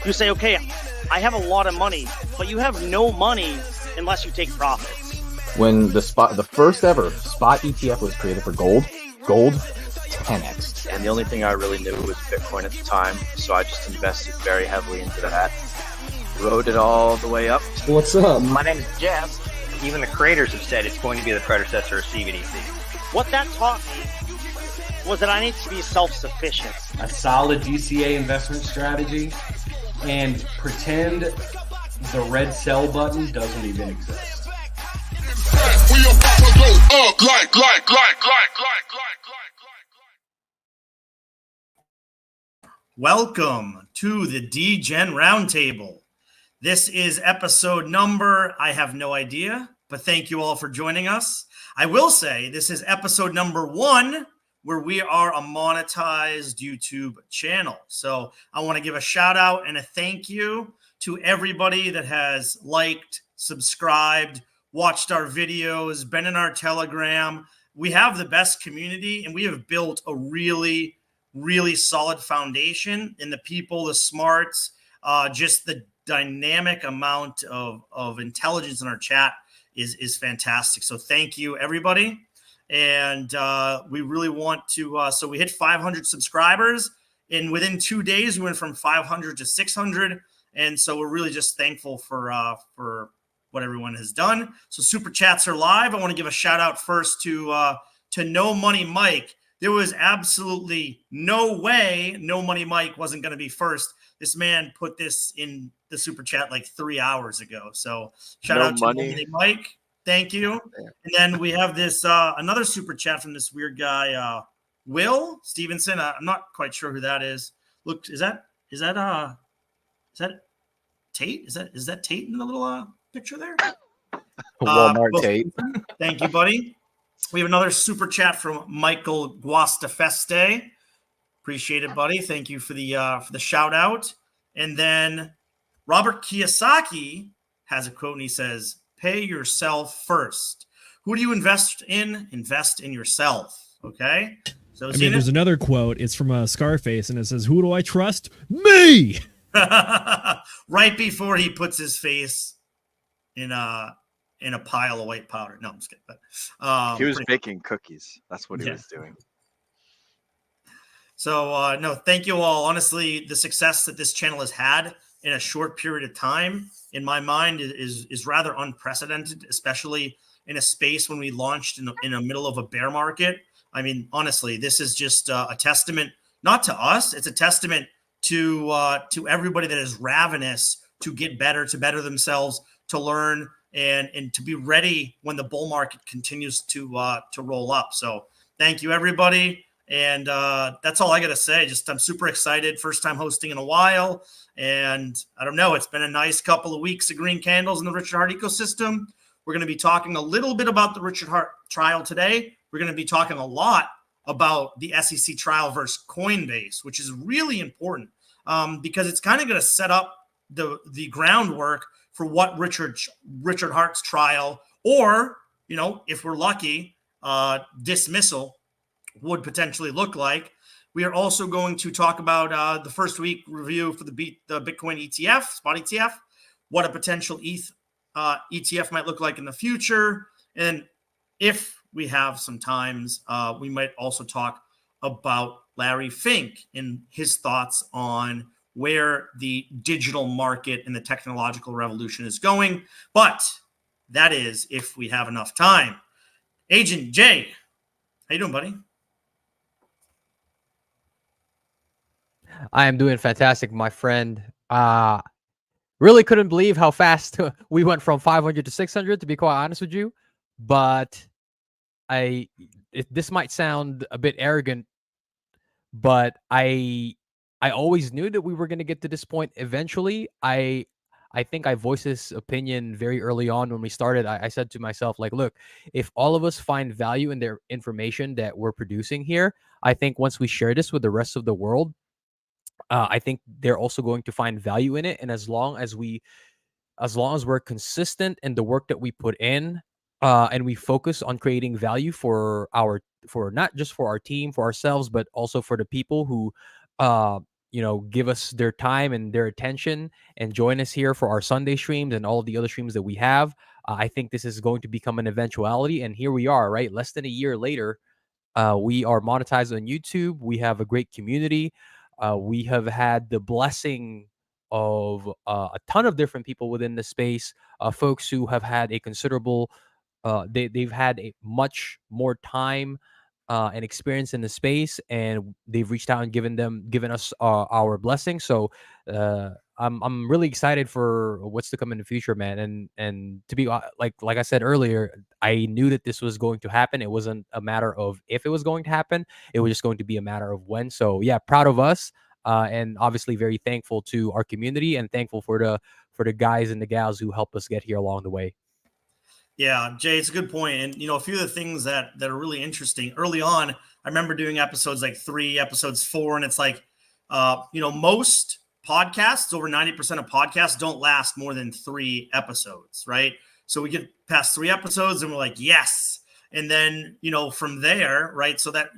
You say, okay, I have a lot of money, but you have no money unless you take profits. When the first ever spot ETF was created for gold 10x. And the only thing I really knew was Bitcoin at the time, so I just invested very heavily into that. Rode it all the way up. What's up? My name is Jeff. Even the creators have said it's going to be the predecessor of CBDC. What that taught me was that I need to be self-sufficient. A solid DCA investment strategy, and pretend the red sell button doesn't even exist. Welcome to the D-Gen Roundtable. This is episode number, I have no idea, but thank you all for joining us. I will say this is episode number 1, where we are a monetized YouTube channel. So I want to give a shout out and a thank you to everybody that has liked, subscribed, watched our videos, been in our Telegram. We have the best community, and we have built a really, really solid foundation in the people, the smarts, just the dynamic amount of intelligence in our chat is fantastic. So thank you, everybody. And we really want to, so we hit 500 subscribers, and within 2 days, we went from 500 to 600. And so we're really just thankful for what everyone has done. So super chats are live. I want to give a shout out first to No Money Mike. There was absolutely no way No Money Mike wasn't going to be first. This man put this in the super chat like 3 hours ago. So shout out to No Money Mike. Thank you. And then we have this another super chat from this weird guy, Will Stevenson. I'm not quite sure who that is. Look, is that Tate? Is that Tate in the little picture there? Walmart Tate. Thank you, buddy. We have another super chat from Michael Guastafeste. Appreciate it, buddy. Thank you for the shout out. And then Robert Kiyosaki has a quote, and he says, "Pay yourself first." Who do you invest in? Invest in yourself. Okay. So Zenith? There's another quote. It's from Scarface, and it says, "Who do I trust? Me." Right before he puts his face in a pile of white powder. No, I'm just kidding. But he was baking cookies. That's what he was doing. So no, thank you all. Honestly, the success that this channel has had in a short period of time, in my mind, is rather unprecedented, especially in a space when we launched in the middle of a bear market. I mean, honestly, this is just a testament, not to us. It's a testament to everybody that is ravenous to get better, to better themselves, to learn, and to be ready when the bull market continues to roll up. So thank you, everybody. And that's all I got to say. Just I'm super excited. First time hosting in a while. And I don't know, it's been a nice couple of weeks of green candles in the Richard Heart ecosystem. We're going to be talking a little bit about the Richard Heart trial today. We're going to be talking a lot about the SEC trial versus Coinbase, which is really important because it's kind of going to set up the groundwork for what Richard Hart's trial, or, you know, if we're lucky, dismissal would potentially look like. We are also going to talk about the first week review for the Bitcoin ETF, spot ETF, what a potential ETH ETF might look like in the future. And if we have some times, we might also talk about Larry Fink and his thoughts on where the digital market and the technological revolution is going. But that is if we have enough time. Agent Jay, how you doing, buddy? I am doing fantastic, my friend. Really couldn't believe how fast we went from 500 to 600, to be quite honest with you. But this might sound a bit arrogant, but I always knew that we were going to get to this point eventually. I think I voiced this opinion very early on when we started. I said to myself, like, look, if all of us find value in their information that we're producing here, I think once we share this with the rest of the world, I think they're also going to find value in it. And as long as we're consistent in the work that we put in, and we focus on creating value for not just for our team, for ourselves, but also for the people who give us their time and their attention and join us here for our Sunday streams and all the other streams that we have. I think this is going to become an eventuality, and here we are, right? Less than a year later, we are monetized on YouTube. We have a great community. We have had the blessing of a ton of different people within the space, folks who have had a considerable, they've had a much more time and experience in the space, and they've reached out and given us our blessing. So I'm really excited for what's to come in the future, man. And to be like I said earlier, I knew that this was going to happen. It wasn't a matter of if it was going to happen. It was just going to be a matter of when. So yeah, proud of us, and obviously very thankful to our community and thankful for the guys and the gals who helped us get here along the way. Yeah, Jay, it's a good point. And, a few of the things that are really interesting early on, I remember doing episodes like 3, episodes 4, and it's like, most podcasts, over 90% of podcasts don't last more than 3 episodes, right? So we get past 3 episodes and we're like, yes. And then, from there, right? So that,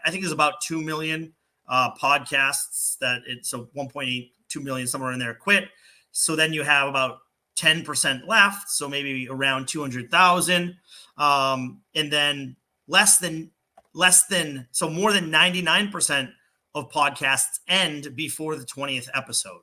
I think there's about 2 million podcasts so 1.82 million, somewhere in there quit. So then you have about 10% left, so maybe around 200,000, and then so more than 99% of podcasts end before the 20th episode.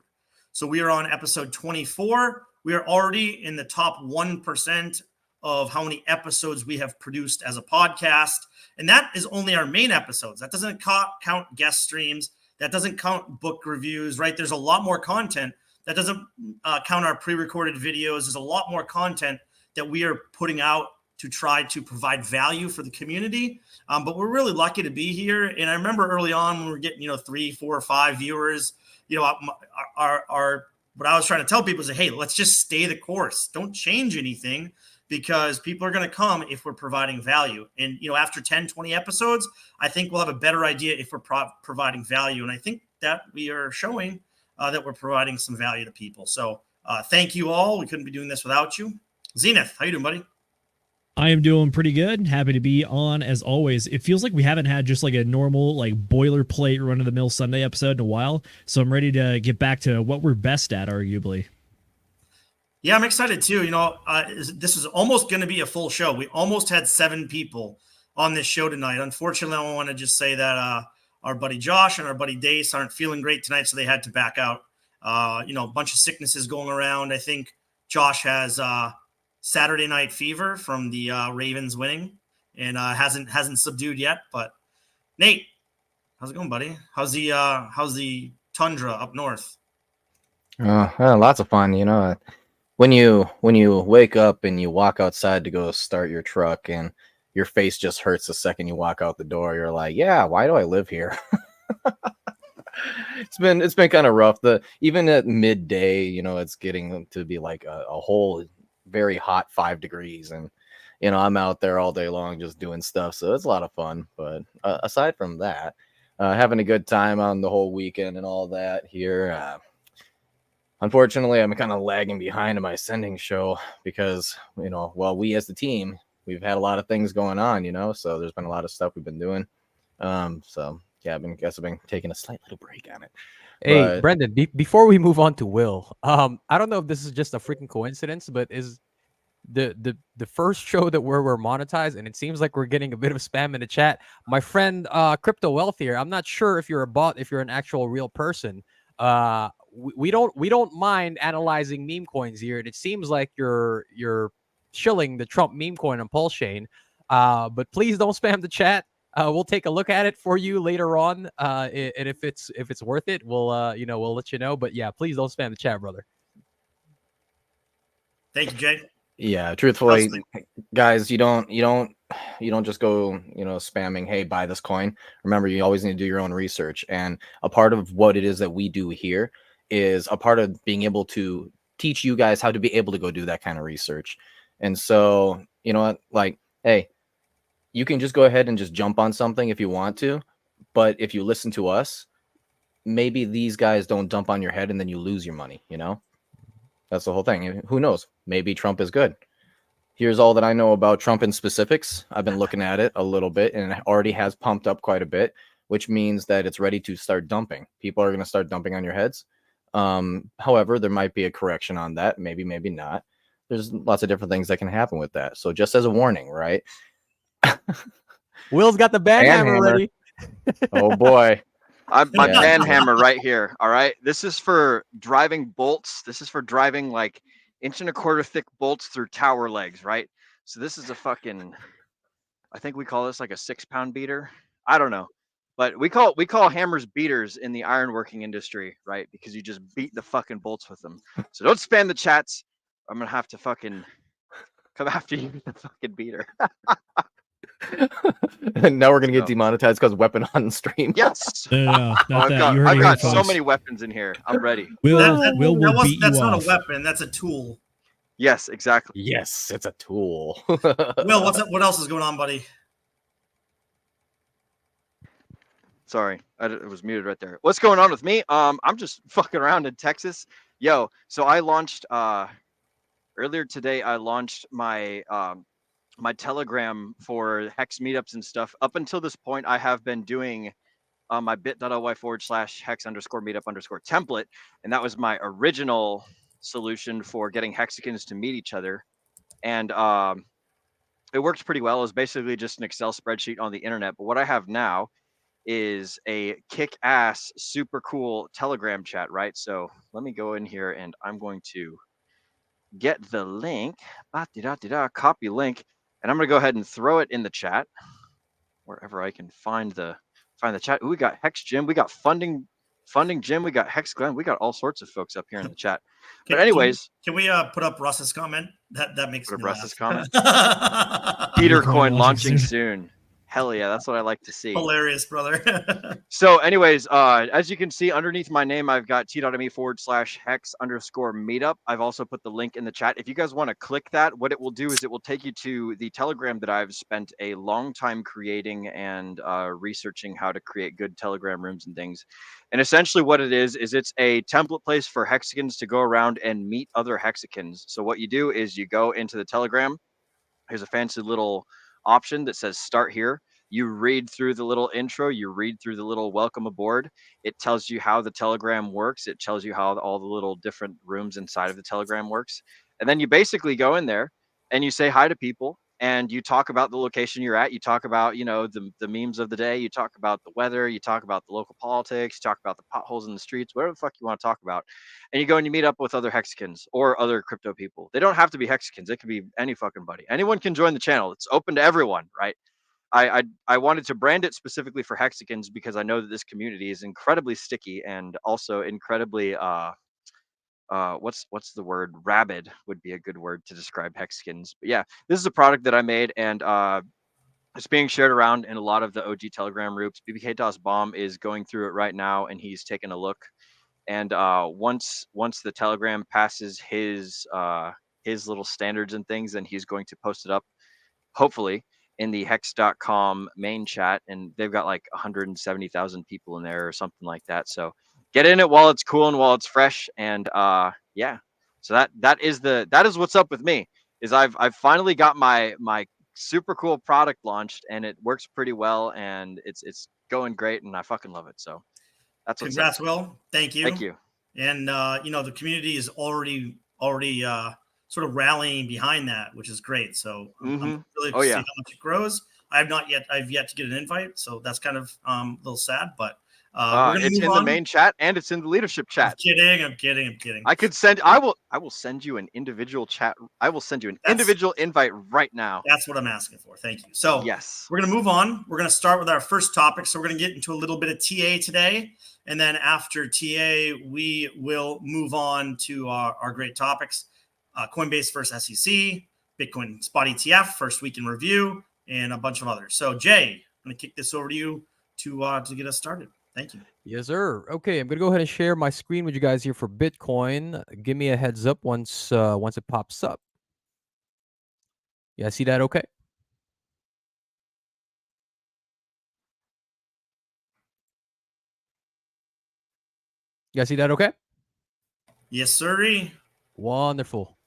So we are on episode 24. We are already in the top 1% of how many episodes we have produced as a podcast, and that is only our main episodes. That doesn't count guest streams. That doesn't count book reviews, right? There's a lot more content. That doesn't count our pre-recorded videos. There's a lot more content that we are putting out to try to provide value for the community. But we're really lucky to be here. And I remember early on when we were getting, 3, 4, or 5 viewers, our what I was trying to tell people is, hey, let's just stay the course. Don't change anything, because people are going to come if we're providing value. And, after 10, 20 episodes, I think we'll have a better idea if we're providing value. And I think that we are showing that we're providing some value to people. So thank you all. We couldn't be doing this without you. Zenith, how you doing, buddy? I am doing pretty good. Happy to be on as always. It feels like we haven't had just like a normal, like boilerplate run-of-the-mill Sunday episode in a while. So I'm ready to get back to what we're best at, arguably. Yeah, I'm excited too. This is almost going to be a full show. We almost had 7 people on this show tonight. Unfortunately, I want to just say that our buddy Josh and our buddy Dace aren't feeling great tonight, so they had to back out. A bunch of sicknesses going around. I think Josh has Saturday night fever from the Ravens winning, and hasn't subdued yet. But Nate, how's it going, buddy? How's the tundra up north? Lots of fun. When you wake up and you walk outside to go start your truck and your face just hurts the second you walk out the door, you're like, yeah, why do I live here? It's been kind of rough. Even at midday, it's getting to be like a whole very hot 5 degrees, and I'm out there all day long just doing stuff, so it's a lot of fun. But aside from that, having a good time on the whole weekend and all that here. Unfortunately, I'm kind of lagging behind in my sending show because, we as the team, we've had a lot of things going on, so there's been a lot of stuff we've been doing. So yeah, I've been taking a slight little break on it. Hey, Brendan, before we move on to Will, I don't know if this is just a freaking coincidence, but is the first show that we're monetized, and it seems like we're getting a bit of spam in the chat. My friend Crypto Wealth here, I'm not sure if you're a bot, if you're an actual real person. We don't mind analyzing meme coins here, and it seems like you're shilling the Trump meme coin on Pulse Chain. But please don't spam the chat. We'll take a look at it for you later on, and if it's worth it, we'll let you know. But yeah, please don't spam the chat, brother. Thank you, Jay. Yeah, truthfully, guys, you don't just go, spamming, hey, buy this coin. Remember, you always need to do your own research. And a part of what it is that we do here is a part of being able to teach you guys how to be able to go do that kind of research. And so, hey, you can just go ahead and just jump on something if you want to. But if you listen to us, maybe these guys don't dump on your head and then you lose your money, That's the whole thing. Who knows? Maybe Trump is good. Here's all that I know about Trump in specifics. I've been looking at it a little bit, and it already has pumped up quite a bit. which means that it's ready to start dumping. People are going to start dumping on your heads. However, there might be a correction on that. Maybe not. There's lots of different things that can happen with that. So just as a warning, right? Will's got the band hammer ready. Oh boy. My Yeah. band hammer right here. All right. This is for driving bolts. This is for driving like 1.25 inch thick bolts through tower legs, right? So this is a fucking, I think we call this like a 6-pound beater. I don't know. But we call hammers beaters in the ironworking industry, right? Because you just beat the fucking bolts with them. So don't spam the chats. I'm gonna have to fucking come after you with the fucking beater. And now we're gonna get demonetized because weapon on stream. Yes. No, not that. You heard I've it got here, so folks. many weapons in here. I'm ready. Will beat you That's not off. a weapon. That's a tool. Yes, exactly. Yes, it's a tool. Will, what else is going on, buddy? Sorry, it was muted right there. What's going on with me? I'm just fucking around in Texas. Yo, so I launched earlier today. I launched my my Telegram for Hex meetups and stuff. Up until this point, I have been doing my bit.ly/hex_meetup_template, and that was my original solution for getting Hexicans to meet each other, and it worked pretty well. It was basically just an Excel spreadsheet on the internet. But what I have now is a kick-ass, super cool Telegram chat, right? So let me go in here and I'm going to get the link, copy link, and I'm gonna go ahead and throw it in the chat wherever I can find the chat. Ooh, we got Hex Jim, we got funding Jim, we got Hex Glenn, we got all sorts of folks up here in the chat. But anyways, can we put up Russ's comment? That makes me Russ's laugh. comment. Peter coin launching soon. Hell yeah, that's what I like to see. Hilarious, brother. So anyways, as you can see underneath my name, I've got t.me/hex_meetup. I've also put the link in the chat. If you guys want to click that, what it will do is it will take you to the Telegram that I've spent a long time creating and researching how to create good Telegram rooms and things. And essentially what it is it's a template place for Hexicans to go around and meet other Hexicans. So what you do is you go into the Telegram. Here's a fancy little option that says start here. You read through the little intro, you read through the little welcome aboard. It tells you how the Telegram works. It tells you how all the little different rooms inside of the Telegram works. And then you basically go in there and you say hi to people and you talk about the location you're at. You talk about, you know, the memes of the day. You talk about the weather. You talk about the local politics. You talk about the potholes in the streets, whatever the fuck you want to talk about. And you go and you meet up with other Hexicans or other crypto people. They don't have to be Hexicans. It could be any fucking buddy. Anyone can join the channel. It's open to everyone, right? I wanted to brand it specifically for Hexicans because I know that this community is incredibly sticky and also incredibly what's the word? Rabid would be a good word to describe Hexicans. But yeah, this is a product that I made and it's being shared around in a lot of the OG Telegram groups. BBK Bomb is going through it right now and he's taking a look. And once the Telegram passes his little standards and things, then he's going to post it up, hopefully, in the hex.com main chat. And they've got like 170,000 people in there or something like that. So get in it while it's cool and while it's fresh. And yeah, so that is what's up with me. Is I've finally got my super cool product launched and it works pretty well and it's going great and I fucking love it. So that's what's Congrats, up. Will. Thank you. Thank you. And you know, the community is already sort of rallying behind that, which is great. So I'm really excited to see how much it grows. I've yet to get an invite, so that's kind of a little sad, but it's in the main chat and it's in the leadership chat. I'm kidding. I will send you an individual chat. I will send you an individual invite right now. That's what I'm asking for. Thank you. So yes, we're going to move on. We're going to start with our first topic. So we're going to get into a little bit of TA today. And then after TA, we will move on to our great topics. Coinbase versus SEC, Bitcoin spot ETF, first week in review, and a bunch of others. So Jay, I'm going to kick this over to you to get us started. Thank you. Yes, sir. Okay, I'm gonna go ahead and share my screen with you guys here for Bitcoin. Give me a heads up once it pops up. Yeah, see that? Okay. You guys see that? Okay. Yes, sir. Wonderful.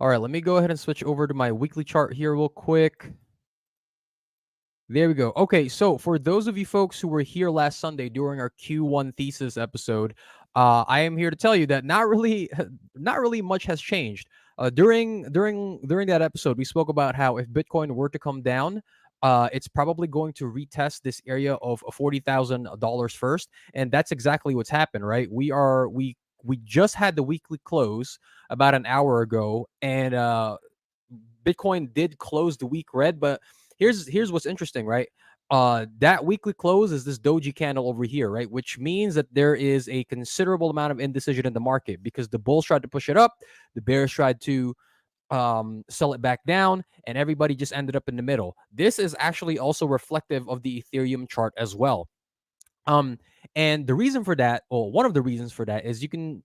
All right, let me go ahead and switch over to my weekly chart here real quick. There we go. Okay, so for those of you folks who were here last Sunday during our Q1 thesis episode, I am here to tell you that not really, not really much has changed. During that episode, we spoke about how if Bitcoin were to come down, it's probably going to retest this area of $40,000 first, and that's exactly what's happened. Right? We just had the weekly close about an hour ago, and Bitcoin did close the week red, but here's what's interesting, right? That weekly close is this doji candle over here, right? Which means that there is a considerable amount of indecision in the market because the bulls tried to push it up, the bears tried to sell it back down, and everybody just ended up in the middle. This is actually also reflective of the Ethereum chart as well. And the reason for that, or one of the reasons for that, is you can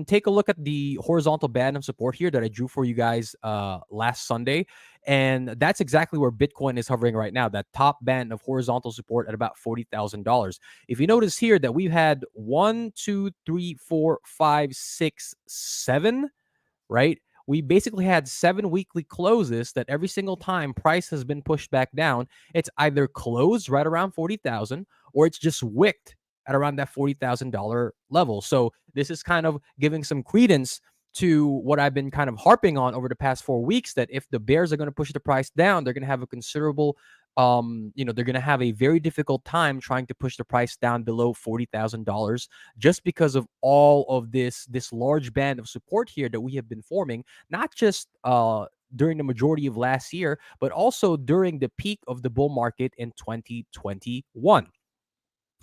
take a look at the horizontal band of support here that I drew for you guys last Sunday, and that's exactly where Bitcoin is hovering right now. That top band of horizontal support at about $40,000. If you notice here that we've had 1, 2, 3, 4, 5, 6, 7, right? We basically had 7 weekly closes that every single time price has been pushed back down, it's either closed right around 40,000 or it's just wicked at around that $40,000 level. So this is kind of giving some credence to what I've been kind of harping on over the past 4 weeks, that if the bears are going to push the price down, they're going to have a considerable they're going to have a very difficult time trying to push the price down below $40,000 just because of all of this large band of support here that we have been forming, not just during the majority of last year, but also during the peak of the bull market in 2021,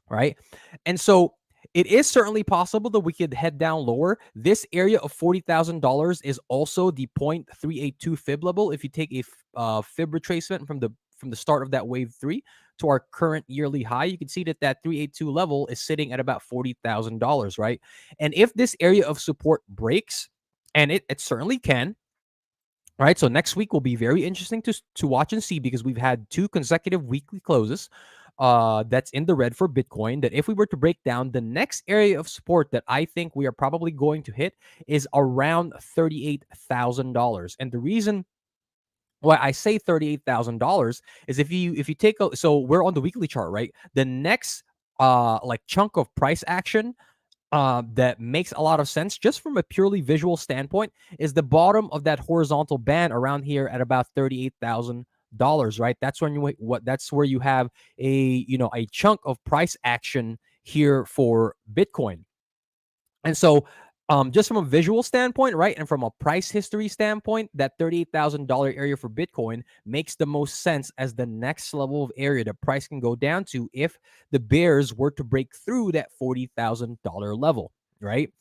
right? And so it is certainly possible that we could head down lower. This area of $40,000 is also the 0.382 fib level. If you take a fib retracement from the start of that wave 3 to our current yearly high, you can see that 382 level is sitting at about $40,000, right? And if this area of support breaks, and it certainly can, right? So next week will be very interesting to watch and see, because we've had 2 consecutive weekly closes that's in the red for Bitcoin, that if we were to break down, the next area of support that I think we are probably going to hit is around $38,000. And the reason why I say $38,000 is if you take so we're on the weekly chart, right? The next chunk of price action that makes a lot of sense just from a purely visual standpoint is the bottom of that horizontal band around here at about $38,000, right? That's where you have a chunk of price action here for Bitcoin. And so just from a visual standpoint, right, and from a price history standpoint, that $38,000 area for Bitcoin makes the most sense as the next level of area that price can go down to if the bears were to break through that $40,000 level, right?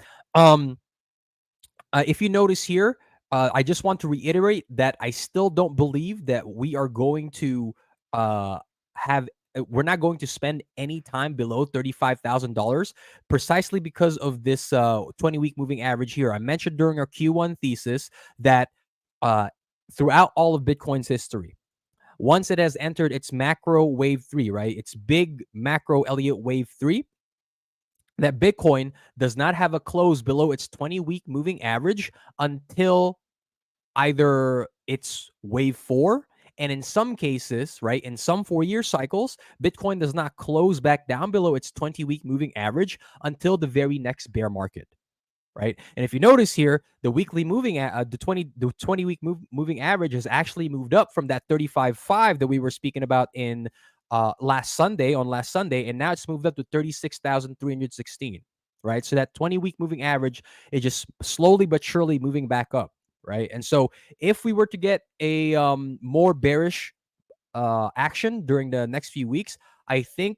If you notice here, I just want to reiterate that I still don't believe that we are going to we're not going to spend any time below $35,000 precisely because of this 20-week moving average here. I mentioned during our Q1 thesis that throughout all of Bitcoin's history, once it has entered its macro wave 3, right, its big macro Elliott wave 3, that Bitcoin does not have a close below its 20-week moving average until either it's wave 4, and in some cases, right, in some 4-year cycles, Bitcoin does not close back down below its 20-week moving average until the very next bear market, right? And if you notice here, the weekly moving the 20-week moving average has actually moved up from that 35.5 that we were speaking about in last Sunday, and now it's moved up to 36,316, right? So that 20-week moving average is just slowly but surely moving back up, right? And so if we were to get a more bearish action during the next few weeks, I think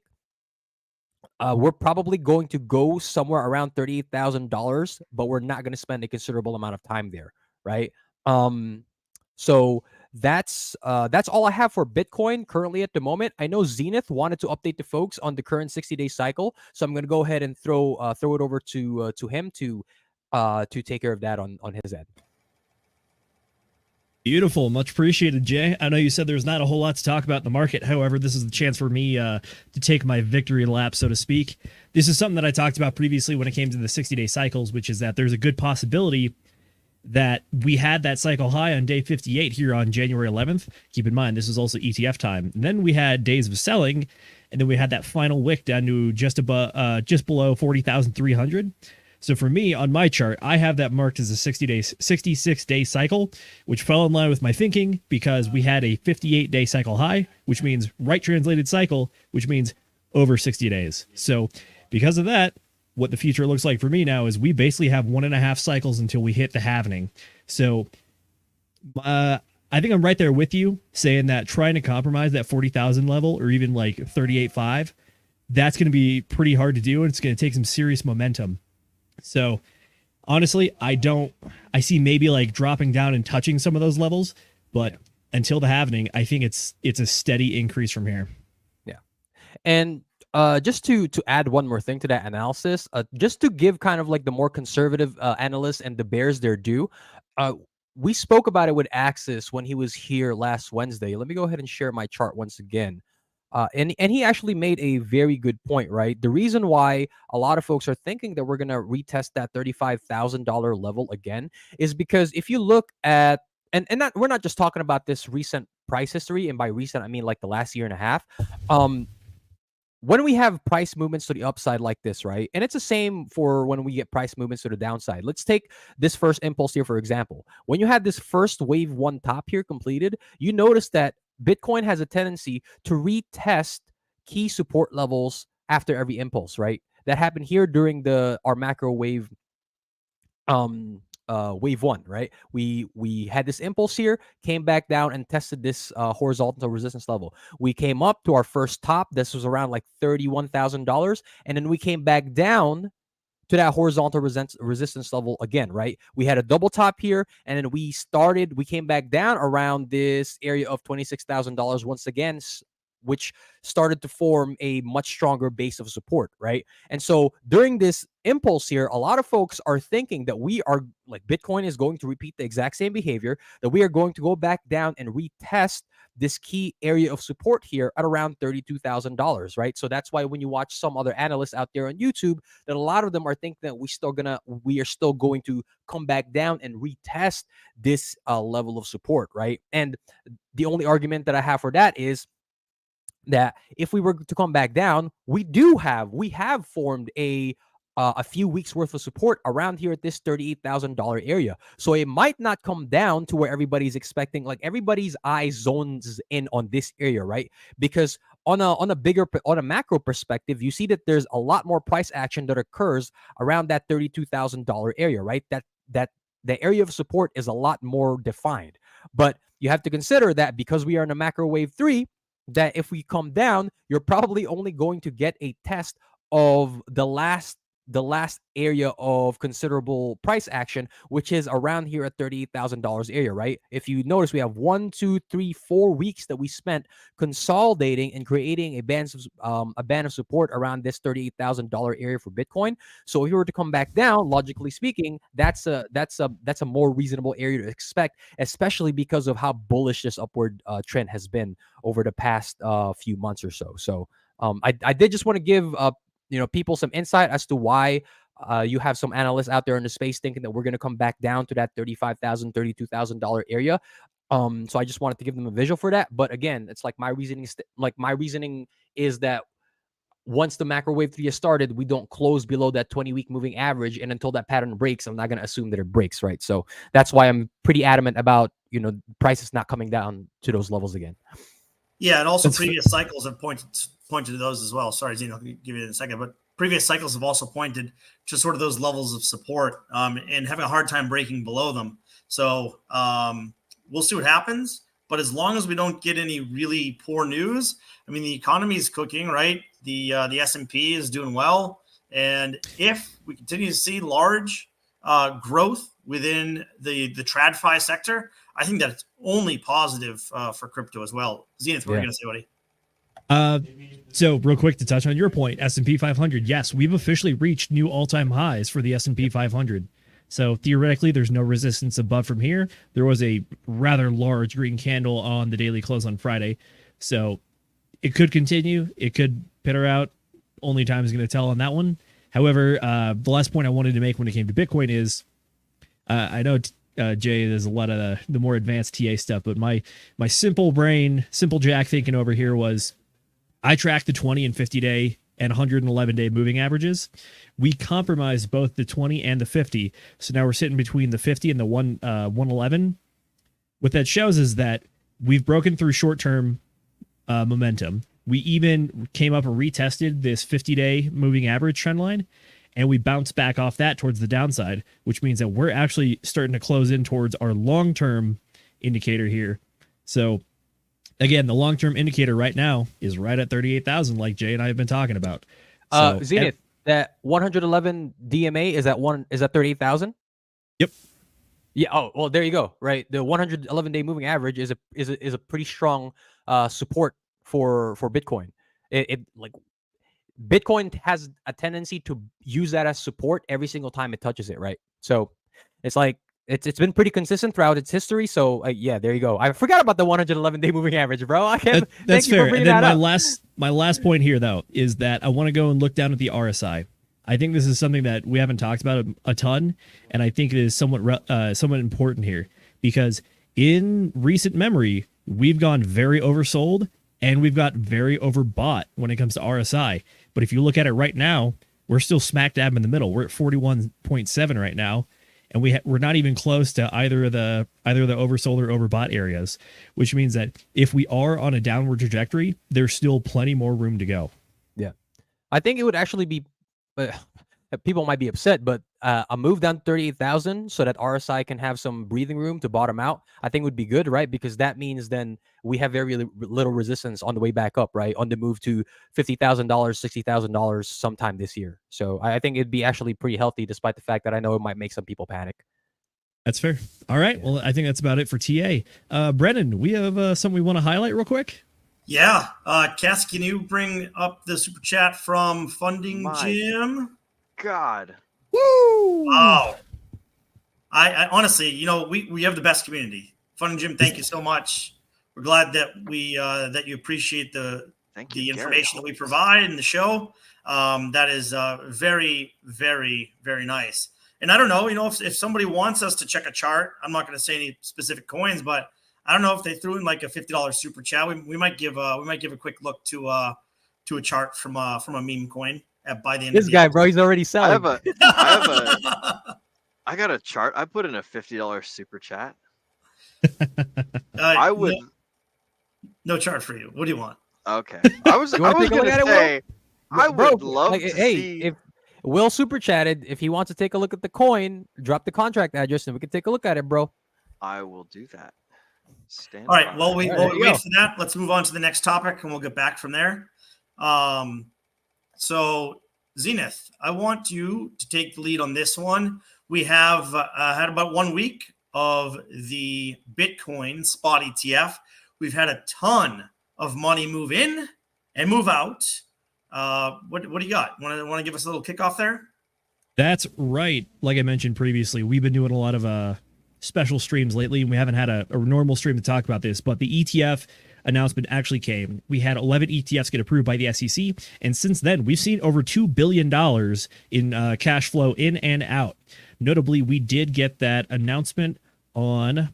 we're probably going to go somewhere around $38,000, but we're not going to spend a considerable amount of time there, right? So that's all I have for Bitcoin currently at the moment. I know Zenith wanted to update the folks on the current 60-day cycle, so I'm going to go ahead and throw it over to him to take care of that on his end. Beautiful. Much appreciated, Jay. I know you said there's not a whole lot to talk about in the market. However, this is the chance for me to take my victory lap, so to speak. This is something that I talked about previously when it came to the 60-day cycles, which is that there's a good possibility that we had that cycle high on day 58 here on January 11th. Keep in mind, this is also ETF time. And then we had days of selling, and then we had that final wick down to just below 40,300. So for me, on my chart, I have that marked as a 66-day cycle, which fell in line with my thinking because we had a 58-day cycle high, which means right translated cycle, which means over 60 days. So because of that, what the future looks like for me now is we basically have 1.5 cycles until we hit the halvening. So I think I'm right there with you saying that trying to compromise that 40,000 level or even like 38.5, that's going to be pretty hard to do, and it's going to take some serious momentum. So honestly, I see maybe like dropping down and touching some of those levels, but until the halvening, I think it's a steady increase from here. Yeah. And just to add one more thing to that analysis, just to give kind of like the more conservative analysts and the bears their due, we spoke about it with Axis when he was here last Wednesday. Let me go ahead and share my chart once again. And he actually made a very good point, right? The reason why a lot of folks are thinking that we're going to retest that $35,000 level again is because if you look at, and we're not just talking about this recent price history, and by recent, I mean like the last year and a half. When we have price movements to the upside like this, right? And it's the same for when we get price movements to the downside. Let's take this first impulse here, for example. When you had this first wave one top here completed, you notice that Bitcoin has a tendency to retest key support levels after every impulse, right? That happened here during our macro wave, wave one, right? We had this impulse here, came back down and tested this horizontal resistance level. We came up to our first top. This was around like $31,000, and then we came back down to that horizontal resistance level again, right? We had a double top here, and then we came back down around this area of $26,000 once again, which started to form a much stronger base of support, right? And so during this impulse here, a lot of folks are thinking that we are like Bitcoin is going to repeat the exact same behavior, that we are going to go back down and retest this key area of support here at around $32,000, right? So that's why when you watch some other analysts out there on YouTube, that a lot of them are thinking that we are still going to come back down and retest this level of support, right? And the only argument that I have for that is that if we were to come back down, we have formed a few weeks worth of support around here at this $38,000 area. So it might not come down to where everybody's expecting, like everybody's eye zones in on this area, right? Because on a macro perspective, you see that there's a lot more price action that occurs around that $32,000 area, right? That the area of support is a lot more defined. But you have to consider that because we are in a macro wave 3, that if we come down, you're probably only going to get a test of the last area of considerable price action, which is around here at $38,000 area, right? If you notice, we have 1, 2, 3, 4 weeks that we spent consolidating and creating a band of support around this $38,000 area for Bitcoin. So if you were to come back down, logically speaking, that's a more reasonable area to expect, especially because of how bullish this upward trend has been over the past few months or so. So I did just want to give people some insight as to why you have some analysts out there in the space thinking that we're going to come back down to that $35,000, $32,000 area. So I just wanted to give them a visual for that. But again, it's like my reasoning is that once the macro wave 3 has started, we don't close below that 20-week moving average. And until that pattern breaks, I'm not going to assume that it breaks, right? So that's why I'm pretty adamant about, prices not coming down to those levels again. Yeah, and also previous cycles have pointed to those as well. Sorry, Zeno, I'll give you in a second, but previous cycles have also pointed to sort of those levels of support and having a hard time breaking below them. So we'll see what happens. But as long as we don't get any really poor news, I mean, the economy is cooking, right? The S&P is doing well, and if we continue to see large growth within the TradFi sector, I think that's only positive for crypto as well. Zenith, what are you going to say, buddy? So real quick to touch on your point, S&P 500. Yes, we've officially reached new all-time highs for the S&P 500. So theoretically, there's no resistance above from here. There was a rather large green candle on the daily close on Friday. So it could continue. It could peter out. Only time is going to tell on that one. However, the last point I wanted to make when it came to Bitcoin is I know Jay, there's a lot of the more advanced TA stuff, but my simple brain, simple Jack thinking over here was I tracked the 20 and 50 day and 111 day moving averages. We compromised both the 20 and the 50. So now we're sitting between the 50 and the 111. What that shows is that we've broken through short-term momentum. We even came up and retested this 50-day moving average trend line, and we bounced back off that towards the downside, which means that we're actually starting to close in towards our long-term indicator here. So again, the long-term indicator right now is right at 38,000, like Jay and I have been talking about. So, Zenith, that 111 DMA is that 38,000? Yep. Yeah. Oh, well, there you go. Right. The 111-day moving average is a pretty strong support for Bitcoin. It like Bitcoin has a tendency to use that as support every single time it touches it. Right. So it's like it's been pretty consistent throughout its history. So yeah, there you go. I forgot about the 111-day moving average, bro. I can't. That's thank you fair. for And bringing then that up. my last point here though is that I want to go and look down at the RSI. I think this is something that we haven't talked about a ton, and I think it is somewhat important here because in recent memory we've gone very oversold and we've got very overbought when it comes to RSI. But if you look at it right now, we're still smack dab in the middle. We're at 41.7 right now, and we're not even close to either of the oversold or overbought areas, which means that if we are on a downward trajectory, there's still plenty more room to go. Yeah, I think it would actually be. People might be upset, but a move down to 38,000 so that RSI can have some breathing room to bottom out, I think would be good, right? Because that means then we have very little resistance on the way back up, right? On the move to $50,000, $60,000 sometime this year. So I think it'd be actually pretty healthy, despite the fact that I know it might make some people panic. That's fair. All right. Yeah. Well, I think that's about it for TA. Brennan, we have something we want to highlight real quick. Yeah. Cass, can you bring up the super chat from Funding Jim? God. Woo! Wow. I honestly, we have the best community. Funding Jim, thank you so much. We're glad that that you appreciate the information that we provide in the show. That is very, very, very nice. And I don't know, if somebody wants us to check a chart, I'm not going to say any specific coins, but I don't know if they threw in like a $50 super chat. We might give a quick look to a chart from a meme coin by the end. This guy, bro, he's already selling. I got a chart. I put in a $50 super chat. I would. No chart for you. What do you want? Okay. I was going to say, I would love to see. If Will super chatted, if he wants to take a look at the coin, drop the contract address and we can take a look at it, bro. I will do that. All right. While we wait for that, let's move on to the next topic and we'll get back from there. So Zenith, I want you to take the lead on this one. We have had about 1 week of the Bitcoin spot ETF. We've had a ton of money move in and move out. What do you got? Want to give us a little kickoff there? That's right. Like I mentioned previously, we've been doing a lot of special streams lately, and we haven't had a normal stream to talk about this, but the ETF announcement actually came. We had 11 ETFs get approved by the SEC, and since then, we've seen over $2 billion in cash flow in and out. Notably, we did get that announcement on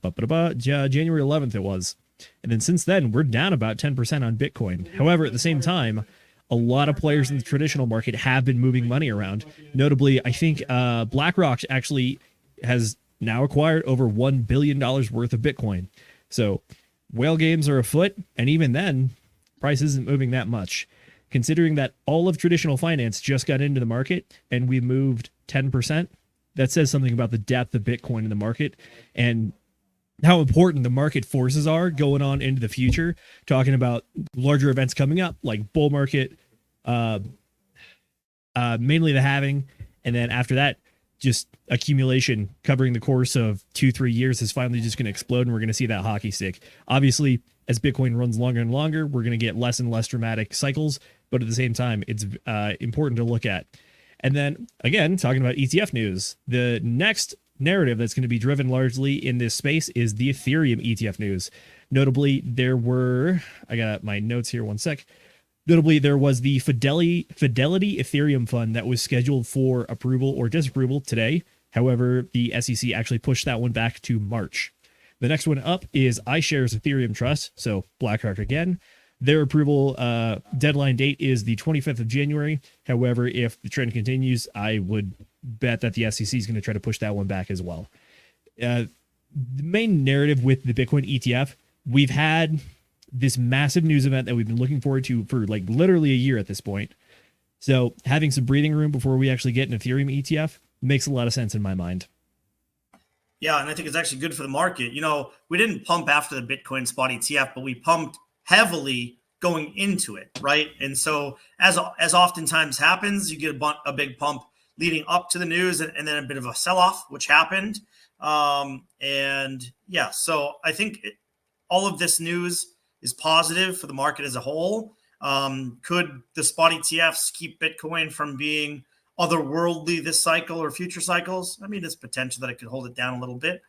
January 11th it was. And then since then, we're down about 10% on Bitcoin. However, at the same time, a lot of players in the traditional market have been moving money around. Notably, I think BlackRock actually has now acquired over $1 billion worth of Bitcoin. So whale games are afoot, and even then, price isn't moving that much. Considering that all of traditional finance just got into the market and we moved 10%, that says something about the depth of Bitcoin in the market and how important the market forces are going on into the future, talking about larger events coming up like bull market, mainly the halving, and then after that, just accumulation covering the course of 2-3 years is finally just going to explode, and we're going to see that hockey stick. Obviously, as Bitcoin runs longer and longer, we're going to get less and less dramatic cycles, but at the same time, it's important to look at. And then, again, talking about ETF news, the next narrative that's going to be driven largely in this space is the Ethereum ETF news. Notably, I got my notes here, one sec. Notably, there was the Fidelity Ethereum fund that was scheduled for approval or disapproval today. However, the SEC actually pushed that one back to March. The next one up is iShares Ethereum Trust, so BlackRock again. Their approval deadline date is the 25th of January. However, if the trend continues, I would bet that the SEC is going to try to push that one back as well. The main narrative with the Bitcoin ETF, we've had this massive news event that we've been looking forward to for like literally a year at this point. So having some breathing room before we actually get an Ethereum ETF makes a lot of sense in my mind. Yeah, and I think it's actually good for the market. You know, we didn't pump after the Bitcoin spot ETF, but we pumped heavily going into it, right? And so as oftentimes happens, you get a big pump leading up to the news and then a bit of a sell-off, which happened. And yeah, so I think all of this news is positive for the market as a whole. Could the spot ETFs keep Bitcoin from being otherworldly this cycle or future cycles? I mean, there's potential that it could hold it down a little bit.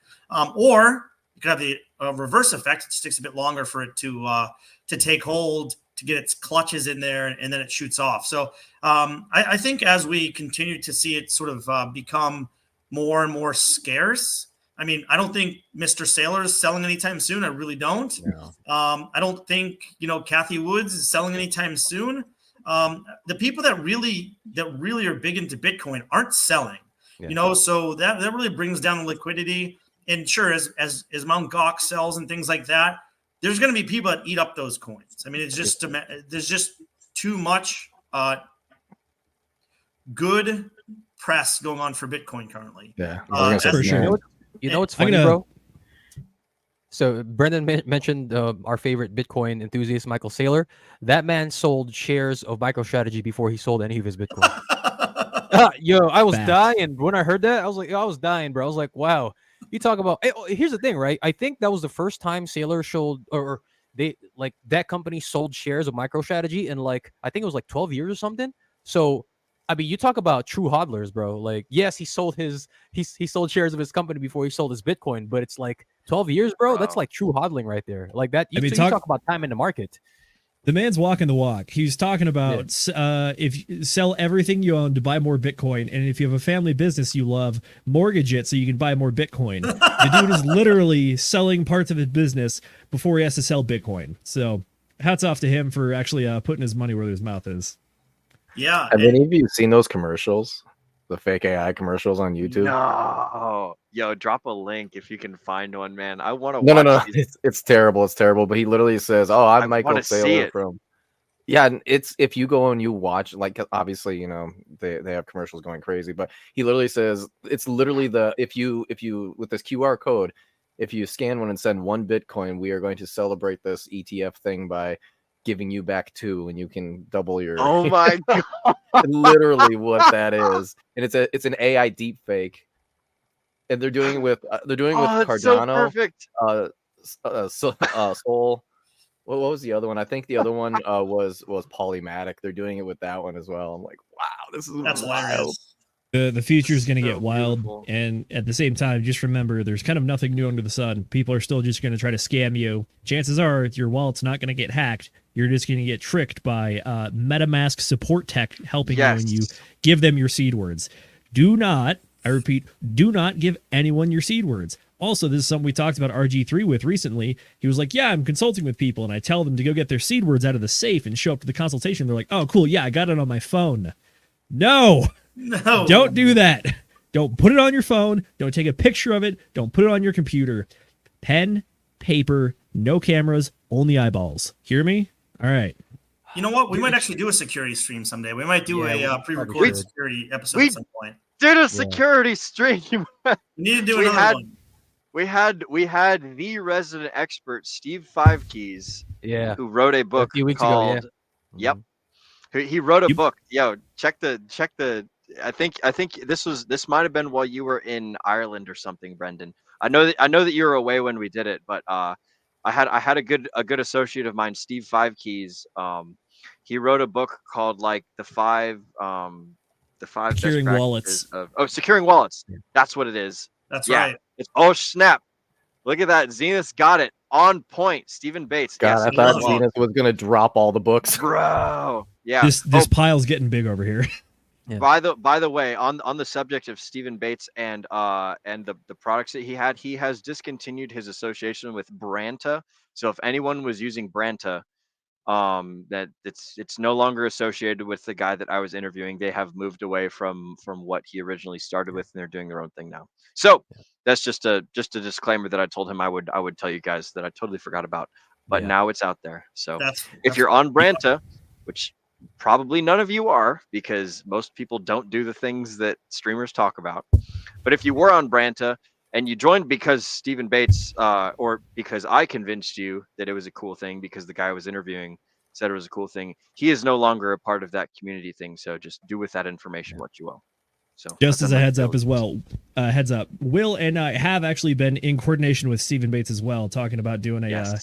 Or you could have the reverse effect. It just takes a bit longer for it to take hold, to get its clutches in there, and then it shoots off. So I think as we continue to see it sort of become more and more scarce, I mean, I don't think Mr. Saylor is selling anytime soon. I really don't. No. I don't think, Kathy Woods is selling anytime soon. The people that really are big into Bitcoin aren't selling, so that really brings down the liquidity. And sure, as Mt. Gox sells and things like that, there's going to be people that eat up those coins. I mean, it's just there's just too much good press going on for Bitcoin currently. Yeah, for sure. You know what's funny, bro? So Brendan mentioned our favorite Bitcoin enthusiast, Michael Saylor. That man sold shares of MicroStrategy before he sold any of his Bitcoin. Yo, I was dying when I heard that. I was dying, bro. I was like, wow. You talk about. Here's the thing, right? I think that was the first time Saylor showed, or they like that company sold shares of MicroStrategy in like I think it was like 12 years or something. So. I mean, you talk about true hodlers, bro. Like, yes, he sold shares of his company before he sold his Bitcoin, but it's like 12 years, bro. Wow. That's like true hodling right there. Like that. You talk about time in the market. The man's walking the walk. He's talking about if you sell everything you own to buy more Bitcoin, and if you have a family business you love, mortgage it so you can buy more Bitcoin. The dude is literally selling parts of his business before he has to sell Bitcoin. So hats off to him for actually putting his money where his mouth is. Yeah. Have any of you seen those commercials? The fake AI commercials on YouTube? No. Yo, drop a link if you can find one, man. I want to watch. No. These. It's terrible. It's terrible. But he literally says, "Oh, I'm Michael Saylor from." Yeah, and it's if you go and you watch, like obviously, they have commercials going crazy, but he literally says it's literally if you with this QR code, if you scan one and send 1 Bitcoin, we are going to celebrate this ETF thing by giving you back 2 and you can double your oh my god literally what that is. And it's an AI deep fake, and they're doing it with Cardano. So perfect. Soul. What was the other one? I think the other one was Polymatic. They're doing it with that one as well. I'm like, wow, that's wild. The future is going to get wild, beautiful. And at the same time, just remember, there's kind of nothing new under the sun. People are still just going to try to scam you. Chances are, your wallet's not going to get hacked. You're just going to get tricked by MetaMask support tech helping you when you give them your seed words. Do not, I repeat, do not give anyone your seed words. Also, this is something we talked about RG3 with recently. He was like, yeah, I'm consulting with people, and I tell them to go get their seed words out of the safe and show up to the consultation. They're like, oh, cool, yeah, I got it on my phone. No, don't do that. Don't put it on your phone. Don't take a picture of it. Don't put it on your computer. Pen, paper, no cameras, only eyeballs. Hear me? All right. You know what? We might actually do a security stream someday. We might do a pre-recorded security episode at some point. Did a security stream. We need to do another one. We had the resident expert, Steve Five Keys, who wrote a book called ago, Yep. He wrote a book. Yo, check the I think this might have been while you were in Ireland or something, Brendan. I know that you were away when we did it, but I had a good associate of mine, Steve Five Keys. He wrote a book called like the five securing best wallets of securing wallets. That's what it is. That's right. It's snap. Look at that. Zenith got it on point. Stephen Bates. God, I thought Zenith was gonna drop all the books. Bro. Yeah. This pile's getting big over here. Yeah. By the way, on the subject of Stephen Bates and the products that he has discontinued his association with Branta. So if anyone was using Branta, that it's no longer associated with the guy that I was interviewing. They have moved away from what he originally started with, and they're doing their own thing now. So that's just a disclaimer that I told him I would tell you guys that I totally forgot about, but now it's out there. So if you're on Branta, which probably none of you are, because most people don't do the things that streamers talk about, but if you were on Branta and you joined because Stephen Bates, or because I convinced you that it was a cool thing because the guy I was interviewing said it was a cool thing, he is no longer a part of that community thing. So just do with that information what you will. So just as a heads up as well, heads up, Will and I have actually been in coordination with Stephen Bates as well, talking about doing a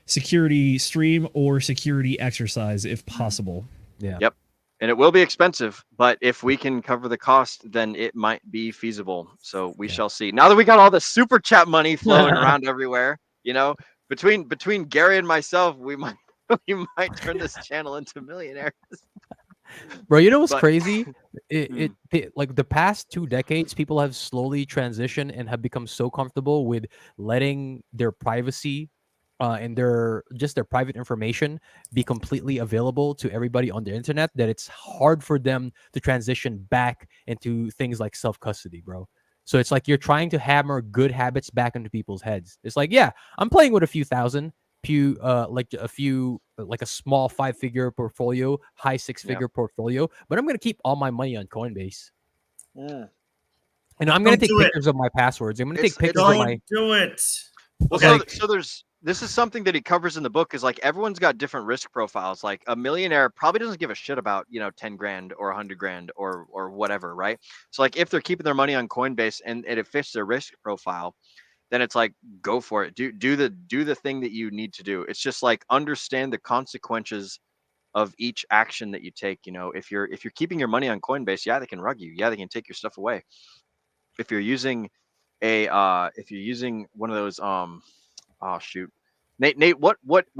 security stream or security exercise if possible. Yep. And it will be expensive, but if we can cover the cost, then it might be feasible. So we shall see. Now that we got all the super chat money flowing around everywhere, you know, between Gary and myself, we might turn this channel into millionaires. Bro, you know what's crazy? It like the past 2 decades, people have slowly transitioned and have become so comfortable with letting their privacy and their private information be completely available to everybody on the internet that it's hard for them to transition back into things like self-custody, bro. So it's like you're trying to hammer good habits back into people's heads. It's like, yeah, I'm playing with a few thousand, like a small 5-figure portfolio, high 6-figure portfolio, but I'm gonna keep all my money on Coinbase. And I'm gonna take pictures of my passwords. I'm gonna take pictures of my. Do it. Well, so this is something that he covers in the book, is like everyone's got different risk profiles. Like a millionaire probably doesn't give a shit about, 10 grand or 100 grand or whatever, right? So like if they're keeping their money on Coinbase and it fits their risk profile, then it's like, go for it. Do the thing that you need to do. It's just like understand the consequences of each action that you take. You know, if you're keeping your money on Coinbase, they can rug you. They can take your stuff away. If you're using one of those oh shoot, Nate, what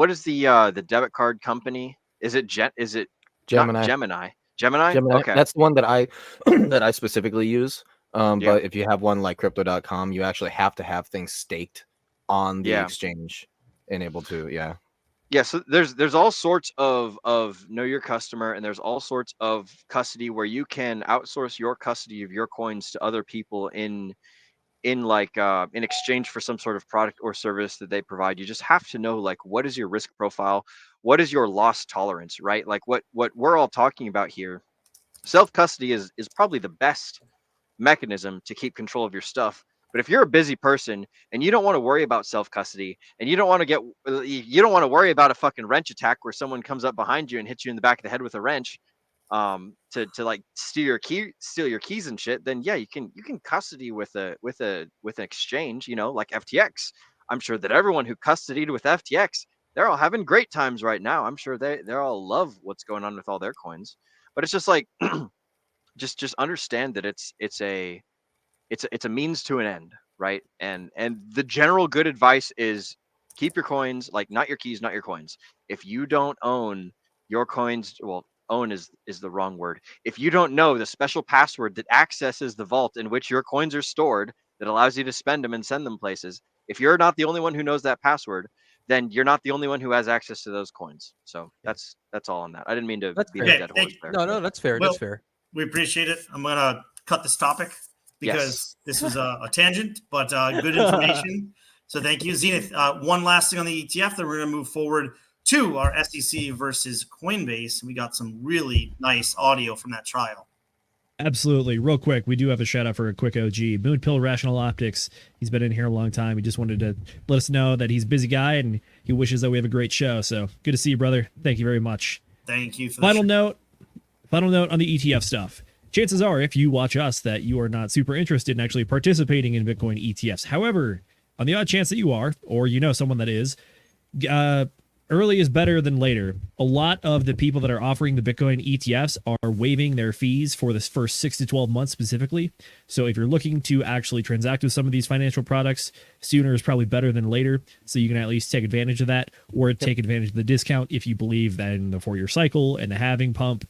is the debit card company? Is it Gemini? Gemini. Okay, that's the one that I specifically use. But if you have one like crypto.com, you actually have to have things staked on the exchange and able to so there's all sorts of know your customer, and there's all sorts of custody where you can outsource your custody of your coins to other people in exchange for some sort of product or service that they provide. You just have to know, like, what is your risk profile, what is your loss tolerance, right? Like what we're all talking about here, self custody is probably the best mechanism to keep control of your stuff. But if you're a busy person and you don't want to worry about self custody, and you don't want to worry about a fucking wrench attack where someone comes up behind you and hits you in the back of the head with a wrench, to like steal your keys and shit, then you can custody with an exchange, like FTX. I'm sure that everyone who custodied with FTX, they're all having great times right now. I'm sure they all love what's going on with all their coins. But it's just like just understand that it's a means to an end, right? And the general good advice is keep your coins, like not your keys, not your coins. If you don't own your coins, well, own is the wrong word. If you don't know the special password that accesses the vault in which your coins are stored, that allows you to spend them and send them places, if you're not the only one who knows that password, then you're not the only one who has access to those coins. So that's all on that. I didn't mean to beat a dead horse there. No, that's fair. Well, that's fair. We appreciate it. I'm gonna cut this topic because this was a tangent, but good information. So thank you, Zenith. One last thing on the ETF, then we're gonna move forward to our SEC versus Coinbase. We got some really nice audio from that trial. Absolutely. Real quick, we do have a shout out for a quick OG. Moonpill Rational Optics. He's been in here a long time. He just wanted to let us know that he's a busy guy and he wishes that we have a great show. So good to see you, brother. Thank you very much. Thank you. For Final note on the ETF stuff. Chances are, if you watch us, that you are not super interested in actually participating in Bitcoin ETFs. However, on the odd chance that you are, or you know someone that is, early is better than later. A lot of the people that are offering the Bitcoin ETFs are waiving their fees for this first 6 to 12 months specifically. So if you're looking to actually transact with some of these financial products, sooner is probably better than later. So you can at least take advantage of that, or take advantage of the discount if you believe that in the 4-year cycle and the halving pump,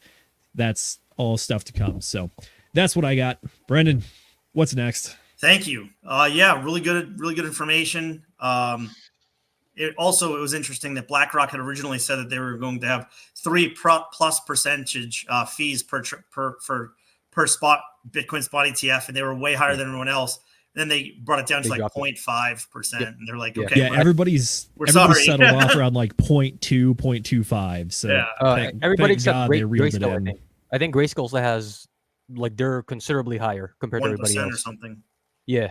that's all stuff to come. So that's what I got. Brendan, what's next? Thank you. Yeah, really good information. It was interesting that BlackRock had originally said that they were going to have 3+% fees per spot Bitcoin spot ETF, and they were way higher than everyone else. And then they brought it down to like 0.5%, and they're like, okay, yeah, everybody's sorry. settled off around like 0.2, 0.25. So yeah. Everybody except God they reeled it Grayscale, in. I think Grayscale has like they're considerably higher compared to everybody else or something. Yeah.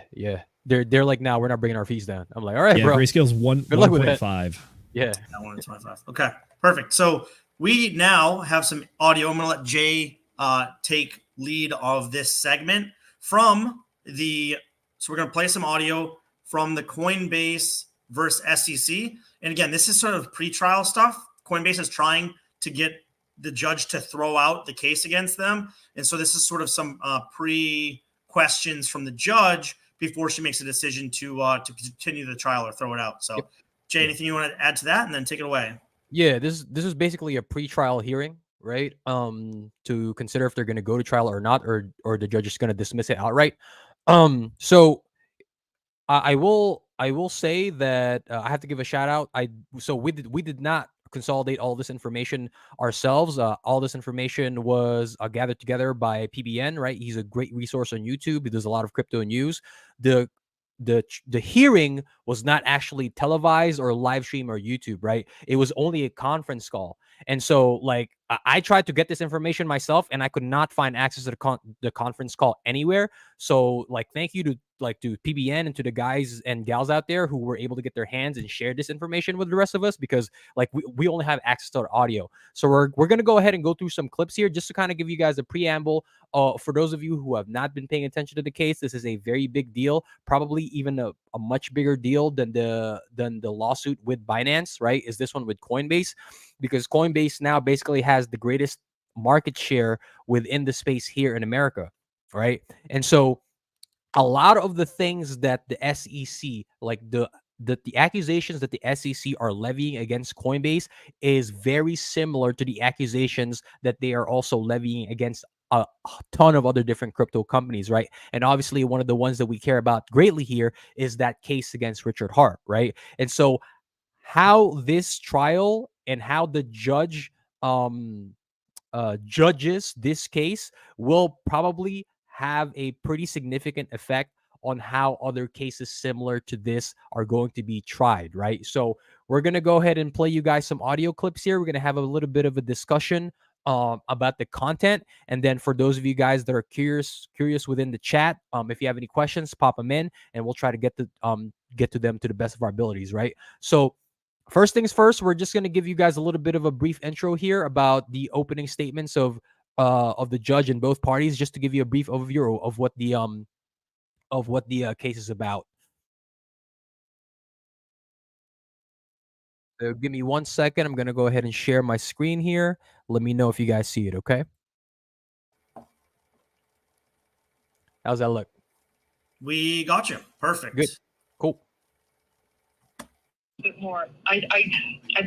They're like, now we're not bringing our fees down. I'm like, all right, bro. Grayscale's 1.5. Yeah. 1.25. Okay, perfect. So we now have some audio. I'm going to let Jay take lead of this segment from the. So we're going to play some audio from the Coinbase versus SEC. And again, this is sort of pre-trial stuff. Coinbase is trying to get the judge to throw out the case against them. And so this is sort of some pre-questions from the judge before she makes a decision to continue the trial or throw it out. So, Jay, anything you want to add to that, and then take it away? Yeah, this is basically a pre-trial hearing, right? To consider if they're going to go to trial or not, or the judge is going to dismiss it outright. So I will say that I have to give a shout out. We did not consolidate all this information ourselves. All this information was gathered together by PBN, right? He's a great resource on YouTube. He does a lot of crypto news. The hearing was not actually televised or live stream or YouTube, right? It was only a conference call. And so like I tried to get this information myself and I could not find access to the conference call anywhere. So like, thank you to PBN and to the guys and gals out there who were able to get their hands and share this information with the rest of us, because like we only have access to our audio. So we're going to go ahead and go through some clips here just to kind of give you guys a preamble. For those of you who have not been paying attention to the case, this is a very big deal, probably even a much bigger deal than the lawsuit with Binance, right? Is this one with Coinbase, because Coinbase now basically has the greatest market share within the space here in America, right? And so a lot of the things that the SEC, like the accusations that the SEC are levying against Coinbase is very similar to the accusations that they are also levying against a ton of other different crypto companies, right? And obviously one of the ones that we care about greatly here is that case against Richard Hart, right? And so how this trial and how the judge judges this case will probably have a pretty significant effect on how other cases similar to this are going to be tried, right? So we're going to go ahead and play you guys some audio clips here. We're going to have a little bit of a discussion about the content. And then for those of you guys that are curious within the chat, if you have any questions, pop them in and we'll try to get to them to the best of our abilities, right? So first things first, we're just going to give you guys a little bit of a brief intro here about the opening statements of the judge in both parties, just to give you a brief overview of what the case is about. So give me 1 second. I'm going to go ahead and share my screen here. Let me know if you guys see it, okay? How's that look? We got you. Perfect. Good. Cool. Bit more. I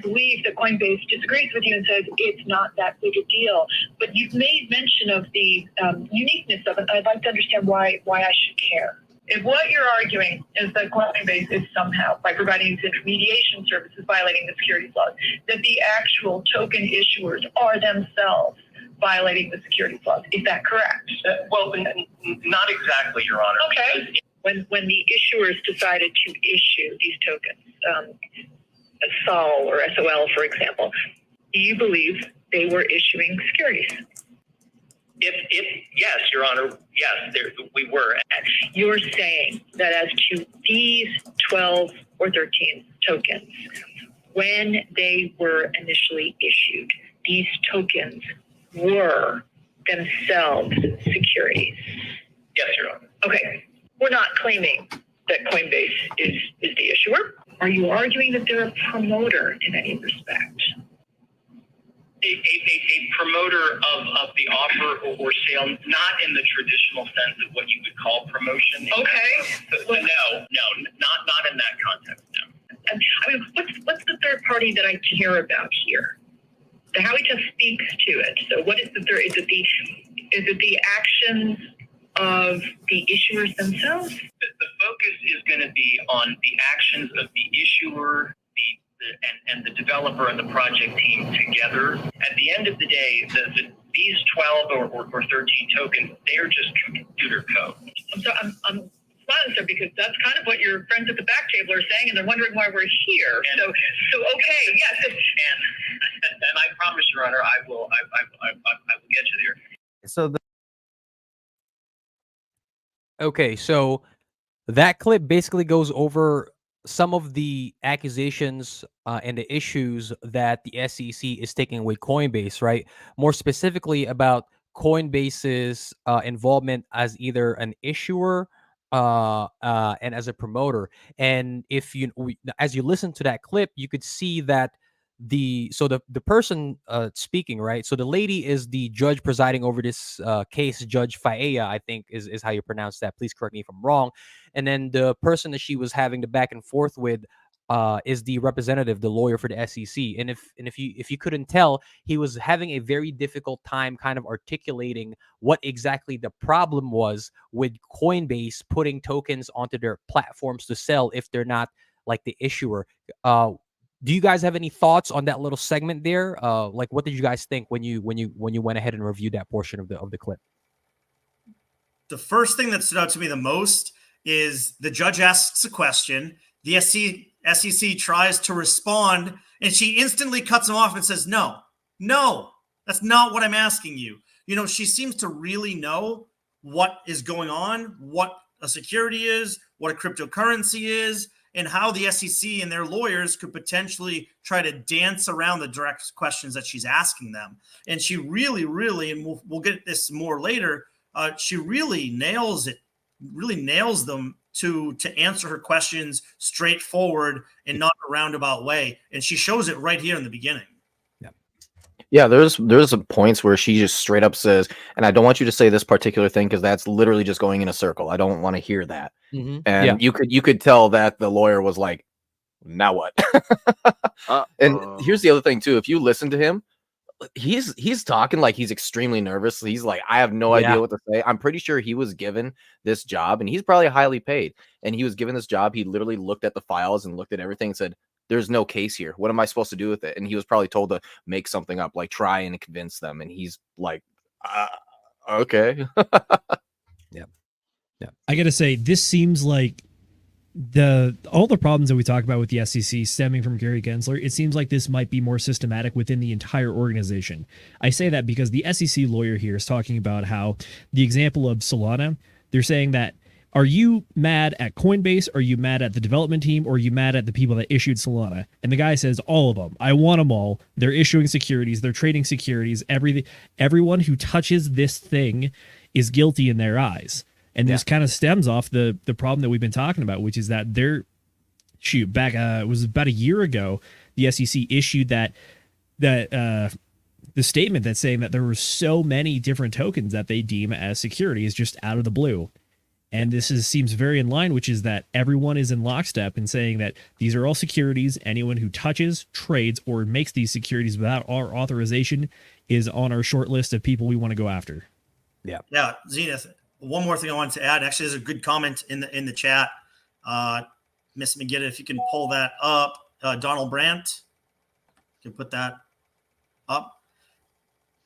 believe that Coinbase disagrees with you and says it's not that big a deal. But you've made mention of the uniqueness of it. I'd like to understand why I should care. If what you're arguing is that Coinbase is somehow, by providing these intermediation services, violating the securities laws, that the actual token issuers are themselves violating the securities laws, is that correct? Well, not exactly, Your Honor. Okay. When the issuers decided to issue these tokens, SOL or SOL, for example, do you believe they were issuing securities? If yes, Your Honor, yes, we were. You're saying that as to these 12 or 13 tokens, when they were initially issued, these tokens were themselves securities? Yes, Your Honor. Okay. We're not claiming that Coinbase is the issuer. Are you arguing that they're a promoter in any respect? A promoter of the offer or sale, not in the traditional sense of what you would call promotion. Okay. So, no, not in that context, no. I mean, what's the third party that I care about here? The Howey test speaks to it. So what is the third? Is Is it the actions of the issuers themselves? The focus is going to be on the actions of the issuer, and the developer and the project team together. At the end of the day, these 12 or 13 tokens, they're just computer code. I'm smiling, sir, because that's kind of what your friends at the back table are saying, and they're wondering why we're here. So okay, yes. And I promise, Your Honor, I will get you there. So Okay, so that clip basically goes over some of the accusations and the issues that the SEC is taking with Coinbase, right? More specifically about Coinbase's involvement as either an issuer and as a promoter. And if as you listen to that clip, you could see that the person speaking, right? So the lady is the judge presiding over this case, Judge Faea, I think is how you pronounce that. Please correct me if I'm wrong. And then the person that she was having the back and forth with is the representative, the lawyer for the SEC. And if you couldn't tell, he was having a very difficult time kind of articulating what exactly the problem was with Coinbase putting tokens onto their platforms to sell if they're not like the issuer. Do you guys have any thoughts on that little segment there? Like, what did you guys think when you went ahead and reviewed that portion of the clip? The first thing that stood out to me the most is the judge asks a question, the SEC tries to respond, and she instantly cuts him off and says, no, that's not what I'm asking you. You know, she seems to really know what is going on, what a security is, what a cryptocurrency is, and how the SEC and their lawyers could potentially try to dance around the direct questions that she's asking them. And she really, and we'll get this more later, she really nails them to answer her questions straightforward and not a roundabout way. And she shows it right here in the beginning. Yeah, there's points where she just straight up says, and I don't want you to say this particular thing because that's literally just going in a circle. I don't want to hear that. And you could tell that the lawyer was like, now what? And here's the other thing too. If you listen to him, he's talking like he's extremely nervous. He's like, I have no idea what to say. I'm pretty sure he was given this job, and he's probably highly paid. And he was given this job. He literally looked at the files and looked at everything and said, there's no case here. What am I supposed to do with it? And he was probably told to make something up, like try and convince them. And he's like, okay. Yeah. I got to say, this seems like all the problems that we talk about with the SEC stemming from Gary Gensler, it seems like this might be more systematic within the entire organization. I say that because the SEC lawyer here is talking about how the example of Solana, they're saying that, are you mad at Coinbase? Are you mad at the development team? Or are you mad at the people that issued Solana? And the guy says, all of them. I want them all. They're issuing securities. They're trading securities. Everyone who touches this thing is guilty in their eyes. And this kind of stems off the problem that we've been talking about, which is that it was about a year ago, the SEC issued the statement that's saying that there were so many different tokens that they deem as securities just out of the blue. And this seems very in line, which is that everyone is in lockstep in saying that these are all securities. Anyone who touches, trades, or makes these securities without our authorization is on our short list of people we want to go after. Yeah, Zenith. One more thing I wanted to add. Actually, there's a good comment in the chat. Miss McGitta, if you can pull that up. Donald Brandt, you can put that up.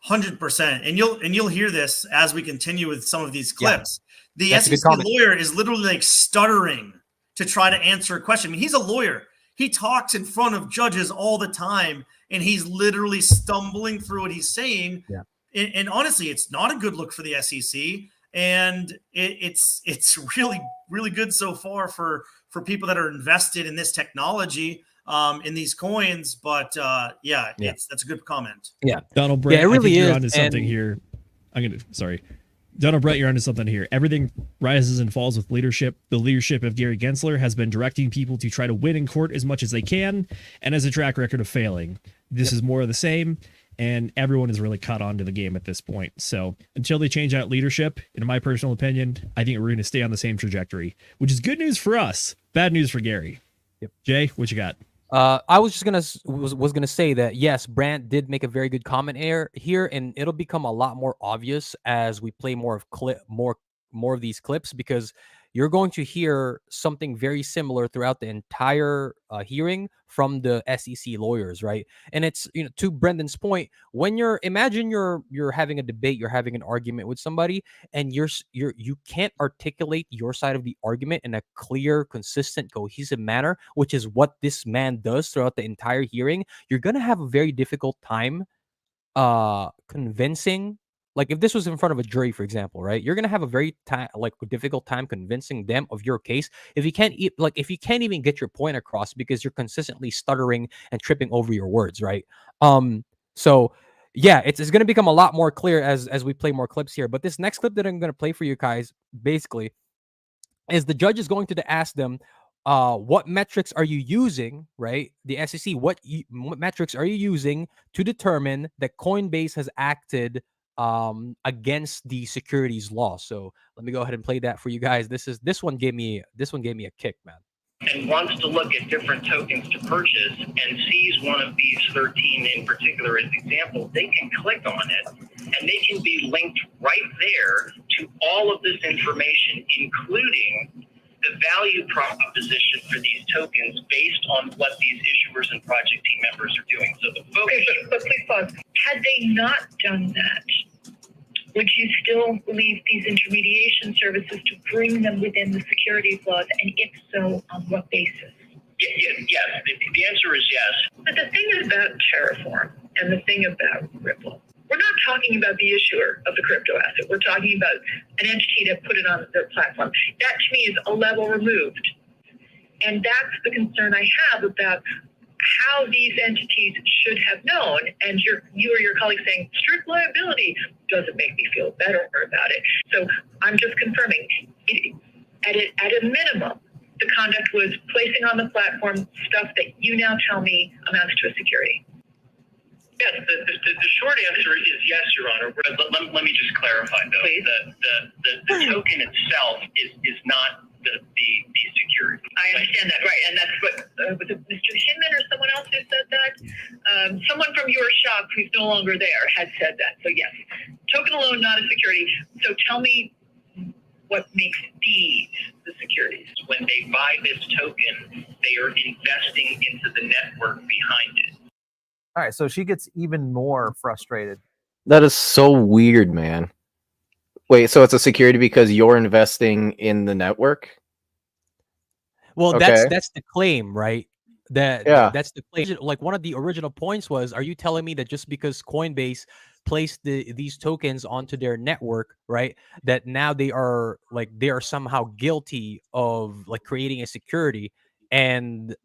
100%. And you'll hear this as we continue with some of these clips. The SEC lawyer is literally like stuttering to try to answer a question. I mean, he's a lawyer. He talks in front of judges all the time, and he's literally stumbling through what he's saying. Yeah. And honestly, it's not a good look for the SEC. And it's really, really good so far for people that are invested in this technology, in these coins. But that's a good comment. Yeah, Donald Brett, it really is. You're onto something here. Donald Brett, you're onto something here. Everything rises and falls with leadership. The leadership of Gary Gensler has been directing people to try to win in court as much as they can, and has a track record of failing. This is more of the same. And everyone is really caught on to the game at this point. So until they change out leadership, in my personal opinion, I think we're going to stay on the same trajectory, which is good news for us, bad news for Gary. Yep. Jay, what you got? I was just gonna say that yes, Brant did make a very good comment here, and it'll become a lot more obvious as we play more of these clips, because you're going to hear something very similar throughout the entire hearing from the SEC lawyers, right? And it's, to Brendan's point, when imagine you're having a debate, you're having an argument with somebody, and you can't articulate your side of the argument in a clear, consistent, cohesive manner, which is what this man does throughout the entire hearing. You're gonna have a very difficult time convincing, like if this was in front of a jury, for example, right? You're gonna have a very difficult time convincing them of your case if you can't if you can't even get your point across because you're consistently stuttering and tripping over your words, right? So yeah, it's going to become a lot more clear as we play more clips here. But this next clip that I'm going to play for you guys basically is the judge is going to ask them, what metrics are you using, right? The SEC, what metrics are you using to determine that Coinbase has acted against the securities law? So let me go ahead and play that for you guys. This one gave me a kick, man. And wants to look at different tokens to purchase and sees one of these 13 in particular as example, they can click on it and they can be linked right there to all of this information, including the value proposition for these tokens based on what these issuers and project team members are doing. So the focus. Okay, but please pause. Had they not done that, would you still leave these intermediation services to bring them within the securities laws? And if so, on what basis? Yes. The answer is yes. But the thing about Terraform and the thing about Ripple, we're not talking about the issuer of the crypto asset. We're talking about an entity that put it on their platform. That to me is a level removed. And that's the concern I have about how these entities should have known. And you or your colleague saying strict liability doesn't make me feel better about it. So I'm just confirming at a minimum, the conduct was placing on the platform stuff that you now tell me amounts to a security. Yes, the short answer is yes, Your Honor. Let me just clarify, though. Please. The token itself is not the security. I understand that, right? And that's what was it Mr. Hinman or someone else who said that? Someone from your shop who's no longer there had said that. So yes, token alone, not a security. So tell me what makes these the securities. When they buy this token, they are investing into the network behind it. All right, so she gets even more frustrated. That is so weird, man. Wait, so it's a security because you're investing in the network? Well, Okay. that's the claim, right? That's the claim. Like one of the original points was, are you telling me that just because Coinbase placed these tokens onto their network, right, that now they are somehow guilty of like creating a security? And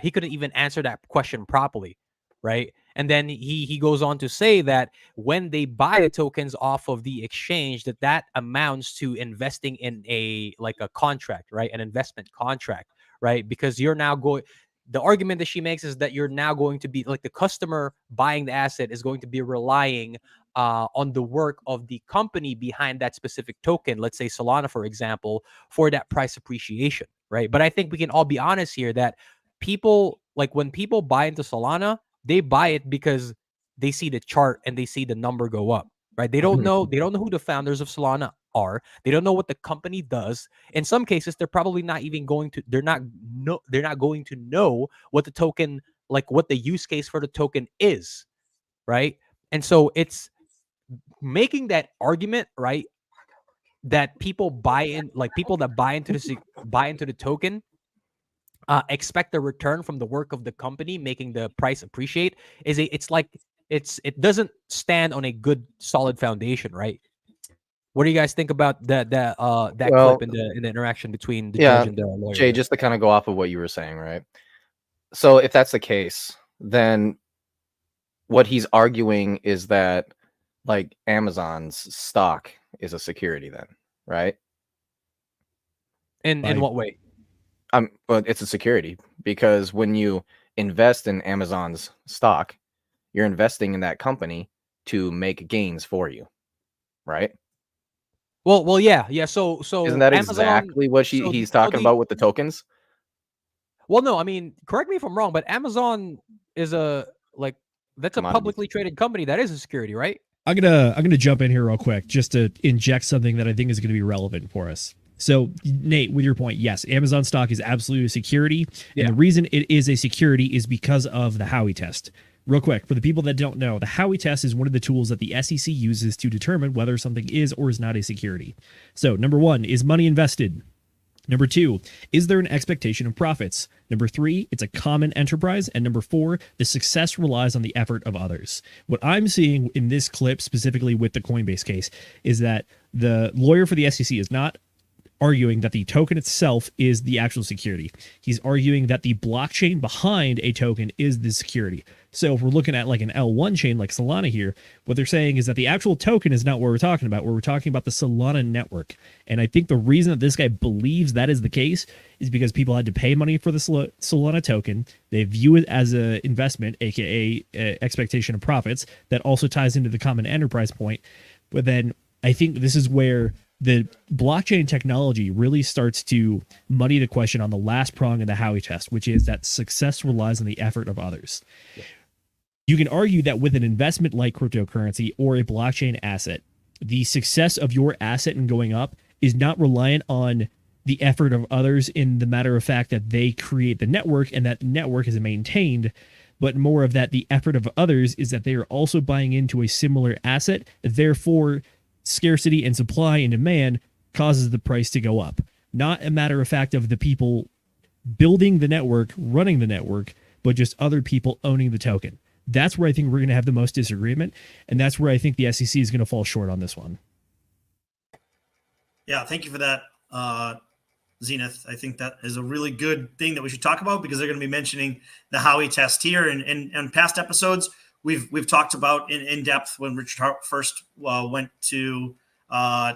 he couldn't even answer that question properly, right? And then he goes on to say that when they buy the tokens off of the exchange, that amounts to investing in a contract, right? An investment contract, right? Because you're now going. The argument that she makes is that you're now going to be like the customer buying the asset is going to be relying on the work of the company behind that specific token. Let's say Solana, for example, for that price appreciation, right? But I think we can all be honest here that people, like when people buy into Solana, they buy it because they see the chart and they see the number go up, right? They don't know who the founders of Solana are. They don't know what the company does. In some cases, they're probably not even going to. They're not going to know what the token, like what the use case for the token is, right? And so it's making that argument, right, that people buy in, like people that buy into the token. Expect a return from the work of the company, making the price appreciate. It doesn't stand on a good solid foundation, right? What do you guys think about that clip in the interaction between the judge and the lawyer? Jay, just to kind of go off of what you were saying, right? So if that's the case, then what he's arguing is that like Amazon's stock is a security, then, right? In what way? Well, it's a security because when you invest in Amazon's stock, you're investing in that company to make gains for you, right? Well, yeah. So isn't that Amazon, exactly what he's talking about with the tokens? Well, no, I mean, correct me if I'm wrong, but Amazon is that's a publicly traded company. That is a security, right? I'm gonna jump in here real quick just to inject something that I think is going to be relevant for us. So, Nate, with your point, yes, Amazon stock is absolutely a security, and the reason it is a security is because of the Howey test. Real quick, for the people that don't know, the Howey test is one of the tools that the SEC uses to determine whether something is or is not a security. So, number 1, is money invested? Number 2, is there an expectation of profits? Number 3, it's a common enterprise. And number 4, the success relies on the effort of others. What I'm seeing in this clip, specifically with the Coinbase case, is that the lawyer for the SEC is not arguing that the token itself is the actual security. He's arguing that the blockchain behind a token is the security. So if we're looking at like an L1 chain like Solana here, what they're saying is that the actual token is not what we're talking about. We're talking about the Solana network. And I think the reason that this guy believes that is the case is because people had to pay money for the Solana token. They view it as an investment, aka expectation of profits, that also ties into the common enterprise point. But then I think this is where the blockchain technology really starts to muddy the question on the last prong of the Howey test, which is that success relies on the effort of others. Yeah. You can argue that with an investment like cryptocurrency or a blockchain asset, the success of your asset in going up is not reliant on the effort of others in the matter of fact that they create the network and that the network is maintained, but more of that the effort of others is that they are also buying into a similar asset, therefore scarcity and supply and demand causes the price to go up. Not a matter of fact of the people building the network, running the network, but just other people owning the token. That's where I think we're going to have the most disagreement, and that's where I think the SEC is going to fall short on this one. Yeah, thank you for that, Zenith. I think that is a really good thing that we should talk about because they're going to be mentioning the Howey test here. And past episodes, we've talked about in depth when Richard first went to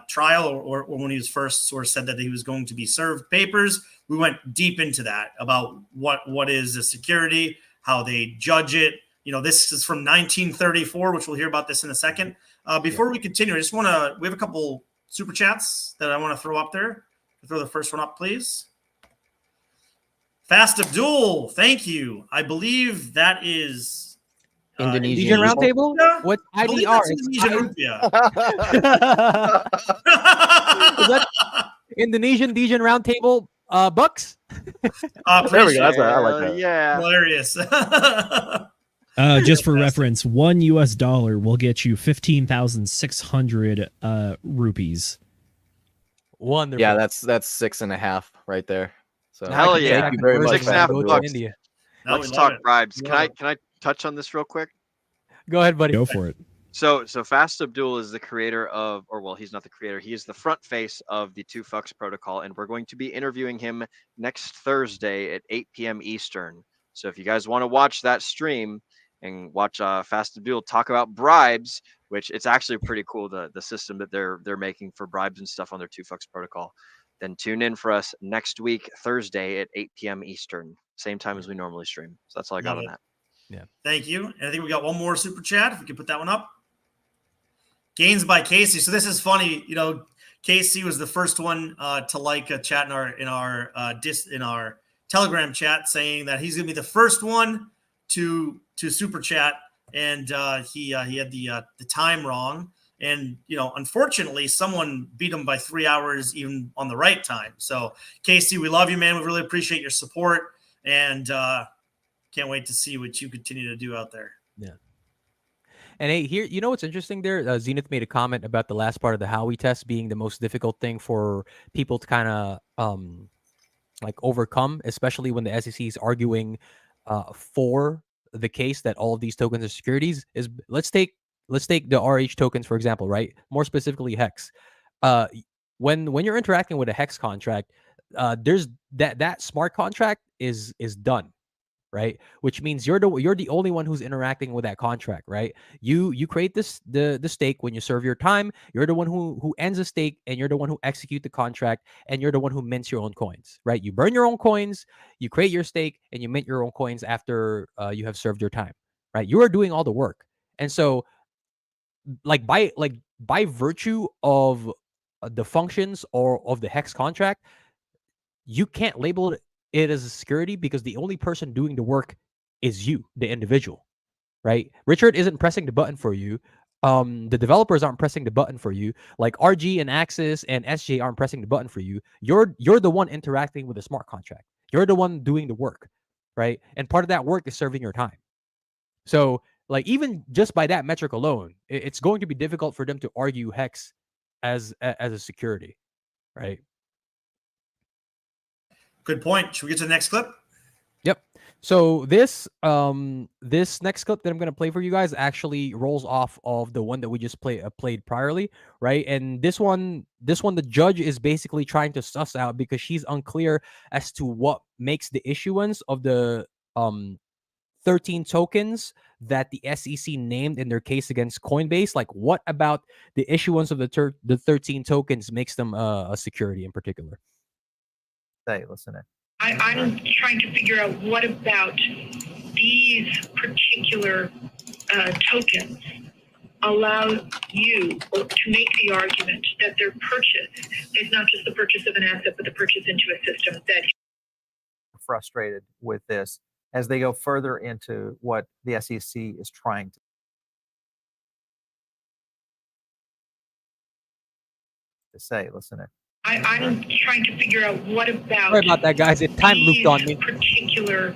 trial or when he was first sort of said that he was going to be served papers. We went deep into that about what is a security, how they judge it. You know, this is from 1934, which we'll hear about this in a second. Before we continue, we have a couple super chats that I want to throw up there. Throw the first one up, please. Fast Abdul, thank you. I believe that is Indonesian Roundtable? What IDR? Indonesian rupiah. Is that Indonesian Roundtable bucks? There we go. I like that. Yeah. Hilarious. Just for reference, $1 will get you 15,600 rupees. Wonderful. Yeah, that's 6.5 right there. So hell yeah. Thank you very much. 6.5 bucks. India. Let's talk bribes. Can I touch on this real quick? Go ahead, buddy. Go for it. So Fast Abdul is the creator of, or well, he's not the creator. He is the front face of the 2FUCKS protocol, and we're going to be interviewing him next Thursday at 8 p.m. Eastern. So if you guys want to watch that stream and watch Fast Abdul talk about bribes, which it's actually pretty cool, the system that they're making for bribes and stuff on their 2FUCKS protocol, then tune in for us next week, Thursday at 8 p.m. Eastern, same time as we normally stream. So that's all I got on that. Yeah. Thank you. And I think we got one more super chat. If we could put that one up. Gains by Casey. So this is funny. You know, Casey was the first one to like a chat in our Telegram chat saying that he's going to be the first one to super chat, and he had the time wrong. And, you know, unfortunately, someone beat him by 3 hours even on the right time. So, Casey, we love you, man. We really appreciate your support, and can't wait to see what you continue to do out there. Yeah. And hey, here, you know what's interesting there? Zenith made a comment about the last part of the Howey test being the most difficult thing for people to kind of like overcome, especially when the SEC is arguing for the case that all of these tokens are securities. Is let's take the RH tokens, for example, right? More specifically, Hex. When you're interacting with a Hex contract, there's that smart contract is done, right? Which means you're the only one who's interacting with that contract, right? You create the stake when you serve your time. You're the one who ends the stake, and you're the one who execute the contract, and you're the one who mints your own coins, right? You burn your own coins, you create your stake, and you mint your own coins after you have served your time, right? You are doing all the work, and so by virtue of the functions or of the Hex contract, you can't label it as a security because the only person doing the work is you, the individual, right? Richard isn't pressing the button for you. The developers aren't pressing the button for you. Like RG and Axis and SJ aren't pressing the button for you. You're the one interacting with the smart contract. You're the one doing the work, right? And part of that work is serving your time. So, like, even just by that metric alone, it's going to be difficult for them to argue Hex as a security, right? Good point. Should we get to the next clip? Yep. So this next clip that I'm gonna play for you guys actually rolls off of the one that we just played priorly, right? And this one, the judge is basically trying to suss out because she's unclear as to what makes the issuance of the 13 tokens that the SEC named in their case against Coinbase. Like, what about the issuance of the 13 tokens makes them a security in particular? Hey, listen in. I'm trying to figure out what about these particular tokens allow you to make the argument that their purchase is not just the purchase of an asset, but the purchase into a system that Frustrated with this as they go further into what the SEC is trying to say. Listen in. I'm trying to figure out what about. Sorry about that, guys. It time looped on me. Particular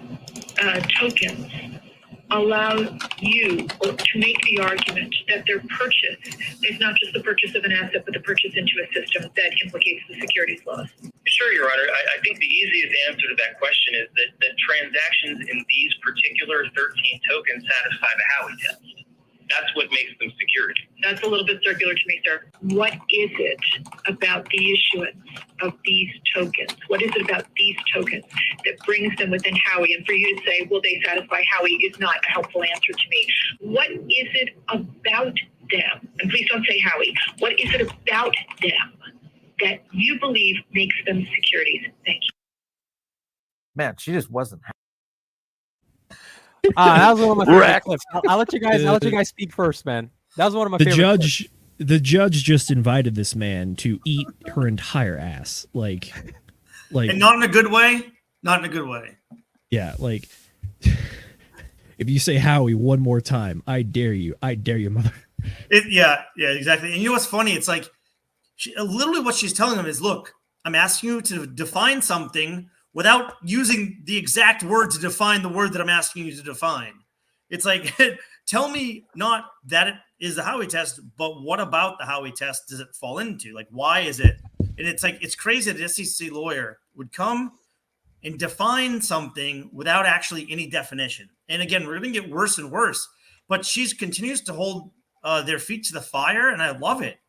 tokens allow you to make the argument that their purchase is not just the purchase of an asset, but the purchase into a system that implicates the securities laws. Sure, Your Honor. I think the easiest answer to that question is that transactions in these particular 13 tokens satisfy the Howey test. That's what makes them security. That's a little bit circular to me, sir. What is it about the issuance of these tokens? What is it about these tokens that brings them within Howey? And for you to say, well, they satisfy Howey is not a helpful answer to me. What is it about them? And please don't say Howey. What is it about them that you believe makes them securities? Thank you. Man, she just wasn't. That was one of my favorite clips. I'll let you guys speak first, man. That was one of my favorite clips. The judge just invited this man to eat her entire ass, like, and not in a good way. Not in a good way. Yeah, like, if you say Howey one more time, I dare you, mother. Yeah, exactly. And you know what's funny? It's like, literally what she's telling him is, look, I'm asking you to define something without using the exact word to define the word that I'm asking you to define. It's like, tell me not that it is the Howey test, but what about the Howey test does it fall into? Like, why is it? And it's like, it's crazy that an SEC lawyer would come and define something without actually any definition. And again, we're going to get worse and worse, but she continues to hold their feet to the fire, and I love it.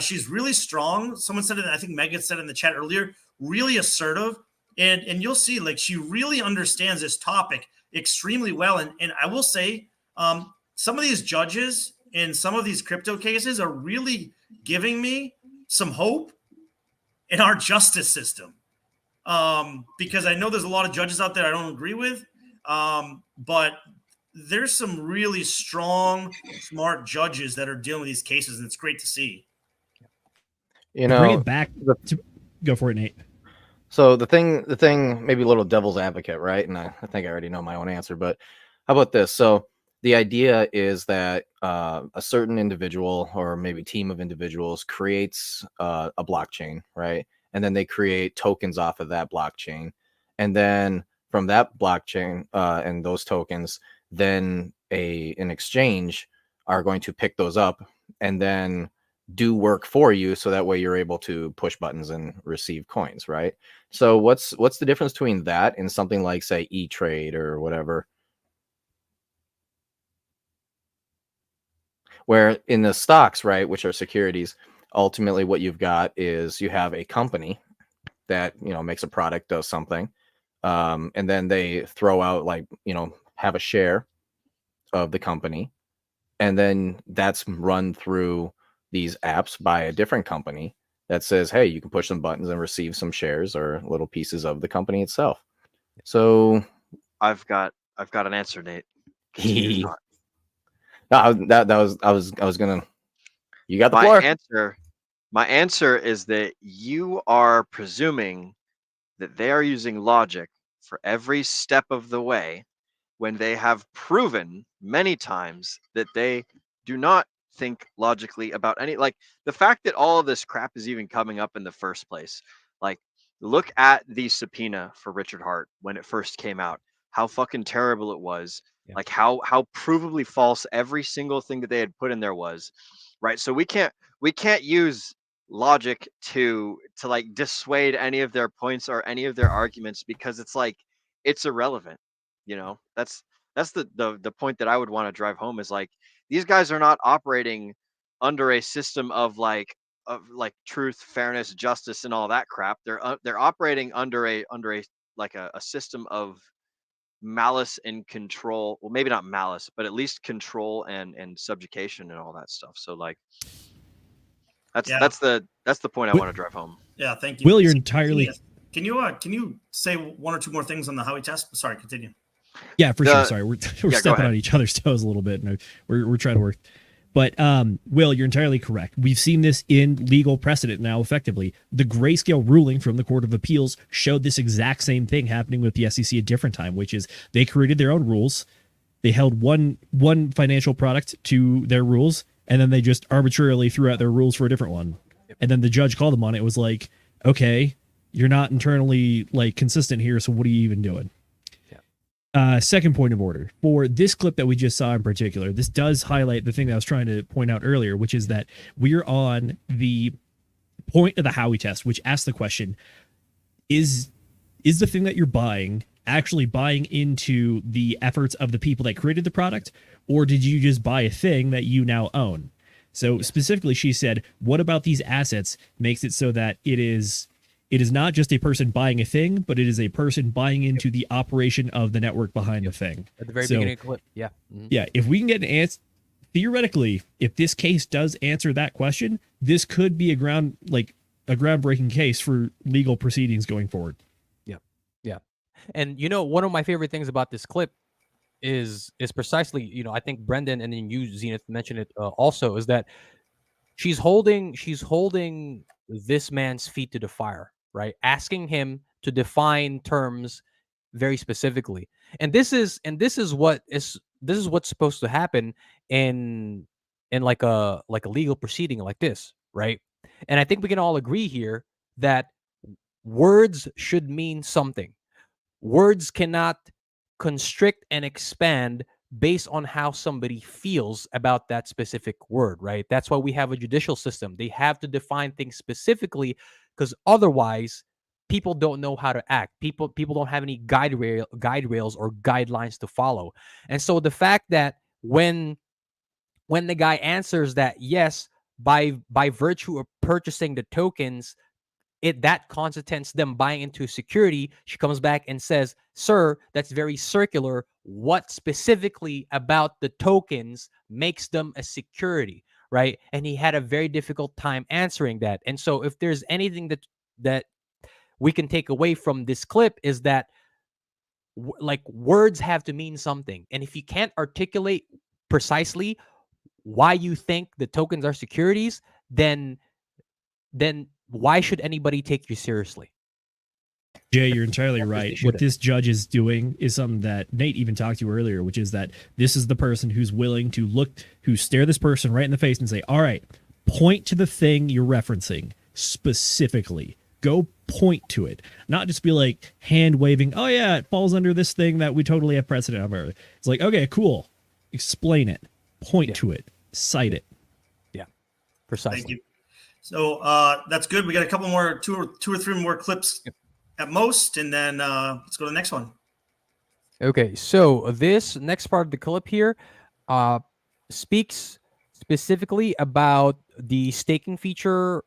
She's really strong. Someone said it, I think Megan said in the chat earlier, really assertive. And you'll see, like, she really understands this topic extremely well. And I will say, some of these judges in some of these crypto cases are really giving me some hope in our justice system. Because I know there's a lot of judges out there I don't agree with, but there's some really strong, smart judges that are dealing with these cases, and it's great to see. You know, bring it back to go for it, Nate. So the thing, maybe a little devil's advocate, right? And I think I already know my own answer, but how about this? So the idea is that a certain individual or maybe team of individuals creates a blockchain, right? And then they create tokens off of that blockchain. And then from that blockchain and those tokens, then an exchange are going to pick those up and then do work for you, so that way you're able to push buttons and receive coins, right? So what's the difference between that and something like, say, E-Trade or whatever, where in the stocks, right, which are securities, ultimately what you've got is you have a company that, you know, makes a product, does something, and then they throw out, like, you know, have a share of the company, and then that's run through these apps by a different company that says, hey, you can push some buttons and receive some shares or little pieces of the company itself. So I've got an answer, Nate. No, I was gonna. You got the floor. My answer is that you are presuming that they are using logic for every step of the way when they have proven many times that they do not think logically about any, like, the fact that all of this crap is even coming up in the first place. Like, look at the subpoena for Richard Hart when it first came out, how fucking terrible it was. Yeah. Like how provably false every single thing that they had put in there was, right? So we can't use logic to like dissuade any of their points or any of their arguments, because it's like, it's irrelevant. You know, that's the point that I would want to drive home, is like, these guys are not operating under a system of like truth, fairness, justice, and all that crap. They're operating under a like a system of malice and control. Well, maybe not malice, but at least control and subjugation and all that stuff. So like, that's the point I want to drive home. Yeah, thank you. Will, you're entirely. Can you say one or two more things on the Howey test? Sorry, continue. Yeah, for sure. Sorry, we're stepping on each other's toes a little bit, and we're trying to work. But Will, you're entirely correct. We've seen this in legal precedent now. Effectively, the grayscale ruling from the Court of Appeals showed this exact same thing happening with the SEC a different time, which is they created their own rules. They held one financial product to their rules, and then they just arbitrarily threw out their rules for a different one. And then the judge called them on it. It was like, okay, you're not internally like consistent here, so what are you even doing? Second point of order for this clip that we just saw in particular, this does highlight the thing that I was trying to point out earlier, which is that we're on the point of the Howey test, which asks the question, is the thing that you're buying actually buying into the efforts of the people that created the product, or did you just buy a thing that you now own? So specifically, she said, what about these assets makes it so that it is not just a person buying a thing, but it is a person buying into the operation of the network behind the thing. At the very beginning of the clip, yeah. Mm-hmm. Yeah, if we can get an answer, theoretically, if this case does answer that question, this could be a groundbreaking case for legal proceedings going forward. Yeah. And one of my favorite things about this clip is precisely, I think Brendan and then you, Zenith, mentioned it also, is that she's holding this man's feet to the fire, right? Asking him to define terms very specifically. And this is what's supposed to happen in like a legal proceeding like this, right? And I think we can all agree here that words should mean something. Words cannot constrict and expand based on how somebody feels about that specific word, right? That's why we have a judicial system. They have to define things specifically, because otherwise people don't know how to act. People don't have any guide rails or guidelines to follow. And so the fact that when the guy answers that yes, by virtue of purchasing the tokens, that constitutes them buying into security, she comes back and says, sir, that's very circular. What specifically about the tokens makes them a security, right? And he had a very difficult time answering that. And so if there's anything that we can take away from this clip, is that words have to mean something. And if you can't articulate precisely why you think the tokens are securities, then why should anybody take you seriously? Jay, you're entirely right. What this judge is doing is something that Nate even talked to earlier, which is that this is the person who's willing to stare this person right in the face and say, all right, point to the thing you're referencing specifically. Go point to it. Not just be like hand waving, oh yeah, it falls under this thing that we totally have precedent over. It's like, okay, cool. Explain it. Point to it. Cite it. Yeah, precisely. Thank you. So that's good. We got a couple more, two or three more clips at most, and then let's go to the next one. Okay, so this next part of the clip here speaks specifically about the staking feature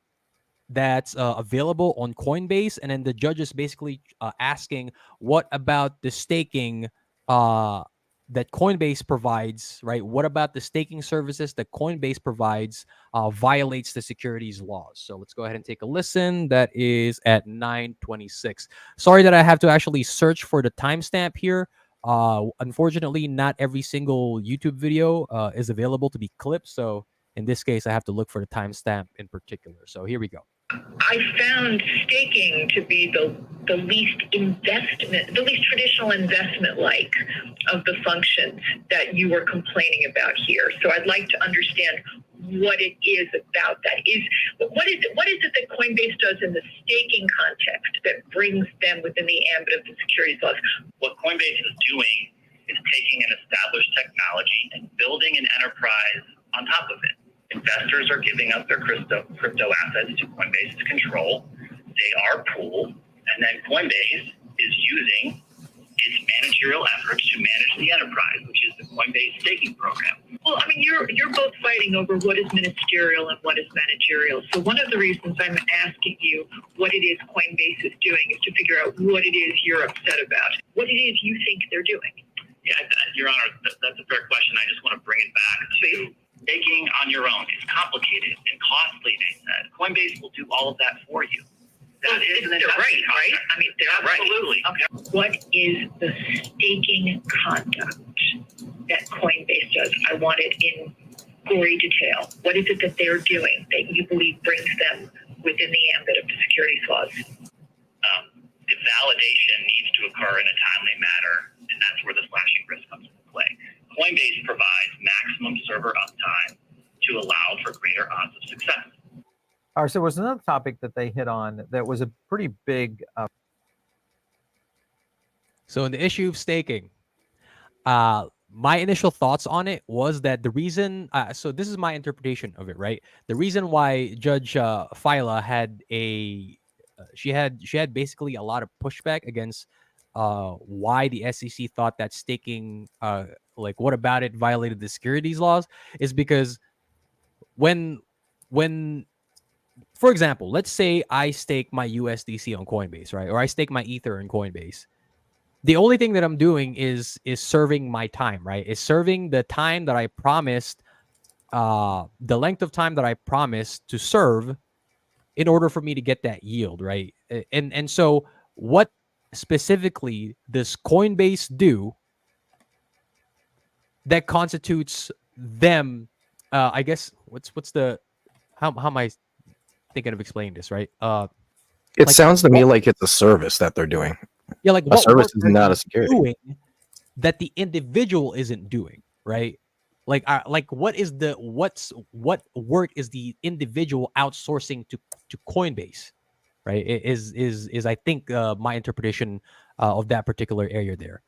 that's available on Coinbase, and then the judge is basically asking, what about the staking that Coinbase provides, right? What about the staking services that Coinbase provides violates the securities laws? So let's go ahead and take a listen. That is at 9:26. Sorry that I have to actually search for the timestamp here. Unfortunately, not every single YouTube video is available to be clipped. So in this case, I have to look for the timestamp in particular. So here we go. I found staking to be the least traditional investment-like of the functions that you were complaining about here. So I'd like to understand what it is about that. What is it that Coinbase does in the staking context that brings them within the ambit of the securities laws? What Coinbase is doing is taking an established technology and building an enterprise on top of it. Investors are giving up their crypto assets to Coinbase's control. They are pooled, and then Coinbase is using its managerial efforts to manage the enterprise, which is the Coinbase staking program. Well, I mean, you're both fighting over what is ministerial and what is managerial. So one of the reasons I'm asking you what it is Coinbase is doing is to figure out what it is you're upset about, what it is you think they're doing. Yeah, Your Honor, that's a fair question. I just want to bring it back to staking on your own. It's complicated and costly, they said. Coinbase will do all of that for you. That is an they're right? I mean, they're absolutely. Right. Okay. What is the staking conduct that Coinbase does? I want it in gory detail. What is it that they're doing that you believe brings them within the ambit of the securities laws? The validation needs to occur in a timely manner, and that's where the slashing risk comes into play. Coinbase provides maximum server uptime to allow for greater odds of success. All right, so there was another topic that they hit on that was a pretty big. So in the issue of staking, my initial thoughts on it was that the reason, so this is my interpretation of it, right? The reason why Judge Fila had she had basically a lot of pushback against why the SEC thought that staking, like what about it violated the securities laws, is because when for example, let's say I stake my USDC on Coinbase, right? Or I stake my Ether in Coinbase. The only thing that I'm doing is serving my time, right? Is serving the time that I promised, the length of time that I promised to serve in order for me to get that yield, right? And so what specifically does Coinbase do that constitutes them, I guess, what's the, how am I thinking of explaining this, right? It sounds to me like it's a service that they're doing. Yeah, like a service is not a security. Doing that the individual isn't doing, right? Like what work is the individual outsourcing to Coinbase, right? Is I think my interpretation of that particular area there.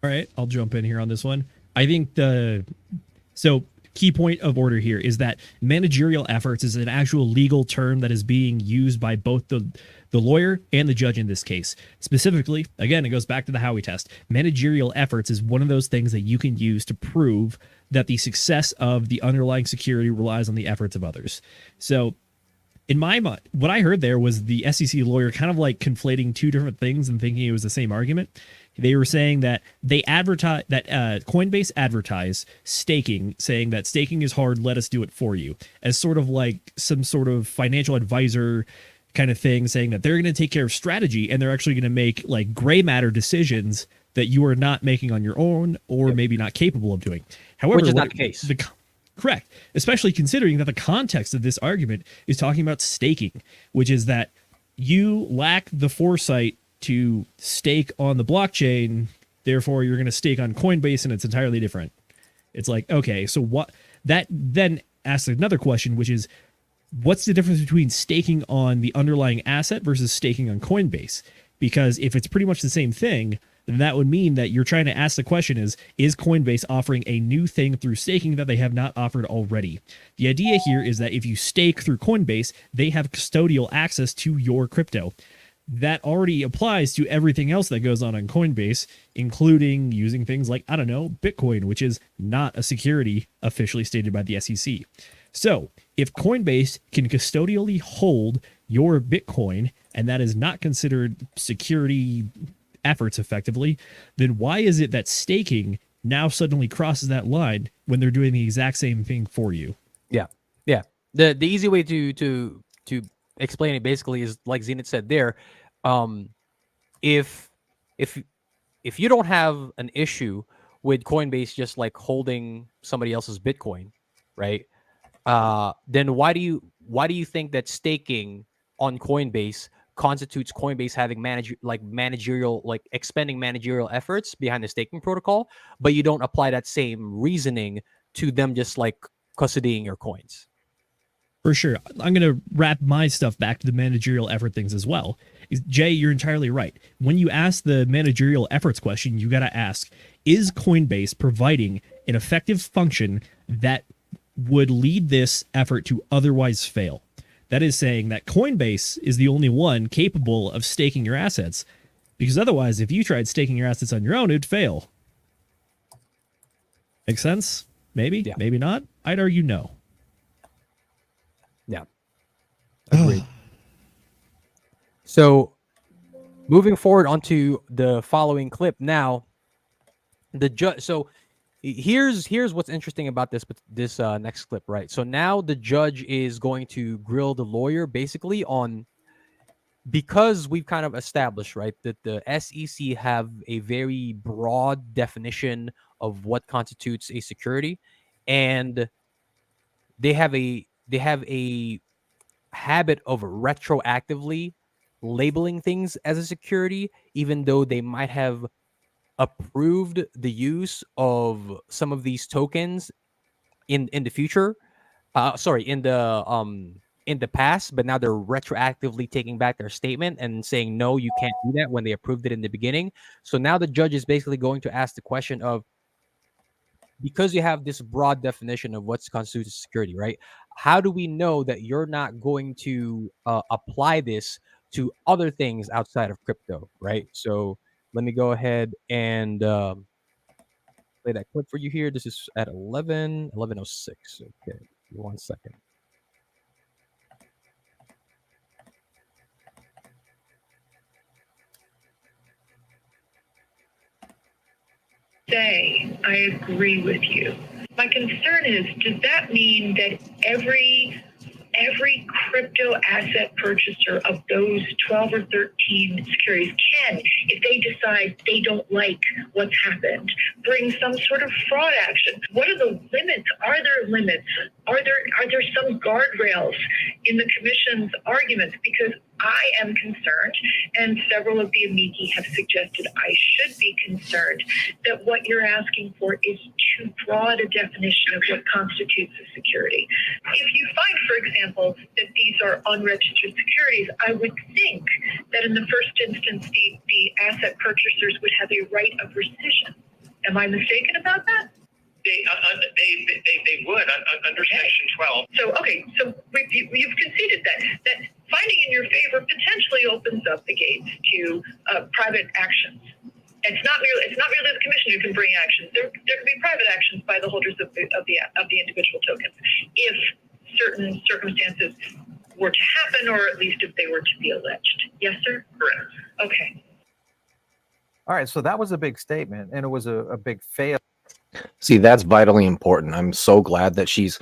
All right, I'll jump in here on this one. I think key point of order here is that managerial efforts is an actual legal term that is being used by both the lawyer and the judge in this case. Specifically, again, it goes back to the Howey test. Managerial efforts is one of those things that you can use to prove that the success of the underlying security relies on the efforts of others. So in my mind, what I heard there was the SEC lawyer kind of like conflating two different things and thinking it was the same argument. They were saying that they advertise that Coinbase advertise staking, saying that staking is hard, let us do it for you, as sort of like some sort of financial advisor kind of thing, saying that they're going to take care of strategy and they're actually going to make like gray matter decisions that you are not making on your own or maybe not capable of doing. However, which is not the case. Correct. Especially considering that the context of this argument is talking about staking, which is that you lack the foresight to stake on the blockchain. Therefore, you're going to stake on Coinbase and it's entirely different. It's like, okay, so what that then asks another question, which is what's the difference between staking on the underlying asset versus staking on Coinbase? Because if it's pretty much the same thing, then that would mean that you're trying to ask the question is Coinbase offering a new thing through staking that they have not offered already? The idea here is that if you stake through Coinbase, they have custodial access to your crypto. That already applies to everything else that goes on Coinbase, including using things like, I don't know, Bitcoin, which is not a security officially stated by the SEC. So if Coinbase can custodially hold your Bitcoin, and that is not considered security efforts effectively, then why is it that staking now suddenly crosses that line when they're doing the exact same thing for you? Yeah. The easy way to explain it basically is like Zenith said there. If you don't have an issue with Coinbase just like holding somebody else's Bitcoin, right? then why do you think that staking on Coinbase constitutes Coinbase having expending managerial efforts behind the staking protocol, but you don't apply that same reasoning to them just like custodying your coins? For sure. I'm going to wrap my stuff back to the managerial effort things as well. Jay, you're entirely right. When you ask the managerial efforts question, you got to ask, is Coinbase providing an effective function that would lead this effort to otherwise fail? That is saying that Coinbase is the only one capable of staking your assets, because otherwise, if you tried staking your assets on your own, it'd fail. Make sense? Maybe, Yeah. Maybe not. I'd argue no. Yeah. Agreed. So, moving forward onto the following clip now, the judge. So, here's what's interesting about this next clip, right? So now the judge is going to grill the lawyer basically on, because we've kind of established, right, that the SEC have a very broad definition of what constitutes a security, and they have a habit of retroactively labeling things as a security, even though they might have approved the use of some of these tokens in the future, in the past, but now they're retroactively taking back their statement and saying no, you can't do that when they approved it in the beginning. So now the judge is basically going to ask the question of, because you have this broad definition of what constitutes security, right? How do we know that you're not going to apply this to other things outside of crypto, right? So let me go ahead and play that clip for you here. This is at 11:06. Okay, 1 second. Say, I agree with you. My concern is, does that mean that every crypto asset purchaser of those 12 or 13 securities can, if they decide they don't like what's happened, bring some sort of fraud action? What are the limits? Are there limits? Are there some guardrails in the commission's arguments? Because I am concerned, and several of the amici have suggested I should be concerned, that what you're asking for is too broad a definition of what constitutes a security. If you find, for example, that these are unregistered securities, I would think that in the first instance, the asset purchasers would have a right of rescission. Am I mistaken about that? They would under Section 12. So you've conceded that finding in your favor potentially opens up the gates to private actions. It's not merely the commission who can bring actions. There can be private actions by the holders of the individual tokens if certain circumstances were to happen, or at least if they were to be alleged. Yes, sir? Correct. Okay. All right, so that was a big statement, and it was a big fail. See, that's vitally important. I'm so glad that she's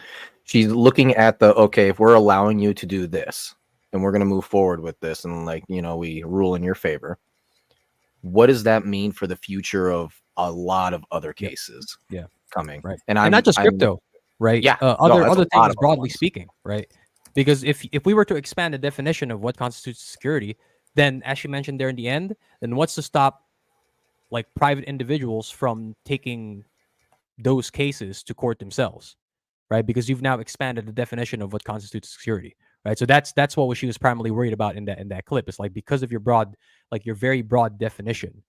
looking at okay, if we're allowing you to do this and we're going to move forward with this, and we rule in your favor, what does that mean for the future of a lot of other cases coming? Right. And not just crypto, right? Yeah. Other things, broadly speaking, right? Because if we were to expand the definition of what constitutes security, then as she mentioned there in the end, then what's to stop private individuals from taking those cases to court themselves, right? Because you've now expanded the definition of what constitutes security, right? So that's what she was primarily worried about in that clip. It's because of your your very broad definition,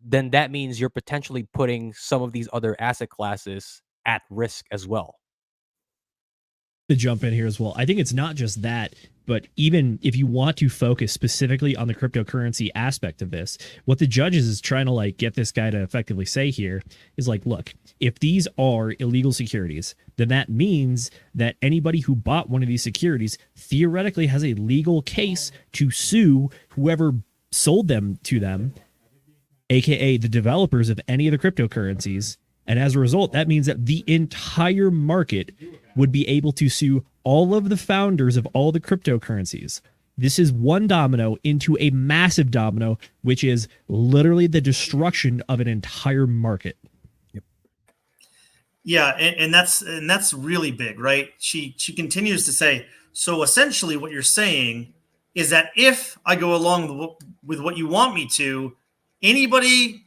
then that means you're potentially putting some of these other asset classes at risk as well. To jump in here as well, I think it's not just that, but even if you want to focus specifically on the cryptocurrency aspect of this, what the judge is trying to get this guy to effectively say here is look, if these are illegal securities, then that means that anybody who bought one of these securities theoretically has a legal case to sue whoever sold them to them, aka the developers of any of the cryptocurrencies. And as a result, that means that the entire market would be able to sue all of the founders of all the cryptocurrencies. This is one domino into a massive domino, which is literally the destruction of an entire market. Yeah, and that's really big, right? She continues to say, so essentially what you're saying is that if I go along with what you want me to, anybody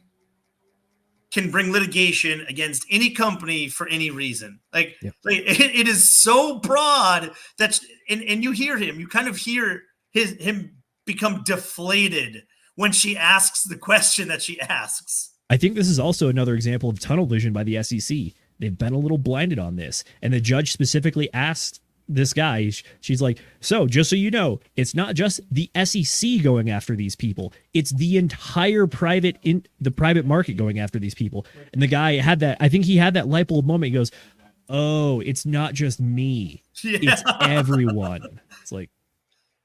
can bring litigation against any company for any reason. Like it is so broad that, and you hear him, you kind of hear him become deflated when she asks the question that she asks. I think this is also another example of tunnel vision by the SEC. They've been a little blinded on this. And the judge specifically asked this guy, she's like, so just so you know, it's not just the SEC going after these people. It's the entire private market going after these people. And the guy had that, I think he had that light bulb moment. He goes, oh, it's not just me. Yeah. It's everyone. It's like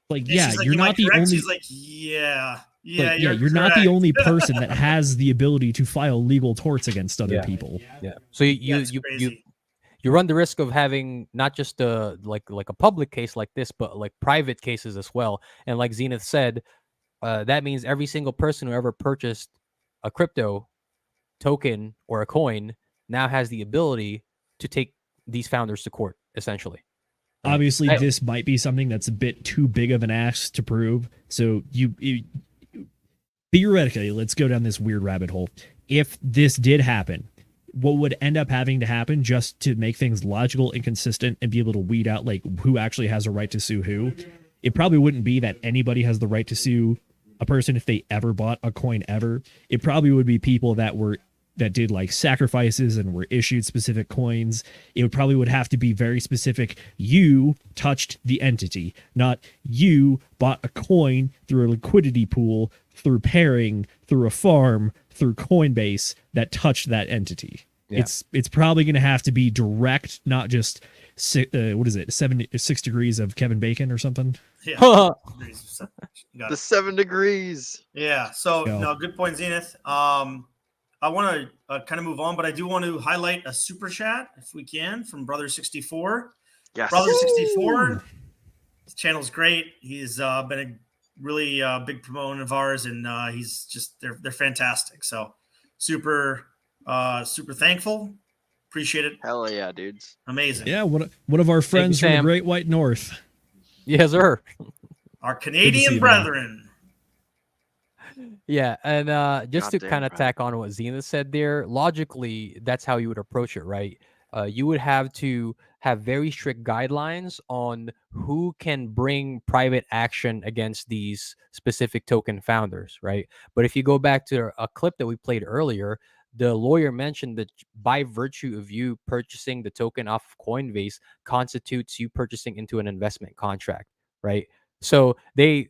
yeah, like, you're not the only. She's like, yeah, you're not the only person that has the ability to file legal torts against other people. Yeah. So you run the risk of having not just like a public case like this, but like private cases as well. And like Zenith said, that means every single person who ever purchased a crypto token or a coin now has the ability to take these founders to court, essentially. Obviously, this might be something that's a bit too big of an ask to prove. So theoretically, let's go down this weird rabbit hole. If this did happen, what would end up having to happen just to make things logical and consistent and be able to weed out like who actually has a right to sue who? It probably wouldn't be that anybody has the right to sue a person if they ever bought a coin ever. It probably would be people that did like sacrifices and were issued specific coins. It would have to be very specific. You touched the entity, not you bought a coin through a liquidity pool, through pairing, through a farm, through Coinbase that touched that entity. Yeah. It's probably going to have to be direct, not just 6 degrees of Kevin Bacon or something. Yeah. The 7 degrees. Yeah. So no, good point, Zenith. I want to kind of move on, but I do want to highlight a super chat if we can from Brother64. Yes. Brother64, his channel's great. He's been a really big proponent of ours, and he's just they're fantastic. So super thankful. Appreciate it. Hell yeah, dudes. Amazing. Yeah, one of our friends from the Great White North. Yes, sir. Our Canadian brethren. Yeah, and just to kind of tack on what Zenith said there, logically, that's how you would approach it, right? You would have to have very strict guidelines on who can bring private action against these specific token founders, right? But if you go back to a clip that we played earlier, the lawyer mentioned that by virtue of you purchasing the token off of Coinbase constitutes you purchasing into an investment contract, right? So the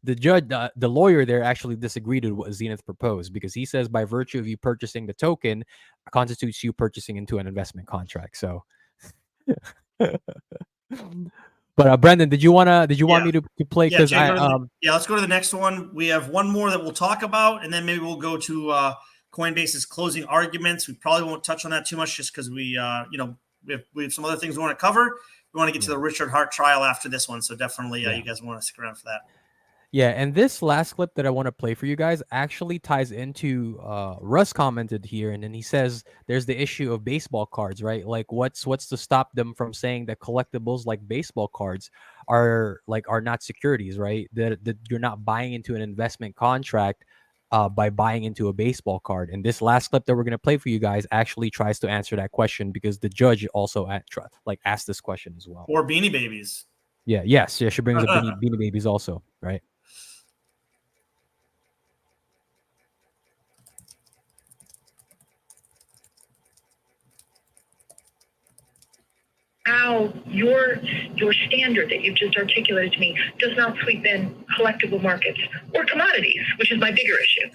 judge, the lawyer there actually disagreed with what Zenith proposed, because he says by virtue of you purchasing the token constitutes you purchasing into an investment contract. So, but Brendan, did you want me to play? Because let's go to the next one. We have one more that we'll talk about, and then maybe we'll go to Coinbase's closing arguments. We probably won't touch on that too much, just because we have some other things we want to cover. We want to get to the Richard Hart trial after this one, so definitely you guys want to stick around for that. Yeah, and this last clip that I want to play for you guys actually ties into Russ commented here, and then he says there's the issue of baseball cards, right? Like what's to stop them from saying that collectibles like baseball cards are not securities, right? That you're not buying into an investment contract by buying into a baseball card. And this last clip that we're going to play for you guys actually tries to answer that question, because the judge also asked this question as well. Or Beanie Babies. Yeah, she brings up Beanie Babies also, right? How your standard that you've just articulated to me does not sweep in collectible markets or commodities, which is my bigger issue.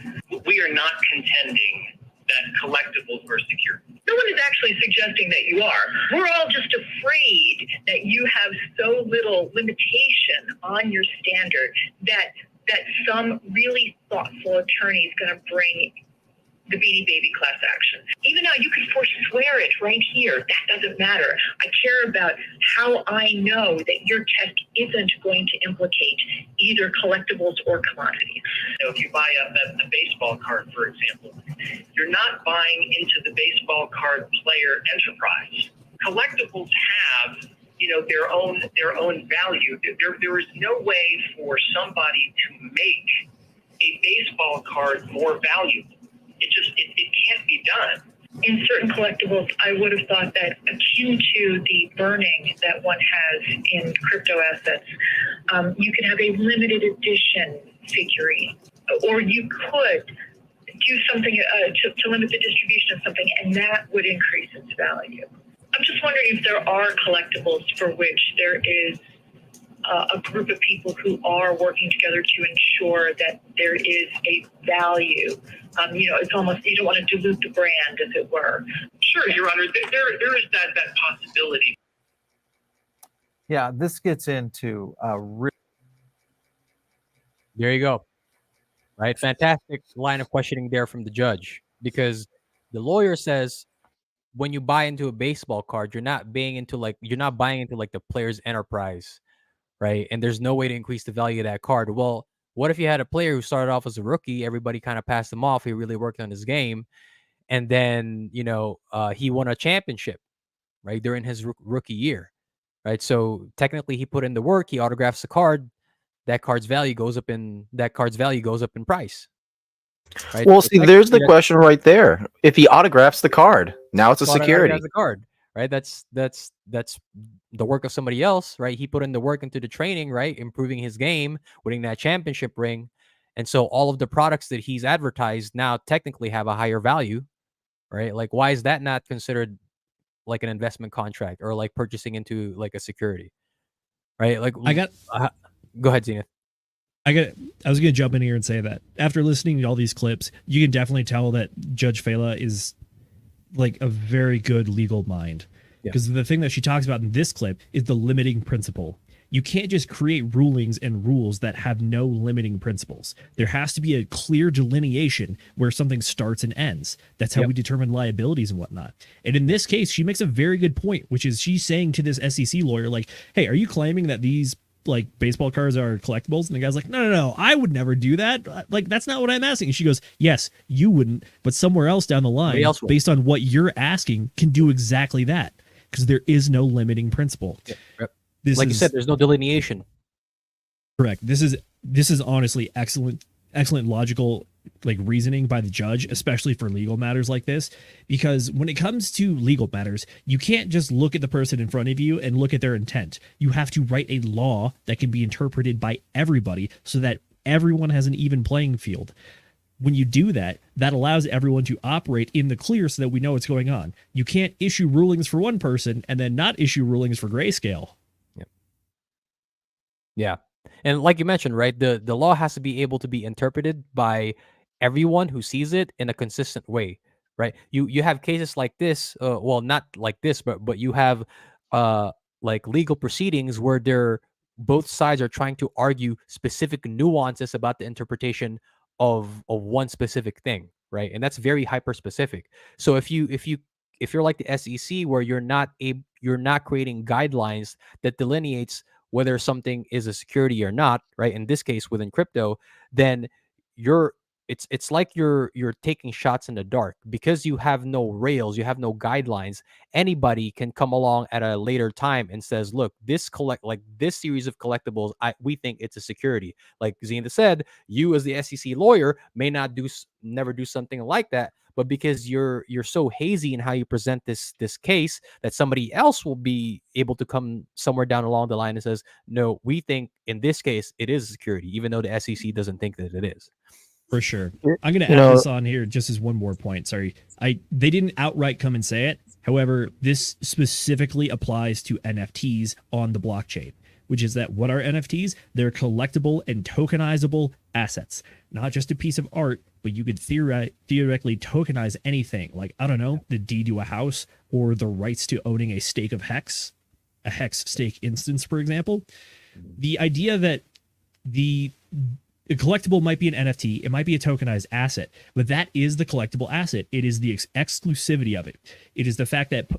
We are not contending that collectibles are secure. No one is actually suggesting that you are. We're all just afraid that you have so little limitation on your standard that some really thoughtful attorney is going to bring the Beanie Baby class action. Even now, you can forswear it right here. That doesn't matter. I care about how I know that your test isn't going to implicate either collectibles or commodities. So if you buy a baseball card, for example, you're not buying into the baseball card player enterprise. Collectibles have, their own value. There is no way for somebody to make a baseball card more valuable. It can't be done. In certain collectibles, I would have thought that akin to the burning that one has in crypto assets, you could have a limited edition figurine, or you could do something to limit the distribution of something, and that would increase its value. I'm just wondering if there are collectibles for which there is a group of people who are working together to ensure that there is a value. It's almost, you don't want to dilute the brand, as it were. Sure, Your Honor, there is that possibility. Yeah, this gets into There you go. Right, fantastic line of questioning there from the judge, because the lawyer says when you buy into a baseball card, you're not buying into like the player's enterprise, right? And there's no way to increase the value of that card. Well, what if you had a player who started off as a rookie? Everybody kind of passed him off. He really worked on his game, and then he won a championship, right, during his rookie year, right? So technically, he put in the work. He autographs the card. That card's value goes up in price. Right? Well, So see, there's the question right there. If he autographs the card, now it's a security. The card, right? That's the work of somebody else, right? He put in the work into the training, right? Improving his game, winning that championship ring. And so all of the products that he's advertised now technically have a higher value, right? Like, why is that not considered like an investment contract or like purchasing into like a security, right? Like, go ahead, Zenith. I was going to jump in here and say that after listening to all these clips, you can definitely tell that Judge Fela is like a very good legal mind. Because the thing that she talks about in this clip is the limiting principle. You can't just create rulings and rules that have no limiting principles. There has to be a clear delineation where something starts and ends. That's how we determine liabilities and whatnot. And in this case, she makes a very good point, which is she's saying to this SEC lawyer, like, hey, are you claiming that these like baseball cards are collectibles? And the guy's like, no, I would never do that. Like, that's not what I'm asking. And she goes, yes, you wouldn't, but somewhere else down the line, based on what you're asking, can do exactly that, because there is no limiting principle. Like you said, there's no delineation. Correct. This is honestly excellent logical like reasoning by the judge, especially for legal matters like this, because when it comes to legal matters, you can't just look at the person in front of you and look at their intent. You have to write a law that can be interpreted by everybody so that everyone has an even playing field. When you do that, that allows everyone to operate in the clear so that we know what's going on. You can't issue rulings for one person and then not issue rulings for Grayscale. Yeah. And like you mentioned, right, the law has to be able to be interpreted by everyone who sees it in a consistent way, right? You have cases like this, well, not like this, but you have like legal proceedings where both sides are trying to argue specific nuances about the interpretation of one specific thing, right? And that's very hyper specific. So if you're like the SEC, where you're not creating guidelines that delineates whether something is a security or not, right? In this case, within crypto, then it's like you're taking shots in the dark, because you have no rails, you have no guidelines. Anybody can come along at a later time and says, look, this series of collectibles, we think it's a security. Like Zenith said, you as the SEC lawyer may never do something like that, but because you're so hazy in how you present this case, that somebody else will be able to come somewhere down along the line and says, no, we think in this case it is a security, even though the SEC doesn't think that it is. For sure. I'm going to add this on here just as one more point. Sorry. They didn't outright come and say it. However, this specifically applies to NFTs on the blockchain, which is that what are NFTs? They're collectible and tokenizable assets, not just a piece of art, but you could theoretically tokenize anything. Like, I don't know, the deed to a house or the rights to owning a stake of Hex, a Hex stake instance, for example. The idea that a collectible might be an NFT, it might be a tokenized asset, but that is the collectible asset. It is the exclusivity of it. It is the fact that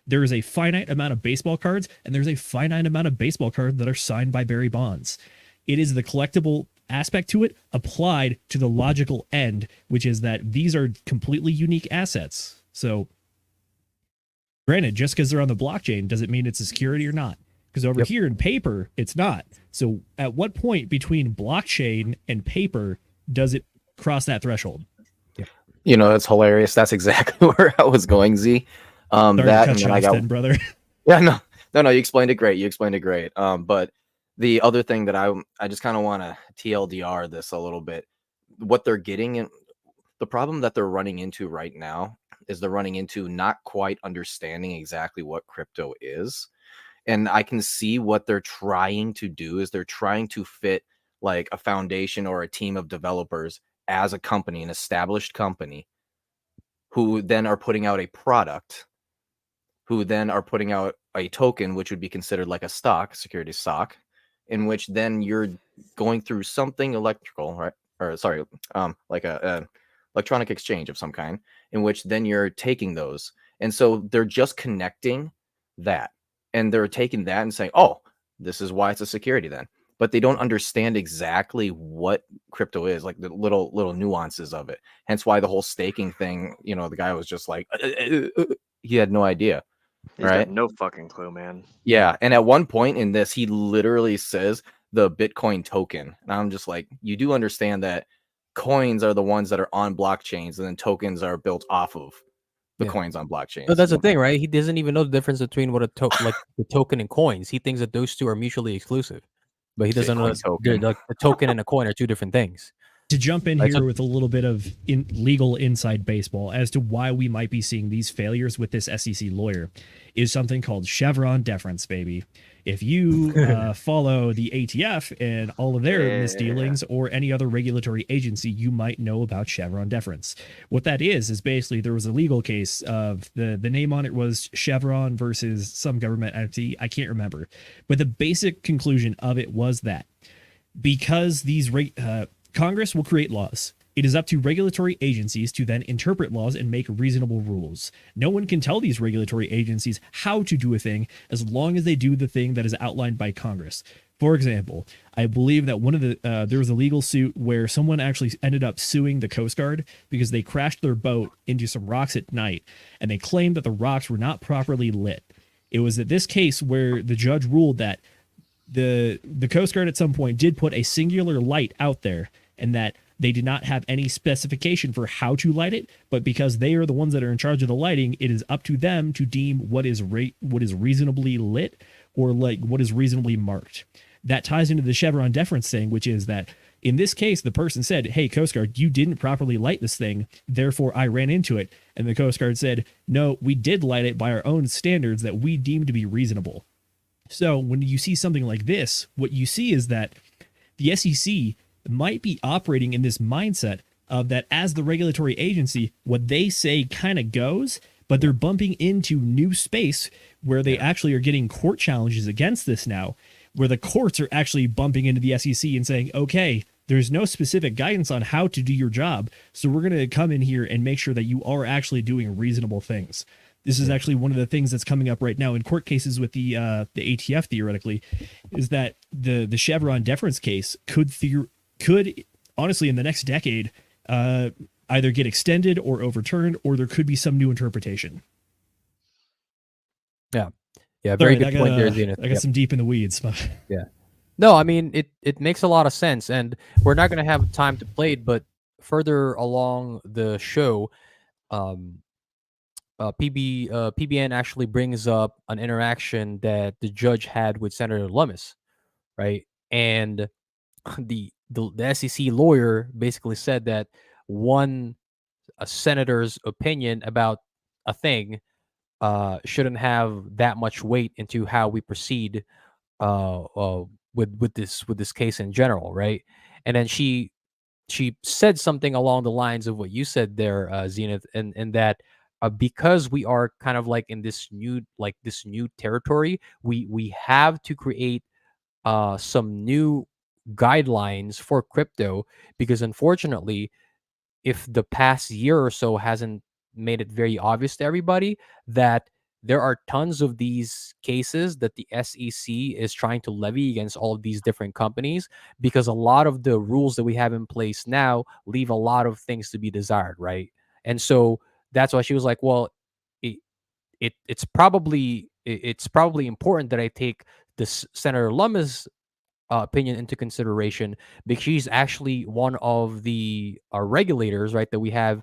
there is a finite amount of baseball cards, and there's a finite amount of baseball cards that are signed by Barry Bonds. It is the collectible aspect to it applied to the logical end, which is that these are completely unique assets. So, granted, just because they're on the blockchain doesn't mean it's a security or not. Because over here in paper, it's not. So, at what point between blockchain and paper does it cross that threshold? You know, it's hilarious. That's exactly where I was going, Z. Sorry That to and cut then you I off got then, brother. Yeah, no. You explained it great. But the other thing that I just kind of want to TLDR this a little bit. What they're getting and the problem that they're running into right now is they're running into not quite understanding exactly what crypto is. And I can see what they're trying to do is they're trying to fit like a foundation or a team of developers as a company, an established company, who then are putting out a product, who then are putting out a token, which would be considered like a stock, security stock, in which then you're going through something electrical, right? Or sorry, like a electronic exchange of some kind, in which then you're taking those. And so they're just connecting that. And they're taking that and saying, oh, this is why it's a security then. But they don't understand exactly what crypto is, like the little nuances of it. Hence why the whole staking thing, you know, the guy was just like, he had no idea. He's right? got no fucking clue, man. Yeah. And at one point in this, he literally says the Bitcoin token. And I'm just like, you do understand that coins are the ones that are on blockchains and then tokens are built off of the coins on blockchains. No, that's the thing, right? He doesn't even know the difference between what like the token and coins. He thinks that those two are mutually exclusive, but he doesn't know that like the token and a coin are two different things. To jump in here with a little bit of legal inside baseball as to why we might be seeing these failures with this SEC lawyer is something called Chevron deference, baby. If you follow the ATF and all of their misdealings or any other regulatory agency, you might know about Chevron deference. What that is basically there was a legal case of the name on it was Chevron versus some government entity. I can't remember. But the basic conclusion of it was that because these Congress will create laws. It is up to regulatory agencies to then interpret laws and make reasonable rules. No one can tell these regulatory agencies how to do a thing as long as they do the thing that is outlined by Congress. For example, I believe that one of the there was a legal suit where someone actually ended up suing the Coast Guard because they crashed their boat into some rocks at night, and they claimed that the rocks were not properly lit. It was at this case where the judge ruled that the Coast Guard at some point did put a singular light out there, and that they did not have any specification for how to light it, but because they are the ones that are in charge of the lighting, it is up to them to deem what is reasonably lit or like what is reasonably marked. That ties into the Chevron deference thing, which is that in this case, the person said, hey, Coast Guard, you didn't properly light this thing, therefore I ran into it. And the Coast Guard said, no, we did light it by our own standards that we deem to be reasonable. So when you see something like this, what you see is that the SEC might be operating in this mindset of that as the regulatory agency, what they say kind of goes, but they're bumping into new space where they actually are getting court challenges against this now, where the courts are actually bumping into the SEC and saying, okay, there's no specific guidance on how to do your job, so we're going to come in here and make sure that you are actually doing reasonable things. This is actually one of the things that's coming up right now in court cases with the ATF, theoretically, is that the Chevron deference case could honestly in the next decade either get extended or overturned, or there could be some new interpretation. Yeah, very good point there, Zenith. I got some deep in the weeds. Yeah, no, I mean it makes a lot of sense, and we're not going to have time to play it, but further along the show, PBN actually brings up an interaction that the judge had with Senator Lummis, right? And the SEC lawyer basically said that a senator's opinion about a thing shouldn't have that much weight into how we proceed with this case in general, right? And then she said something along the lines of what you said there, Zenith, and that because we are kind of like in this new territory, we have to create some new guidelines for crypto, because unfortunately, if the past year or so hasn't made it very obvious to everybody that there are tons of these cases that the SEC is trying to levy against all of these different companies, because a lot of the rules that we have in place now leave a lot of things to be desired, right? And so that's why she was like, well, it, it's probably important that I take this Senator Lummis opinion into consideration, because she's actually one of the regulators, right, that we have,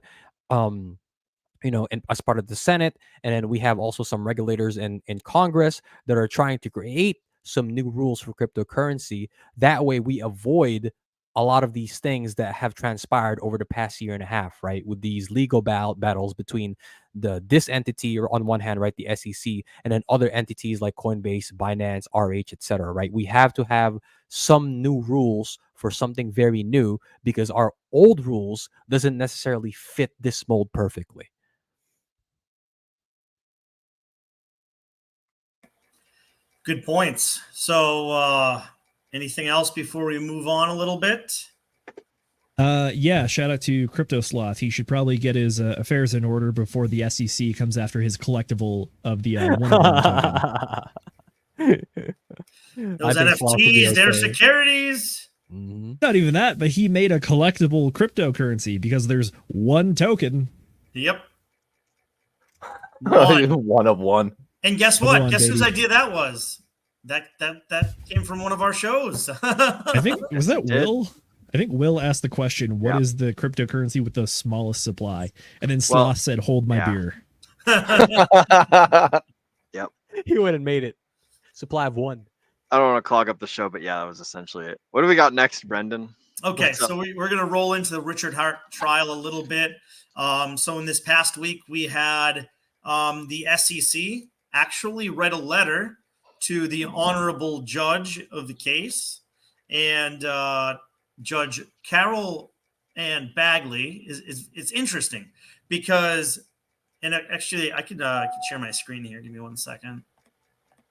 as part of the Senate, and then we have also some regulators in Congress that are trying to create some new rules for cryptocurrency. That way, we avoid a lot of these things that have transpired over the past year and a half, right? With these legal battles between this entity, or on one hand, right, the SEC, and then other entities like Coinbase, Binance, RH, etc. Right? We have to have some new rules for something very new, because our old rules doesn't necessarily fit this mold perfectly. Good points. So, anything else before we move on a little bit? Yeah, shout out to Crypto Sloth. He should probably get his affairs in order before the SEC comes after his collectible of the one token. Those NFTs, they're securities. Not even that, but he made a collectible cryptocurrency because there's one token. Yep. One of one. And guess what? Guess whose idea that was? That came from one of our shows. I think, was that Will? I think Will asked the question, what is the cryptocurrency with the smallest supply? And then Sloth said, hold my beer. Yep. He would have made it. Supply of one. I don't want to clog up the show, but yeah, that was essentially it. What do we got next, Brendan? Okay, so we're going to roll into the Richard Hart trial a little bit. So in this past week, we had the SEC actually read a letter to the honorable judge of the case, and Judge Carol Ann Bagley it's interesting because, and actually I could share my screen here. Give me 1 second,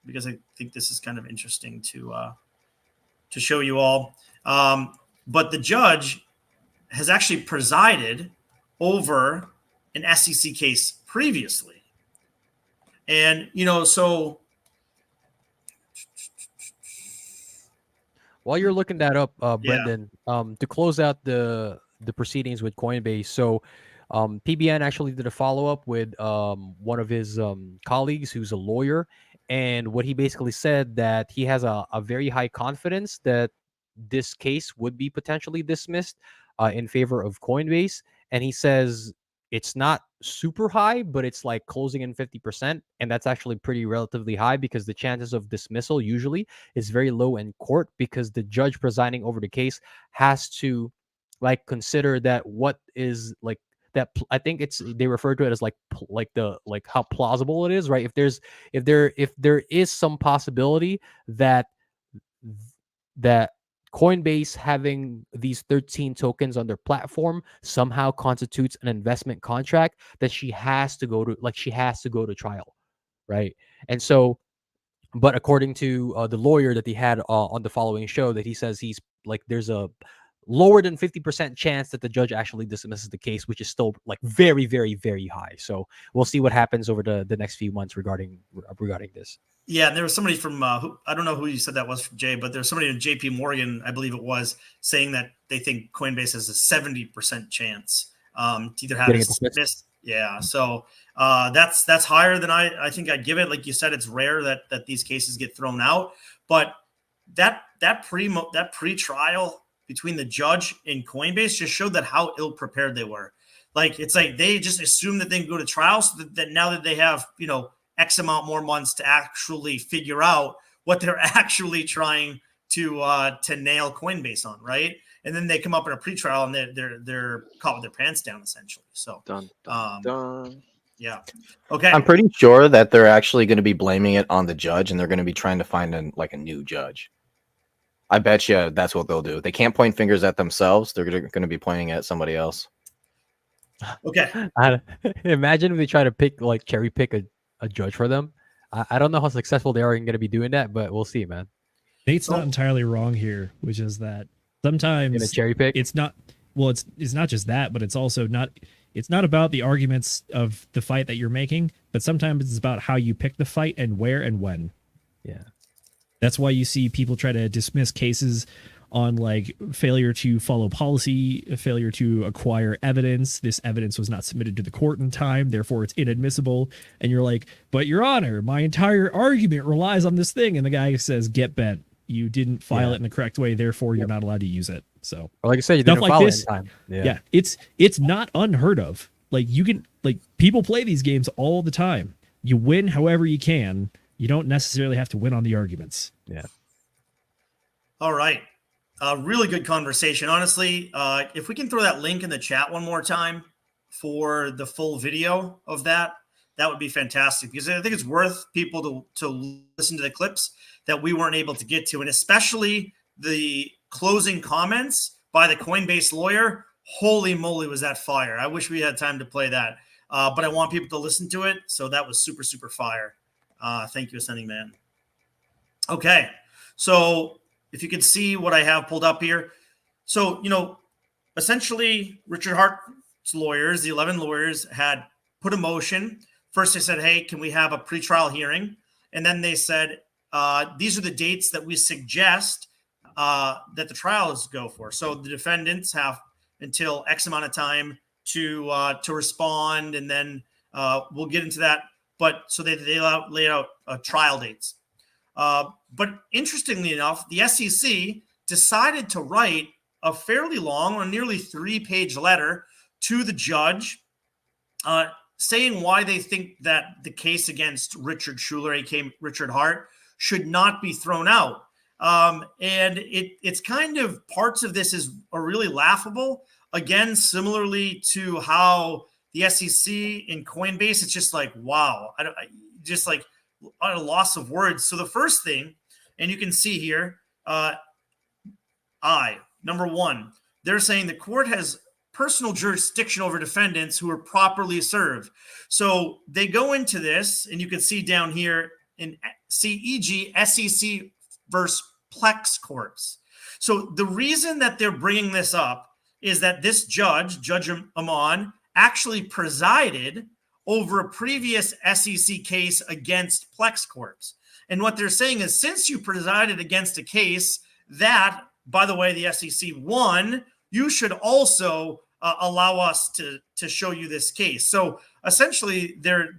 because I think this is kind of interesting to show you all. But the judge has actually presided over an SEC case previously. And, so while you're looking that up, Brendan, to close out the proceedings with Coinbase, so PBN actually did a follow-up with one of his colleagues who's a lawyer, and what he basically said that he has a very high confidence that this case would be potentially dismissed in favor of Coinbase, and he says it's not super high, but it's like closing in 50%. And that's actually pretty relatively high, because the chances of dismissal usually is very low in court, because the judge presiding over the case has to consider that what is that. I think they refer to it as how plausible it is, right? If there is some possibility that Coinbase having these 13 tokens on their platform somehow constitutes an investment contract, that she has to go to trial, right? And so, but according to the lawyer that he had on the following show, that he says he's there's a lower than 50% chance that the judge actually dismisses the case, which is still very, very, very high. So we'll see what happens over the next few months regarding this. Yeah, and there was somebody from I don't know who you said that was, Jay, but there's somebody in JP Morgan, I believe it was, saying that they think Coinbase has a 70% chance to either have it dismissed. Yeah, so that's higher than I think I'd give it. Like you said, it's rare that these cases get thrown out, but that pre-trial between the judge and Coinbase just showed that how ill prepared they were. It's like they just assumed that they can go to trial, so that now that they have X amount more months to actually figure out what they're actually trying to nail Coinbase on, right? And then they come up in a pretrial and they're caught with their pants down, essentially. So dun. Yeah. Okay. I'm pretty sure that they're actually going to be blaming it on the judge, and they're going to be trying to find a new judge. I bet you that's what they'll do. They can't point fingers at themselves. They're going to be pointing at somebody else. Okay. Imagine if they try to cherry pick a judge for them. I don't know how successful they are going to be doing that, but we'll see, man. Nate's not entirely wrong here, which is that sometimes In a cherry pick? it's not. Well, it's not just that, but it's also not. It's not about the arguments of the fight that you're making, but sometimes it's about how you pick the fight and where and when. Yeah. That's why you see people try to dismiss cases on like failure to follow policy, failure to acquire evidence. This evidence was not submitted to the court in time, therefore it's inadmissible. And you're like, but Your Honor, my entire argument relies on this thing. And the guy says, get bent. You didn't file it in the correct way, therefore you're not allowed to use it. So, or like I said, you stuff didn't like follow this, it in time. yeah, it's not unheard of. Like you can, like people play these games all the time. You win however you can. You don't necessarily have to win on the arguments. Yeah. All right. Really good conversation. Honestly, if we can throw that link in the chat one more time for the full video of that, that would be fantastic, because I think it's worth people to listen to the clips that we weren't able to get to, and especially the closing comments by the Coinbase lawyer. Holy moly, was that fire. I wish we had time to play that, but I want people to listen to it. So that was super, super fire. Thank you, Ascending Man. Okay, so if you can see what I have pulled up here. So, essentially Richard Hart's lawyers, the 11 lawyers, had put a motion. First they said, hey, can we have a pretrial hearing? And then they said, these are the dates that we suggest that the trials go for. So the defendants have until X amount of time to respond, and then we'll get into that. But so they laid out trial dates. But interestingly enough, the SEC decided to write a fairly long, or nearly 3-page letter to the judge saying why they think that the case against Richard Schuler, aka Richard Hart, should not be thrown out. And it's kind of, parts of this are really laughable. Again, similarly to how the SEC in Coinbase, it's just like, wow, just like a loss of words. So the first thing, and you can see here, number one, they're saying the court has personal jurisdiction over defendants who are properly served. So they go into this, and you can see down here in CEG, SEC versus Plex Corps. So the reason that they're bringing this up is that this Judge Amon, actually presided over a previous SEC case against Plex Corps. And what they're saying is, since you presided against a case that, by the way, the SEC won, you should also allow us to show you this case. So essentially, they're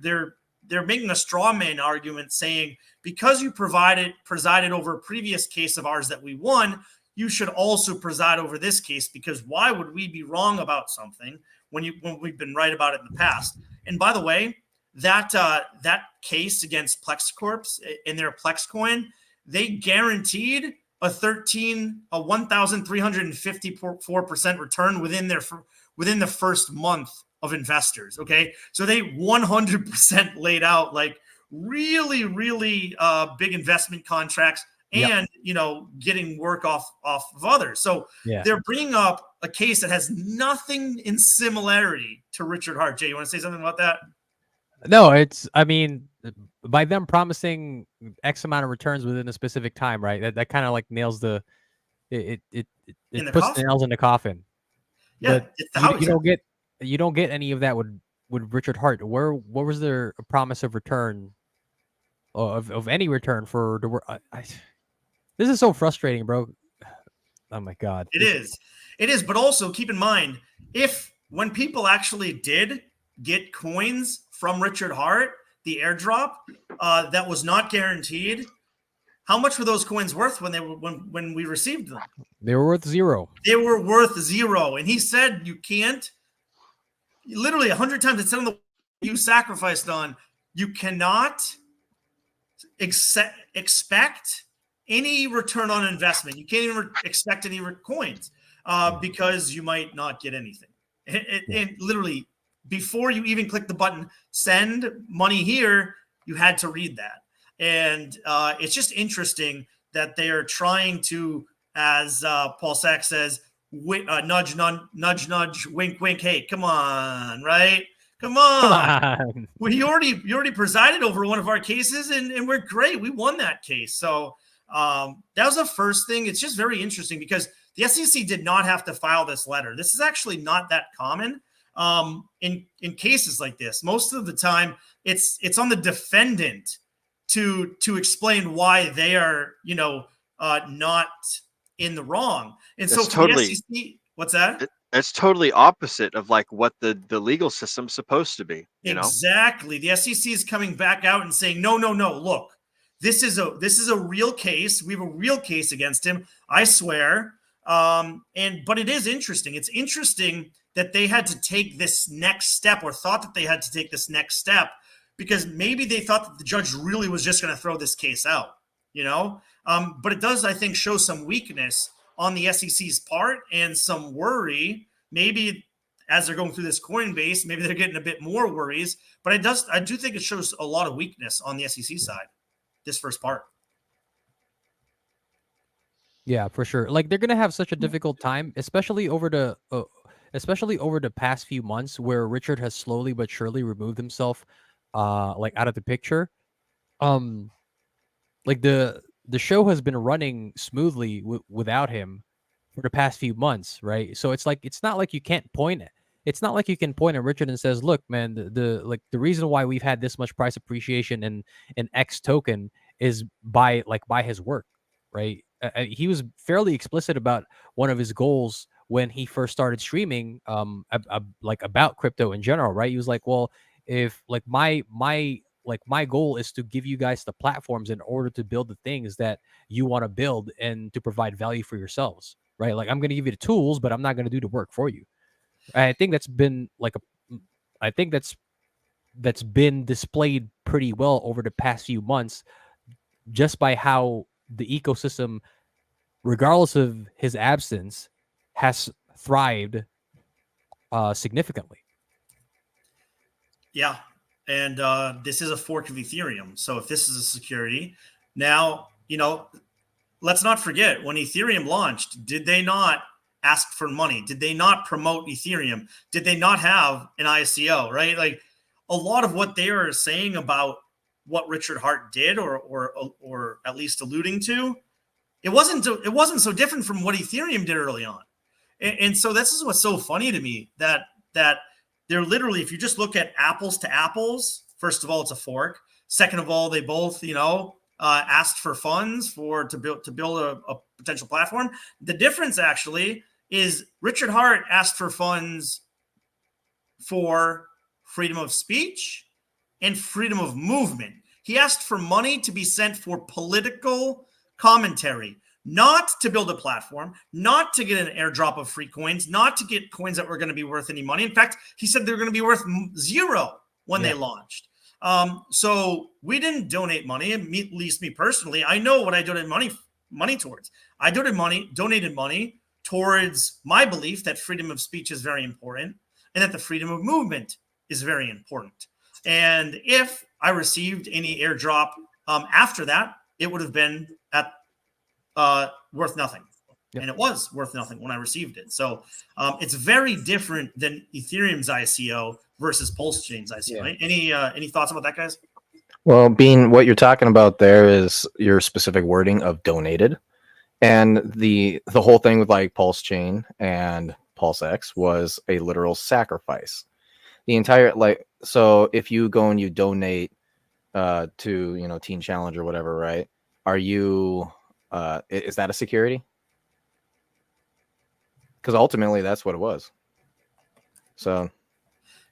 making a straw man argument saying, because you presided over a previous case of ours that we won, you should also preside over this case, because why would we be wrong about something when we've been right about it in the past? And by the way, that case against Plex Corp in their Plex coin, they guaranteed a 1,354% return within the first month of investors. Okay, so they 100% laid out like really, really big investment contracts, and getting work off of others. So they're bringing up a case that has nothing in similarity to Richard Hart. Jay, you want to say something about that? No, I mean, by them promising X amount of returns within a specific time, right? That kind of like nails it puts the nails in the coffin. Yeah, but you don't get any of that with Richard Hart. What was there a promise of return, of any return for the work? This is so frustrating, bro. Oh my God. It is. But also keep in mind, when people actually did get coins from Richard Hart, the airdrop that was not guaranteed, how much were those coins worth when we received them? They were worth zero. They were worth zero. And he said you can't, literally 100 times, it's on the you sacrificed on, you cannot expect any return on investment. You can't even expect any coins because you might not get anything. And literally, before you even click the button, send money here, you had to read that. And it's just interesting that they are trying to, as Paul Sachs says, nudge, nudge, wink, wink. Hey, come on, right? Come on. Well, you already presided over one of our cases, and we're great. We won that case. So That was the first thing. It's just very interesting because the SEC did not have to file this letter. This is actually not that common in cases like this. Most of the time, it's on the defendant to explain why they are, not in the wrong. And so for the SEC, what's that? It's totally opposite of like what the legal system's supposed to be. Exactly. The SEC is coming back out and saying, no. Look, this is a real case. We have a real case against him. I swear. But it is interesting. It's interesting that they had to take this next step, or thought that they had to take this next step, because maybe they thought that the judge really was just going to throw this case out, But it does, I think, show some weakness on the SEC's part and some worry. Maybe as they're going through this Coinbase, maybe they're getting a bit more worries. But I do think it shows a lot of weakness on the SEC side, this first part. Yeah, for sure. Like they're gonna have such a difficult time, especially over the past few months, where Richard has slowly but surely removed himself, like out of the picture. Like the show has been running smoothly without him for the past few months, right? So it's not like you can't point it. It's not like you can point at Richard and says, "Look, man, the reason why we've had this much price appreciation in X token is by his work," right? He was fairly explicit about one of his goals when he first started streaming, about crypto in general, right? He was like, "Well, if my goal is to give you guys the platforms in order to build the things that you want to build and to provide value for yourselves, right? Like I'm going to give you the tools, but I'm not going to do the work for you." I think that's been that's been displayed pretty well over the past few months, just by how the ecosystem, regardless of his absence, has thrived significantly. Yeah. And this is a fork of Ethereum. So if this is a security, now, let's not forget, when Ethereum launched, did they not ask for money? Did they not promote Ethereum? Did they not have an ICO, right? Like a lot of what they are saying about what Richard Hart did, or at least alluding to, it wasn't so different from what Ethereum did early on. And so this is what's so funny to me, that they're literally, if you just look at apples to apples, first of all, it's a fork. Second of all, they both, asked for funds to build a potential platform. The difference actually is Richard Hart asked for funds for freedom of speech and freedom of movement. He asked for money to be sent for political commentary, not to build a platform, not to get an airdrop of free coins, not to get coins that were going to be worth any money. In fact, he said they were going to be worth zero when they launched. So we didn't donate money, at least me personally. I know what I donated money towards. I donated money towards my belief that freedom of speech is very important and that the freedom of movement is very important. And if I received any airdrop after that, it would have been at worth nothing. Yep. And it was worth nothing when I received it. So it's very different than Ethereum's ICO versus Pulse Chain's ICO. Yeah. Any thoughts about that, guys? Well, Bean, what you're talking about there is your specific wording of donated. And the whole thing with like Pulse Chain and Pulse X was a literal sacrifice. The entire, so if you go and you donate to, Teen Challenge or whatever, right? Are you, is that a security? Because ultimately that's what it was. So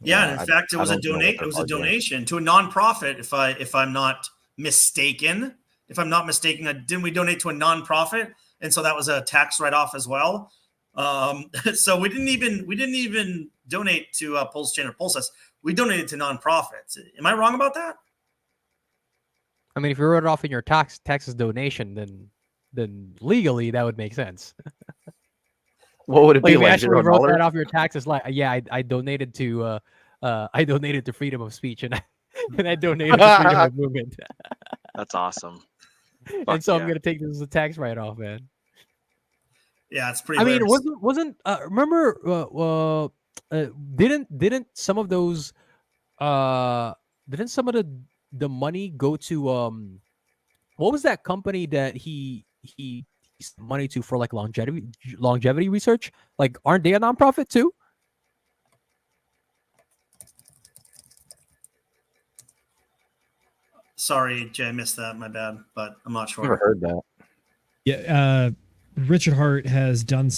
yeah, and in fact, it was a donation to a nonprofit. If I'm not mistaken, didn't we donate to a nonprofit? And so that was a tax write-off as well. So we didn't even donate to Pulse Chain or Pulse. We donated to nonprofits. Am I wrong about that? I mean, if you wrote it off in your taxes donation, then legally that would make sense. What would it be? If you actually wrote that off your taxes, I donated to freedom of speech and I donated to freedom of movement. That's awesome. And so I'm gonna take this as a tax write-off, man. Yeah, it's pretty. I mean, wasn't remember? Didn't some of those didn't some of the money go to what was that company that he sent money to for like longevity research? Like, aren't they a nonprofit too? Sorry, Jay, I missed that. My bad, but I'm not sure. Never heard that. Yeah, Richard Hart has done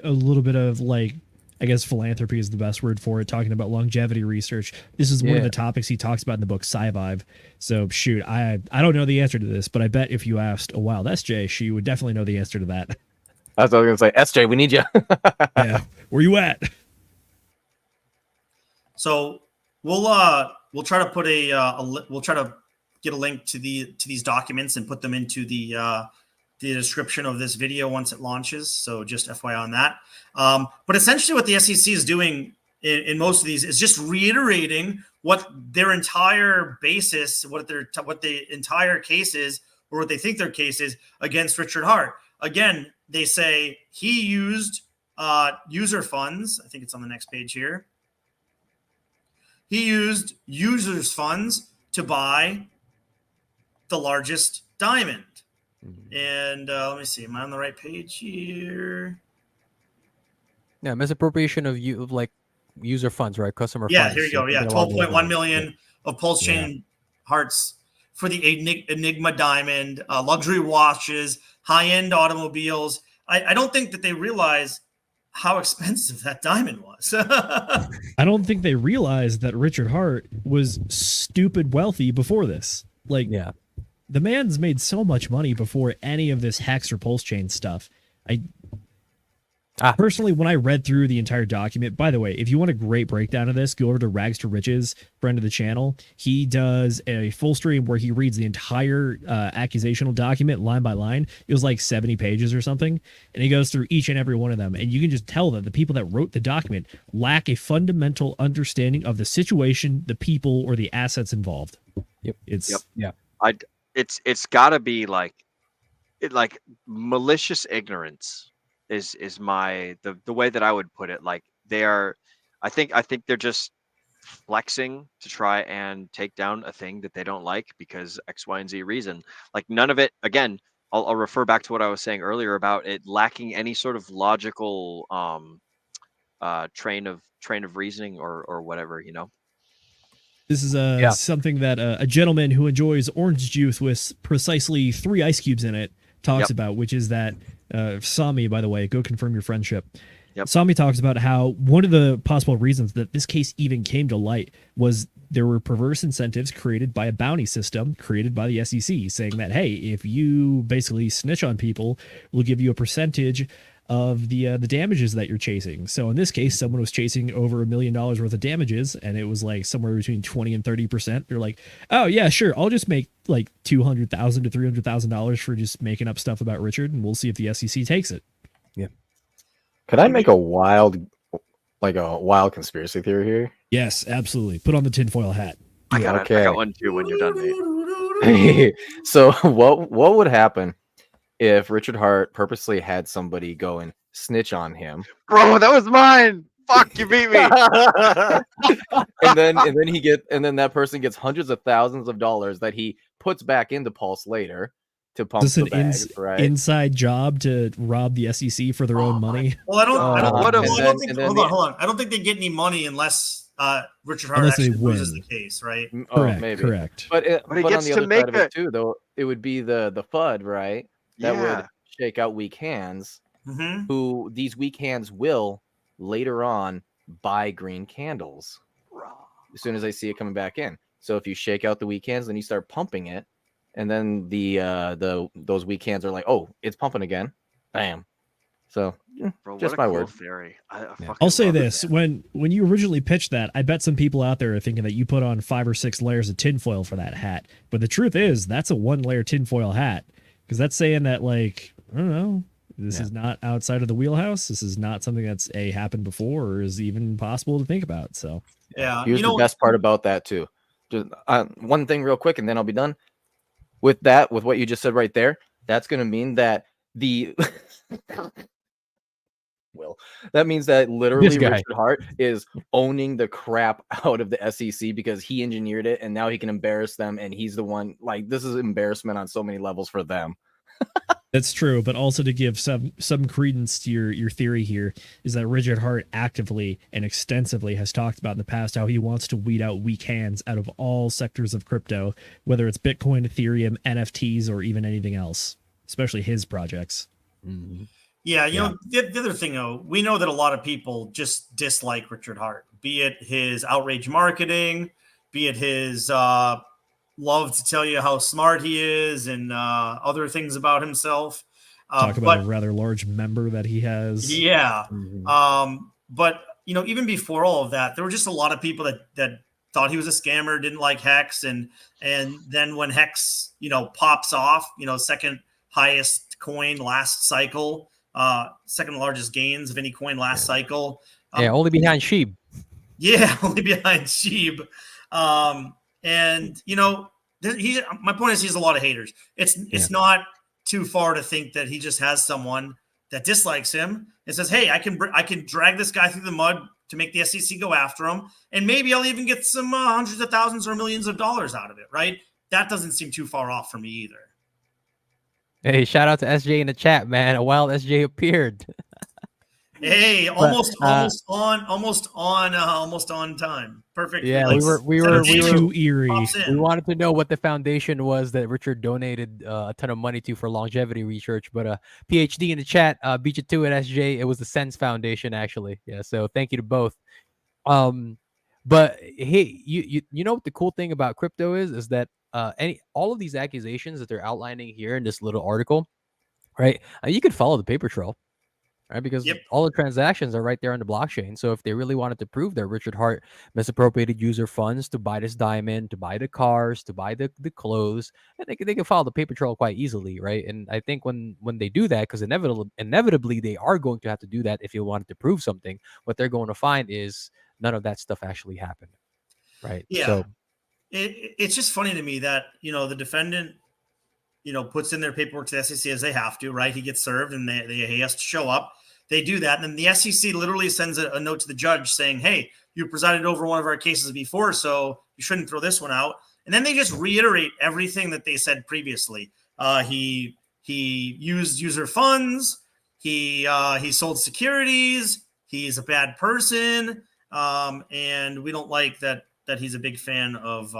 a little bit of like, I guess philanthropy is the best word for it, talking about longevity research. This is one of the topics he talks about in the book Sci-Vive. So shoot, I don't know the answer to this, but I bet if you asked a wild SJ, she would definitely know the answer to that. That's what I was gonna say. SJ, we need you. Yeah, where you at? So we'll try to put we'll try to get a link to these documents and put them into the description of this video once it launches. So just FYI on that. But essentially what the SEC is doing in most of these is just reiterating what their entire basis, what the entire case is, or what they think their case is against Richard Hart. Again, they say he used user funds. I think it's on the next page here. He used users' funds to buy the largest diamond. And let me see, am I on the right page here? Yeah, misappropriation of like user funds, right? Customer yeah, funds. Here you go. Yeah, 12.1 million of Pulse Chain Hearts for the Enigma diamond, luxury watches, high-end automobiles. I don't think that they realize how expensive that diamond was. I don't think they realized that Richard Hart was stupid wealthy before this. Like, yeah, the man's made so much money before any of this Hex or Pulse Chain stuff. Personally, when I read through the entire document, by the way, if you want a great breakdown of this, go over to Rags to Riches, friend of the channel. He does a full stream where he reads the entire accusational document line by line. It was like 70 pages or something. And he goes through each and every one of them. And you can just tell that the people that wrote the document lack a fundamental understanding of the situation, the people, or the assets involved. Yep. It's got to be like malicious ignorance. Is my the way that I would put it. Like, they are, I think they're just flexing to try and take down a thing that they don't like because X, Y, and Z reason. Like, none of it, again, I'll refer back to what I was saying earlier about it lacking any sort of logical train of reasoning or whatever, you know. This is something that a gentleman who enjoys orange juice with precisely 3 ice cubes in it talks about, which is that Sami, by the way, go confirm your friendship. Sami talks about how one of the possible reasons that this case even came to light was there were perverse incentives created by a bounty system created by the SEC, saying that, hey, if you basically snitch on people, we'll give you a percentage of the damages that you're chasing. So in this case, someone was chasing over $1 million worth of damages, and it was like somewhere between 20 and 30%. They're like, oh yeah, sure, I'll just make like $200,000 to $300,000 for just making up stuff about Richard, and we'll see if the SEC takes it. Yeah. Could I make a wild conspiracy theory here? Yes, absolutely. Put on the tinfoil hat. I got one too when you're done, mate. So what would happen if Richard Hart purposely had somebody go and snitch on him? Bro, that was mine. Fuck, you beat me. and then that person gets hundreds of thousands of dollars that he puts back into Pulse later to pump Is this the bags, right? inside job to rob the SEC for their own money? Well, hold on. I don't think they get any money unless Richard Hart actually loses the case, right? Correct, maybe. Correct. But he on gets the to other make side of it too, though, it would be the FUD, right? That would shake out weak hands, who these weak hands will later on buy green candles as soon as they see it coming back in. So if you shake out the weak hands, then you start pumping it, and then those weak hands are like, oh, it's pumping again, bam. So Bro, just what a my cool word. Theory. I'll say this: when you originally pitched that, I bet some people out there are thinking that you put on 5 or 6 layers of tinfoil for that hat. But the truth is, that's a 1-layer tinfoil hat, because that's saying that, like, I don't know, this is not outside of the wheelhouse. This is not something that's happened before or is even possible to think about. So here's the best part about that too. Just one thing real quick, and then I'll be done. With what you just said right there, that's going to mean that the Will. That means that literally guy. Richard Hart is owning the crap out of the SEC because he engineered it and now he can embarrass them. And he's the one, like, this is embarrassment on so many levels for them. That's true, but also to give some credence to your theory here is that Richard Hart actively and extensively has talked about in the past how he wants to weed out weak hands out of all sectors of crypto, whether it's Bitcoin, Ethereum, NFTs, or even anything else, especially his projects. Mm-hmm. Yeah, you know, the other thing, though, we know that a lot of people just dislike Richard Hart, be it his outrage marketing, be it his love to tell you how smart he is and other things about himself. Talk about a rather large member that he has. Yeah. But, you know, even before all of that, there were just a lot of people that thought he was a scammer, didn't like Hex. And then when Hex, you know, pops off, you know, second highest coin last cycle, second largest gains of any coin last cycle. Only behind Sheeb. Yeah, only behind Sheeb. And you know, my point is, he has a lot of haters. It's not too far to think that he just has someone that dislikes him and says, "Hey, I can drag this guy through the mud to make the SEC go after him, and maybe I'll even get some hundreds of thousands or millions of dollars out of it." Right? That doesn't seem too far off for me either. Hey, shout out to SJ in the chat, man. A wild SJ appeared. Hey, almost on time. Perfect. Yeah, like, we were too eerie. We wanted to know what the foundation was that Richard donated a ton of money to for longevity research. But PhD in the chat, beat you to it, SJ. It was the Sense Foundation, actually. Yeah, so thank you to both. But hey, you know what the cool thing about crypto is that all of these accusations that they're outlining here in this little article, right? You could follow the paper trail. Right, because all the transactions are right there on the blockchain. So if they really wanted to prove that Richard Hart misappropriated user funds to buy this diamond, to buy the cars, to buy the clothes, and they can follow the paper trail quite easily, right? And I think when they do that, because inevitably they are going to have to do that if you wanted to prove something, what they're going to find is none of that stuff actually happened, right? Yeah. So it's just funny to me that, you know, the defendant, you know, puts in their paperwork to the SEC as they have to, right? He gets served and he has to show up. They do that. And then the SEC literally sends a note to the judge saying, "Hey, you presided over one of our cases before, so you shouldn't throw this one out." And then they just reiterate everything that they said previously. He used user funds. He sold securities. He's a bad person. And we don't like that he's a big fan of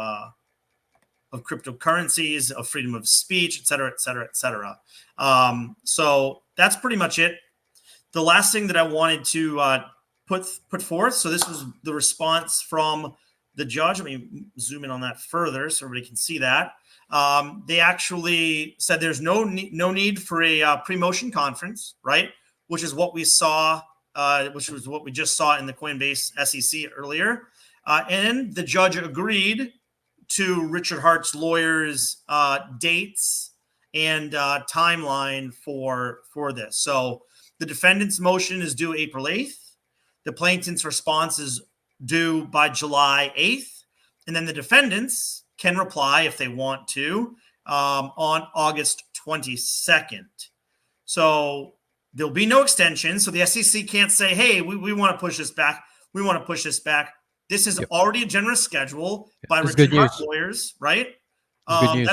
cryptocurrencies, of freedom of speech, et cetera, et cetera, et cetera. So that's pretty much it. The last thing that I wanted to put forth, so this was the response from the judge. Let me zoom in on that further so everybody can see that. They actually said there's no need for a pre-motion conference, right? Which is what we saw, which was what we just saw in the Coinbase SEC earlier. And the judge agreed to Richard Hart's lawyers' dates and timeline for this. So the defendant's motion is due April 8th. The plaintiff's response is due by July 8th. And then the defendants can reply if they want to on August 22nd. So there'll be no extension. So the SEC can't say, "Hey, we want to push this back. We want to push this back." This is already a generous schedule by Richard Hart lawyers, right? Good news.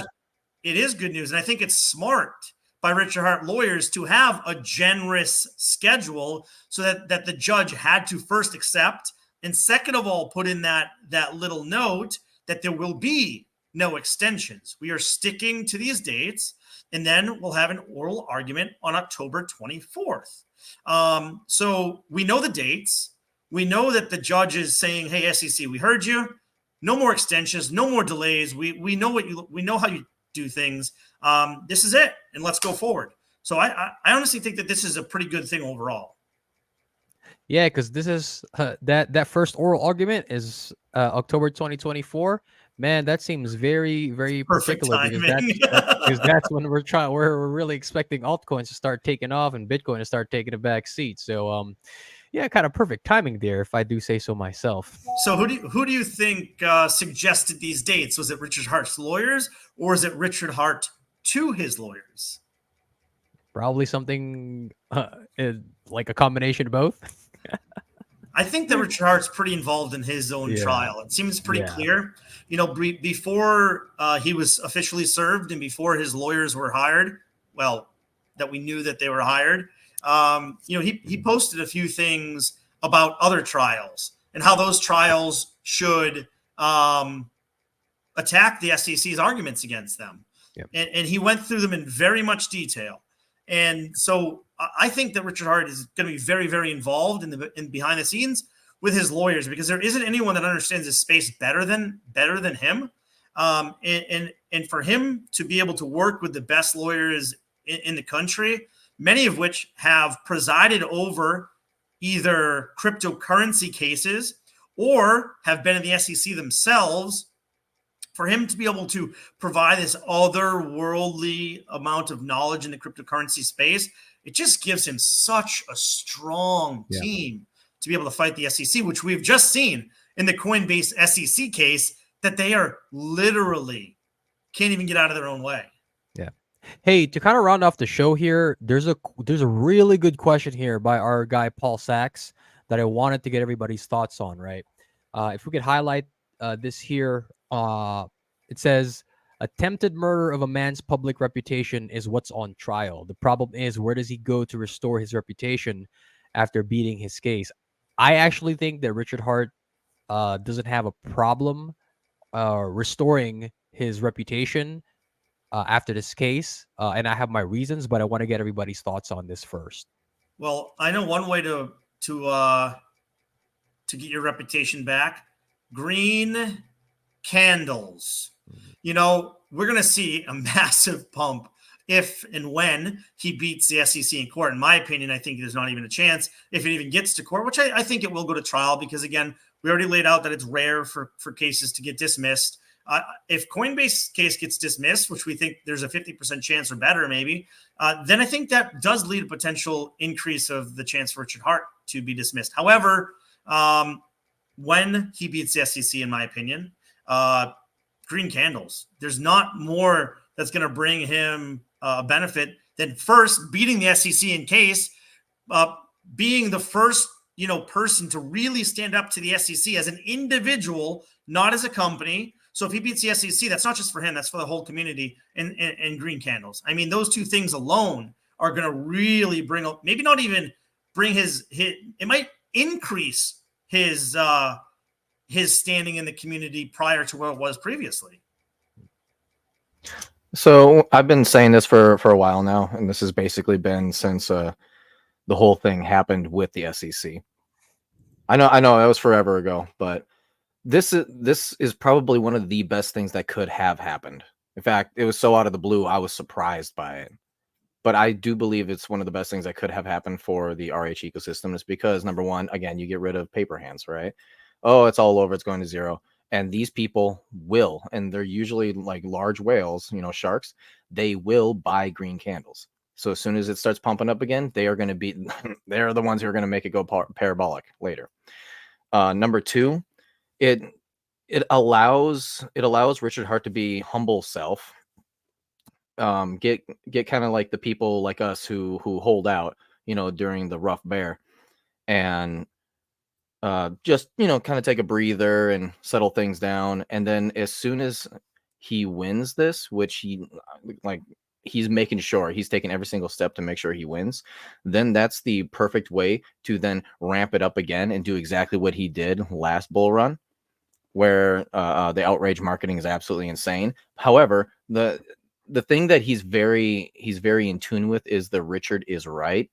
It is good news. And I think it's smart by Richard Hart lawyers to have a generous schedule so that the judge had to first accept, and second of all, put in that little note that there will be no extensions. We are sticking to these dates, and then we'll have an oral argument on October 24th. So we know the dates. We know that the judge is saying, "Hey, SEC, we heard you. No more extensions, no more delays. We know we know how you do things. This is it, and let's go forward." So I honestly think that this is a pretty good thing overall. Yeah, because this is that first oral argument is October 2024. Man, that seems very, very particular because that's when we're really expecting altcoins to start taking off and Bitcoin to start taking a back seat. So yeah, kind of perfect timing there, if I do say so myself. So who do you think suggested these dates? Was it Richard Hart's lawyers, or is it Richard Hart to his lawyers? Probably something like a combination of both? I think that Richard Hart's pretty involved in his own trial. It seems pretty clear. You know, before he was officially served and before his lawyers were hired, well, that we knew that they were hired, you know, he posted a few things about other trials and how those trials should attack the SEC's arguments against them. Yep. And he went through them in very much detail. And so I think that Richard Hart is going to be very, very involved in behind the scenes with his lawyers, because there isn't anyone that understands this space better than him. And for him to be able to work with the best lawyers in the country, many of which have presided over either cryptocurrency cases or have been in the SEC themselves, for him to be able to provide this otherworldly amount of knowledge in the cryptocurrency space, it just gives him such a strong team to be able to fight the SEC, which we've just seen in the Coinbase SEC case, that they are literally can't even get out of their own way. Yeah. Hey, to kind of round off the show here, there's a really good question here by our guy Paul Sachs that I wanted to get everybody's thoughts on, right? If we could highlight this here, it says, attempted murder of a man's public reputation is what's on trial. The problem is, where does he go to restore his reputation after beating his case? I actually think that Richard Hart doesn't have a problem restoring his reputation after this case. And I have my reasons, but I want to get everybody's thoughts on this first. Well, I know one way to get your reputation back: green candles. You know, we're going to see a massive pump if and when he beats the SEC in court. In my opinion, I think there's not even a chance if it even gets to court, which I think it will go to trial, because, again, we already laid out that it's rare for cases to get dismissed. If Coinbase case gets dismissed, which we think there's a 50% chance or better maybe, then I think that does lead a potential increase of the chance for Richard Hart to be dismissed. However, when he beats the SEC, in my opinion, green candles. There's not more that's going to bring him a benefit than first beating the SEC in case, being the first, you know, person to really stand up to the SEC as an individual, not as a company. So if he beats the SEC, that's not just for him, that's for the whole community, and green candles. I mean, those two things alone are going to really bring up, maybe not even bring his it might increase his standing in the community prior to where it was previously. So I've been saying this for a while now, and this has basically been since the whole thing happened with the SEC. I know that was forever ago, but this is probably one of the best things that could have happened. In fact, it was so out of the blue, I was surprised by it. But I do believe it's one of the best things that could have happened for the RH ecosystem, is because, number one, again, you get rid of paper hands, right? Oh, it's all over, it's going to zero. And these people will, and they're usually like large whales, you know, sharks, they will buy green candles. So as soon as it starts pumping up again, they are going to be, they're the ones who are going to make it go parabolic later. Number two, it allows Richard Hart to be humble self. Get kind of like the people like us who hold out, you know, during the rough bear, and just, you know, kind of take a breather and settle things down. And then as soon as he wins this, which he's making sure he's taking every single step to make sure he wins, then that's the perfect way to then ramp it up again and do exactly what he did last bull run, where the outrage marketing is absolutely insane. However, the thing that he's very in tune with is the Richard is right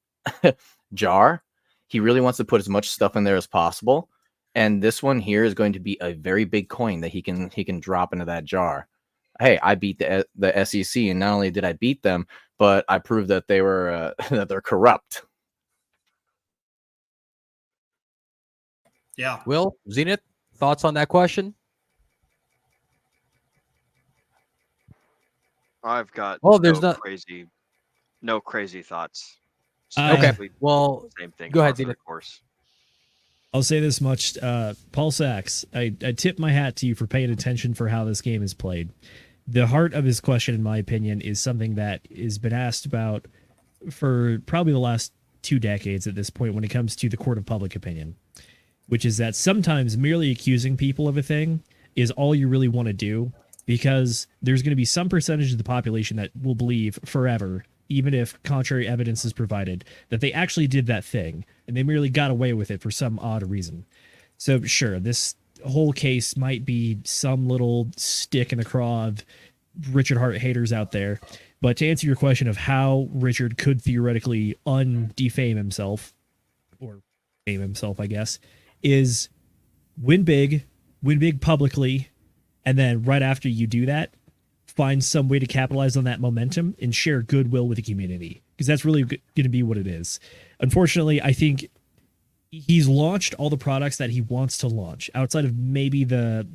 jar. He really wants to put as much stuff in there as possible, and this one here is going to be a very big coin that he can drop into that jar. Hey, I beat the SEC, and not only did I beat them, but I proved that they were that they're corrupt. Yeah. Will, Zenith, thoughts on that question? I've got no crazy thoughts. Okay. Well, same thing. Go ahead, Zenith. Of course. I'll say this much, Paul Sachs, I tip my hat to you for paying attention for how this game is played. The heart of his question, in my opinion, is something that has been asked about for probably the last 2 decades at this point when it comes to the court of public opinion, which is that sometimes merely accusing people of a thing is all you really want to do, because there's going to be some percentage of the population that will believe forever, even if contrary evidence is provided, that they actually did that thing and they merely got away with it for some odd reason. So sure, this whole case might be some little stick in the craw of Richard Hart haters out there. But to answer your question of how Richard could theoretically undefame himself, or fame himself, I guess, is win big publicly, and then right after you do that, find some way to capitalize on that momentum and share goodwill with the community, because that's really going to be what it is. Unfortunately, I think he's launched all the products that he wants to launch outside of maybe the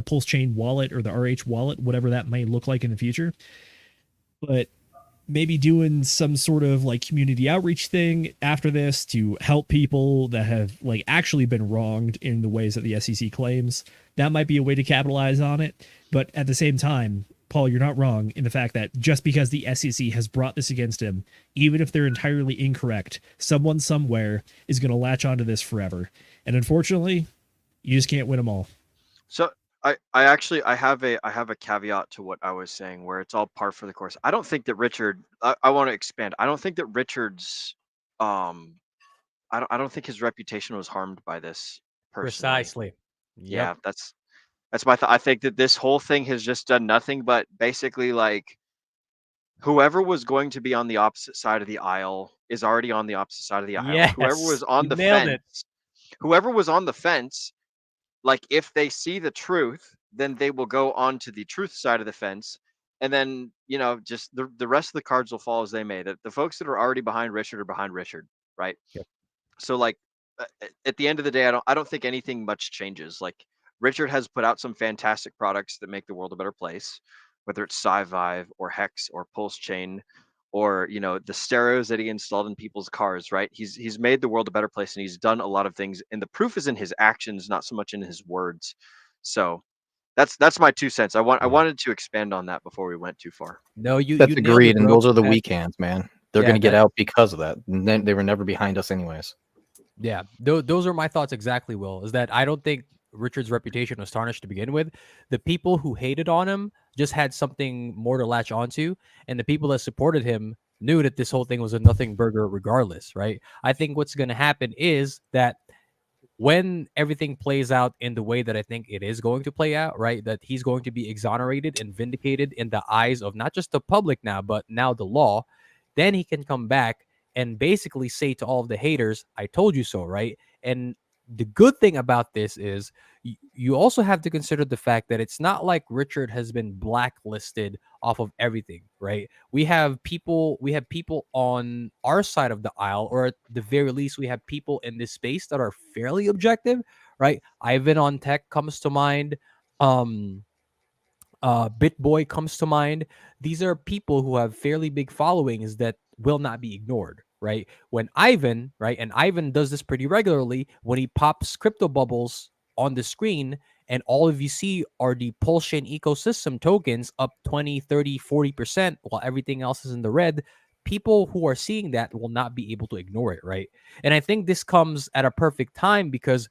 Pulse Chain wallet or the RH wallet, whatever that might look like in the future. But maybe doing some sort of like community outreach thing after this to help people that have like actually been wronged in the ways that the SEC claims. That might be a way to capitalize on it. But at the same time, Paul, you're not wrong in the fact that just because the SEC has brought this against him, even if they're entirely incorrect, someone somewhere is going to latch onto this forever. And unfortunately, you just can't win them all. So I have a caveat to what I was saying, where it's all par for the course. I don't think that Richard, I want to expand. I don't think that Richard's I don't think his reputation was harmed by this personally. Precisely. Yeah, that's my thought. I think that this whole thing has just done nothing but basically, like, whoever was going to be on the opposite side of the aisle is already on the opposite side of the aisle. Yes, Whoever was on you the nailed it. fence, whoever was on the fence, like, if they see the truth, then they will go on to the truth side of the fence. And then, just the rest of the cards will fall as they may. The folks that are already behind Richard are behind Richard, right? Yep. So, like, at the end of the day, I don't think anything much changes. Like, Richard has put out some fantastic products that make the world a better place, whether it's SciVive or Hex or Pulse Chain, or the stereos that he installed in people's cars, right? He's made the world a better place, and he's done a lot of things, and the proof is in his actions, not so much in his words. So that's my 2 cents. I wanted to expand on that before we went too far. No, That's you nailed agreed, it, and bro. those are the And- weak hands, man. They're Yeah, going to get that- out because of that. And then they were never behind us anyways. Yeah, those are my thoughts exactly, Will. Is that I don't think Richard's reputation was tarnished to begin with. The people who hated on him just had something more to latch onto, and the people that supported him knew that this whole thing was a nothing burger regardless, right? I think what's going to happen is that when everything plays out in the way that I think it is going to play out, right, that he's going to be exonerated and vindicated in the eyes of not just the public now, but now the law, then he can come back and basically say to all of the haters, I told you so, right? And the good thing about this is you also have to consider the fact that it's not like Richard has been blacklisted off of everything, right? We have people on our side of the aisle, or at the very least, we have people in this space that are fairly objective, right? Ivan on Tech comes to mind. BitBoy comes to mind. These are people who have fairly big followings that will not be ignored, right? When Ivan, right, and Ivan does this pretty regularly, when he pops crypto bubbles on the screen and all of you see are the Pulse Chain ecosystem tokens up 20, 30, 40% while everything else is in the red, people who are seeing that will not be able to ignore it, right? And I think this comes at a perfect time, because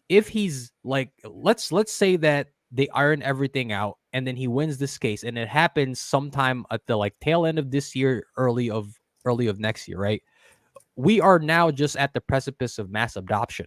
if he's like, let's say that they iron everything out and then he wins this case, and it happens sometime at the like tail end of this year, early of next year, right? We are now just at the precipice of mass adoption.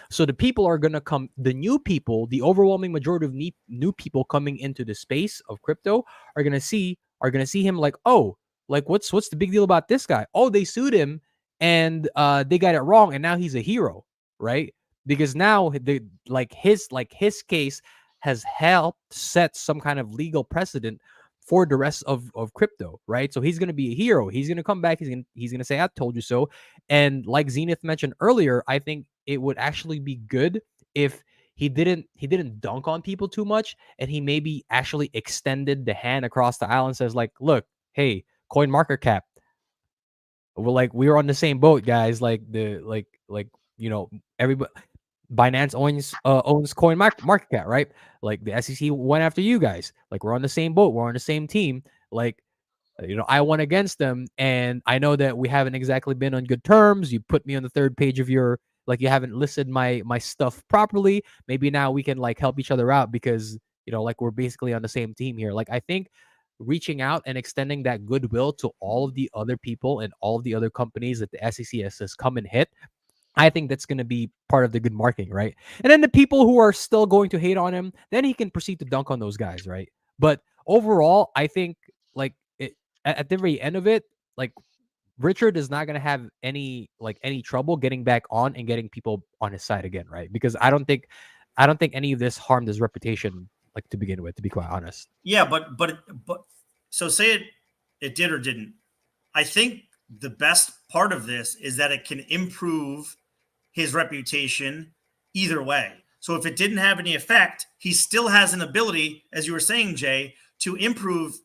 So the people are going to come, the new people, the overwhelming majority of new people coming into the space of crypto are going to see him like, oh, like what's the big deal about this guy? Oh, they sued him and they got it wrong, and now he's a hero, right? Because now his case has helped set some kind of legal precedent for the rest of crypto, right? So he's going to be a hero. He's going to come back. He's going to say, I told you so. And like Zenith mentioned earlier, I think it would actually be good if he didn't dunk on people too much, and he maybe actually extended the hand across the aisle and says like, look, hey, CoinMarketCap, we're on the same boat, guys. Everybody, Binance owns CoinMarketCap, right? Like the SEC went after you guys. Like, we're on the same boat. We're on the same team. Like, I went against them, and I know that we haven't exactly been on good terms. You put me on the third page of your, like, you haven't listed my stuff properly. Maybe now we can like help each other out because like we're basically on the same team here. Like I think reaching out and extending that goodwill to all of the other people and all of the other companies that the SEC has come and hit, I think that's going to be part of the good marketing, right? And then the people who are still going to hate on him, then he can proceed to dunk on those guys, right? But overall, I think like at the very end of it, like Richard is not going to have any trouble getting back on and getting people on his side again, right? Because I don't think any of this harmed his reputation, like, to begin with, to be quite honest. Yeah, but so say it did or didn't. I think the best part of this is that it can improve his reputation either way. So if it didn't have any effect, he still has an ability, as you were saying, Jay, to improve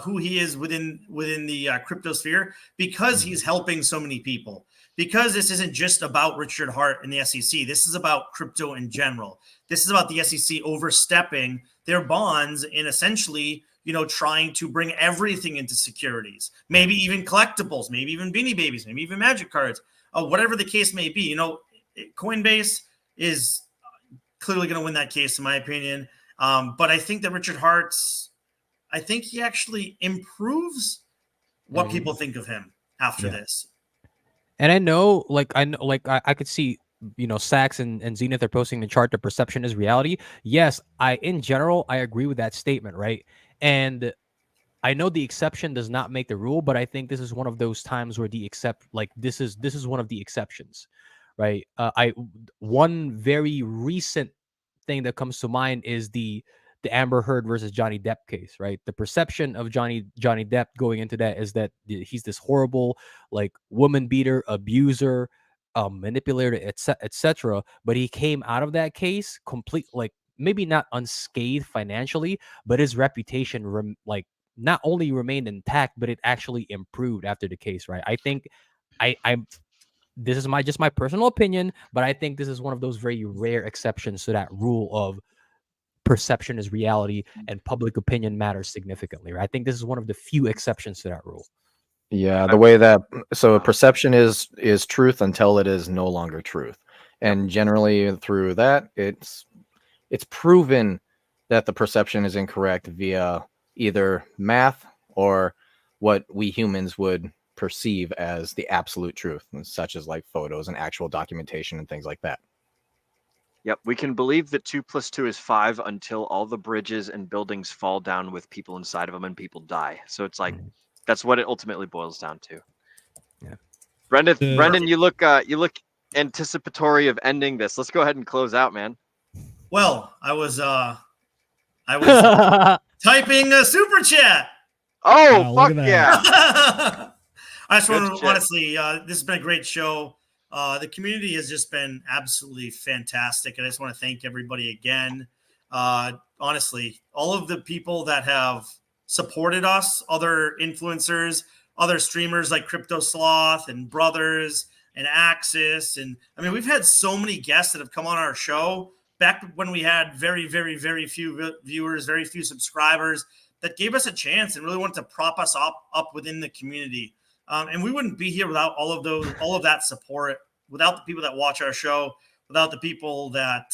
who he is within the crypto sphere, because he's helping so many people. Because this isn't just about Richard Hart and the SEC. This is about crypto in general. This is about the SEC overstepping their bonds and essentially, trying to bring everything into securities, maybe even collectibles, maybe even Beanie Babies, maybe even Magic cards, whatever the case may be. Coinbase is clearly going to win that case, in my opinion. But I think that Richard Hart's, I think he actually improves what people think of him after this. And I could see, Sachs and Zenith are posting the chart, the perception is reality. Yes, in general, I agree with that statement, right? And I know the exception does not make the rule, but I think this is one of those times where this is one of the exceptions, right? One very recent thing that comes to mind is the Amber Heard versus Johnny Depp case, right? The perception of Johnny Depp going into that is that he's this horrible, like, woman beater, abuser, manipulator, etc. But he came out of that case complete, like, maybe not unscathed financially, but his reputation not only remained intact, but it actually improved after the case, right? I think this is just my personal opinion, but I think this is one of those very rare exceptions to that rule of perception is reality and public opinion matters significantly, right? I think this is one of the few exceptions to that rule. Yeah, the way that perception is truth until it is no longer truth. And generally through that, it's proven that the perception is incorrect via either math or what we humans would perceive as the absolute truth, such as like photos and actual documentation and things like that. Yep, we can believe that 2 + 2 is 5 until all the bridges and buildings fall down with people inside of them and people die. So it's like, that's what it ultimately boils down to. Yeah. Brendan, you look anticipatory of ending this. Let's go ahead and close out, man. Well, I was typing a super chat. Oh, wow, fuck yeah. I just want to, honestly, this has been a great show. The community has just been absolutely fantastic. And I just want to thank everybody again. Honestly, all of the people that have supported us, other influencers, other streamers like Crypto Sloth and Brothers and Axis. And I mean, we've had so many guests that have come on our show back when we had very, very, very few viewers, very few subscribers, that gave us a chance and really wanted to prop us up within the community. And we wouldn't be here without all of that support, without the people that watch our show, without the people that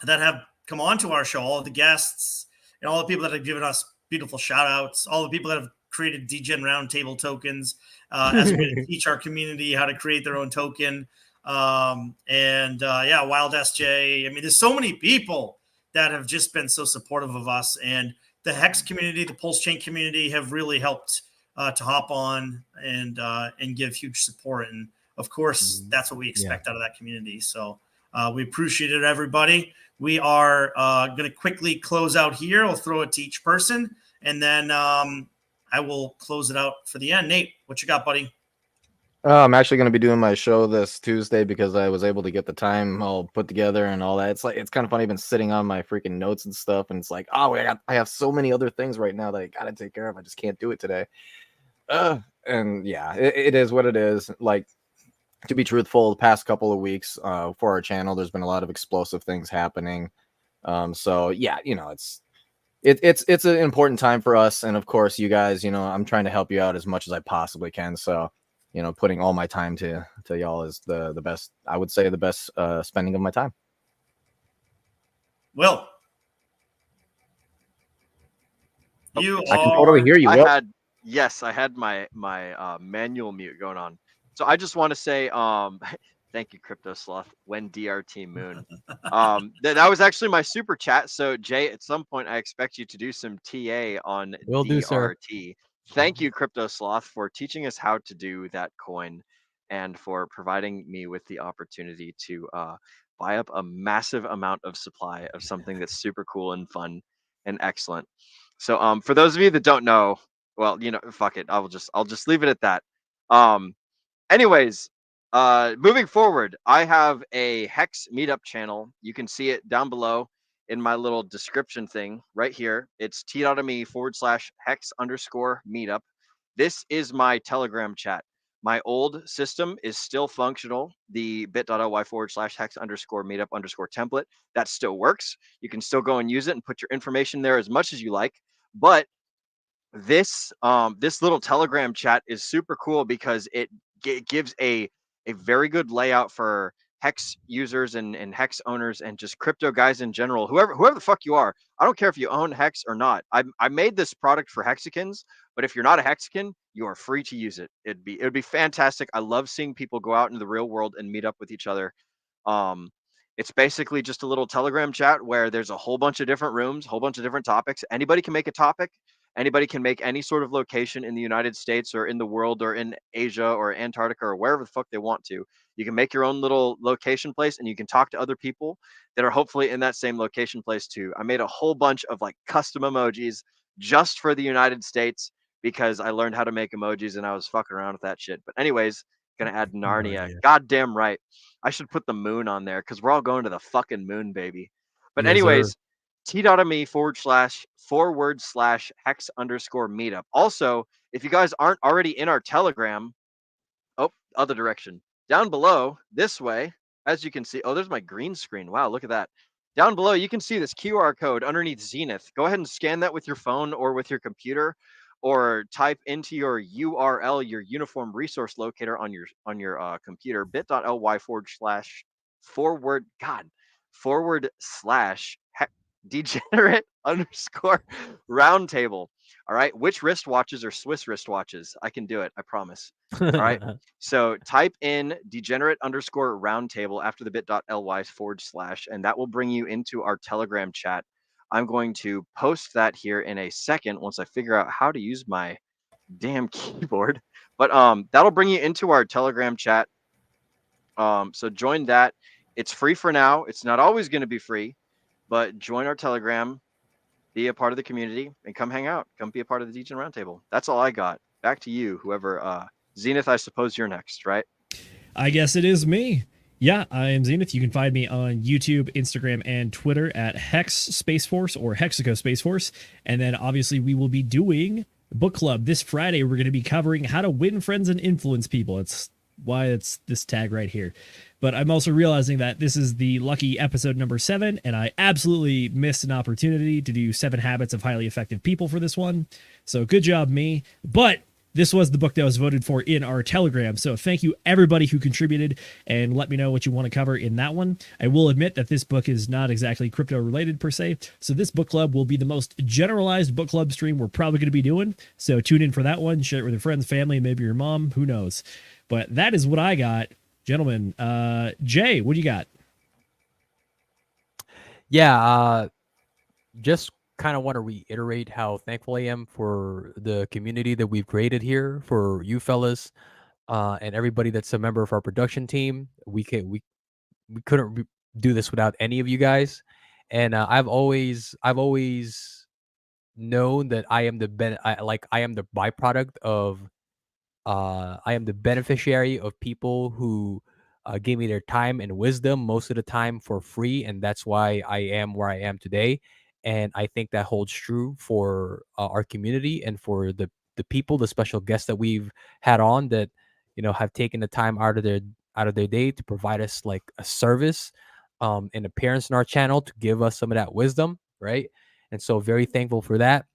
have come on to our show, all of the guests and all the people that have given us beautiful shout outs, all the people that have created DGen Roundtable tokens as a way to teach our community how to create their own token. Wild SJ. I mean, there's so many people that have just been so supportive of us, and the Hex community, the Pulse Chain community have really helped to hop on and give huge support. And of course, that's what we expect out of that community. So we appreciate it, everybody. We are going to quickly close out here. I'll throw it to each person, and then I will close it out for the end. Nate, what you got, buddy? I'm actually going to be doing my show this Tuesday because I was able to get the time all put together and all that. It's kind of funny. I've been sitting on my freaking notes and stuff, and it's like, oh, I have so many other things right now that I got to take care of. I just can't do it today. And yeah, it is what it is. Like, to be truthful, the past couple of weeks for our channel, there's been a lot of explosive things happening. So yeah, it's an important time for us, and of course, you guys. I'm trying to help you out as much as I possibly can. So, putting all my time to y'all is the best. I would say the best spending of my time. Will, I can totally hear you. Will. I had my manual mute going on. So I just want to say, thank you, Crypto Sloth. When DRT Moon, that was actually my super chat. So Jay, at some point, I expect you to do some TA on Will DRT. do, sir. Thank you, Crypto Sloth, for teaching us how to do that coin, and for providing me with the opportunity to buy up a massive amount of supply of something that's super cool and fun and excellent. So for those of you that don't know, well, fuck it. I'll just leave it at that. Anyways, moving forward, I have a Hex Meetup channel. You can see it down below in my little description thing right here. It's t.me/Hex_Meetup. This is my Telegram chat. My old system is still functional. The bit.ly/Hex_Meetup_template. That still works. You can still go and use it and put your information there as much as you like. But this little Telegram chat is super cool because it gives a very good layout for Hex users and Hex owners and just crypto guys in general. Whoever the fuck you are, I don't care if you own Hex or not. I made this product for Hexicans, but if you're not a Hexican, you are free to use it. It'd be fantastic. I love seeing people go out into the real world and meet up with each other. It's basically just a little Telegram chat where there's a whole bunch of different rooms, whole bunch of different topics. Anybody can make a topic. Anybody can make any sort of location in the United States or in the world or in Asia or Antarctica or wherever the fuck they want to. You can make your own little location place, and you can talk to other people that are hopefully in that same location place too. I made a whole bunch of like custom emojis just for the United States because I learned how to make emojis and I was fucking around with that shit. But anyways, gonna add Narnia. Goddamn right. I should put the moon on there because we're all going to the fucking moon, baby. But Yes, anyways, sir. t.me/Hex_Meetup. Also, if you guys aren't already in our Telegram, other direction. Down below, this way, as you can see, there's my green screen. Wow, look at that. Down below, you can see this QR code underneath Zenith. Go ahead and scan that with your phone or with your computer, or type into your URL, your uniform resource locator on your computer, bit.ly/degenerate_roundtable. All right. Which wristwatches are Swiss wristwatches? I can do it. I promise. All right. So type in degenerate_roundtable after the bit.ly/, and that will bring you into our Telegram chat. I'm going to post that here in a second once I figure out how to use my damn keyboard. But that'll bring you into our Telegram chat. So join that. It's free for now. It's not always going to be free, but join our Telegram, be a part of the community, and come hang out. Come be a part of the Degen Roundtable. That's all I got. Back to you, whoever. Zenith, I suppose you're next, right? I guess it is me. Yeah, I am Zenith. You can find me on YouTube, Instagram, and Twitter at Hex Space Force or Hexico Space Force. And then obviously we will be doing book club this Friday. We're going to be covering how to win friends and influence people. It's why it's this tag right here. But I'm also realizing that this is the lucky episode number 7, and I absolutely missed an opportunity to do 7 habits of highly effective people for this one. So good job, me. But this was the book that was voted for in our Telegram. So thank you everybody who contributed, and let me know what you want to cover in that one. I will admit that this book is not exactly crypto related per se. So this book club will be the most generalized book club stream we're probably going to be doing. So tune in for that one. Share it with your friends, family, maybe your mom, who knows. But that is what I got. Gentlemen, Jay, what do you got? Yeah, just kind of want to reiterate how thankful I am for the community that we've created here, for you fellas, and everybody that's a member of our production team. We couldn't do this without any of you guys, and I've always known that I am the byproduct of. I am the beneficiary of people who gave me their time and wisdom most of the time for free, and that's why I am where I am today. And I think that holds true for our community and for the people, the special guests that we've had on that have taken the time out of their day to provide us like a service, an appearance in our channel to give us some of that wisdom, right? And so very thankful for that.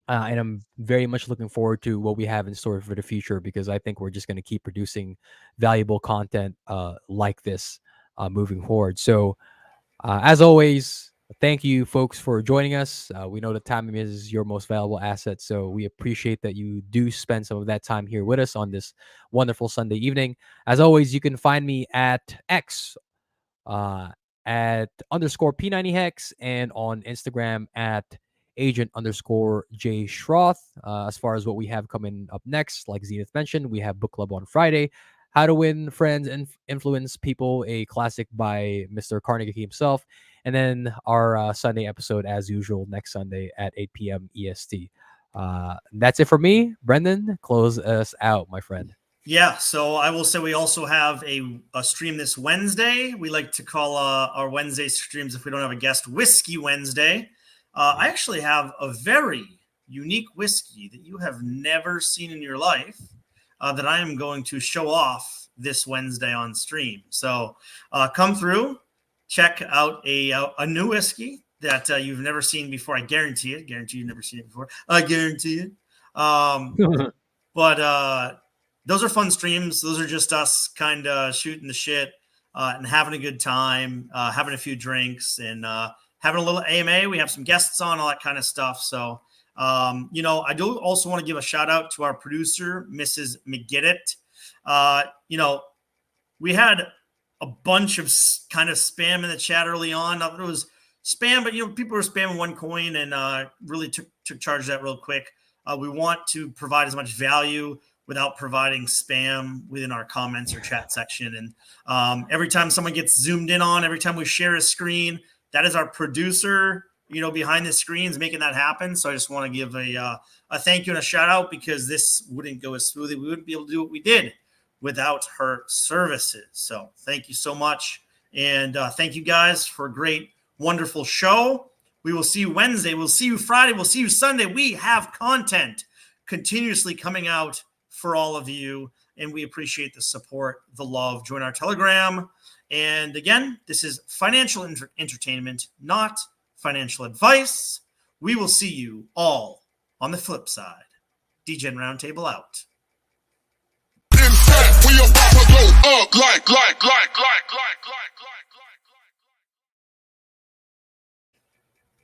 And I'm very much looking forward to what we have in store for the future, because I think we're just going to keep producing valuable content like this moving forward. So as always, thank you folks for joining us. We know that time is your most valuable asset, so we appreciate that you do spend some of that time here with us on this wonderful Sunday evening. As always, you can find me at X at _P90Hex and on Instagram at agent_J Schroth. As far as what we have coming up next, like Zenith mentioned, we have book club on Friday. How to Win Friends and Influence People, a classic by Mr. Carnegie himself. And then our Sunday episode, as usual, next Sunday at 8 p.m. EST. That's it for me. Brendan, close us out, my friend. Yeah, so I will say we also have a stream this Wednesday. We like to call our Wednesday streams, if we don't have a guest, Whiskey Wednesday. I actually have a very unique whiskey that you have never seen in your life that I am going to show off this Wednesday on stream. So come through, check out a new whiskey that you've never seen before. I guarantee it. Guarantee you've never seen it before. I guarantee it. But those are fun streams. Those are just us kind of shooting the shit and having a good time, having a few drinks, and having a little AMA. We have some guests on, all that kind of stuff. So, I do also want to give a shout out to our producer, Mrs. McGiddit. We had a bunch of kind of spam in the chat early on. Not that it was spam, but, people were spamming OneCoin and really took charge of that real quick. We want to provide as much value without providing spam within our comments or chat section. And every time someone gets zoomed in on, every time we share a screen, that is our producer, behind the screens making that happen. So I just want to give a thank you and a shout out, because this wouldn't go as smoothly. We wouldn't be able to do what we did without her services. So thank you so much. And thank you guys for a great, wonderful show. We will see you Wednesday. We'll see you Friday. We'll see you Sunday. We have content continuously coming out for all of you, and we appreciate the support, the love. Join our Telegram. And again, this is financial entertainment, not financial advice. We will see you all on the flip side. DGen Roundtable out. In fact, we about to go up like.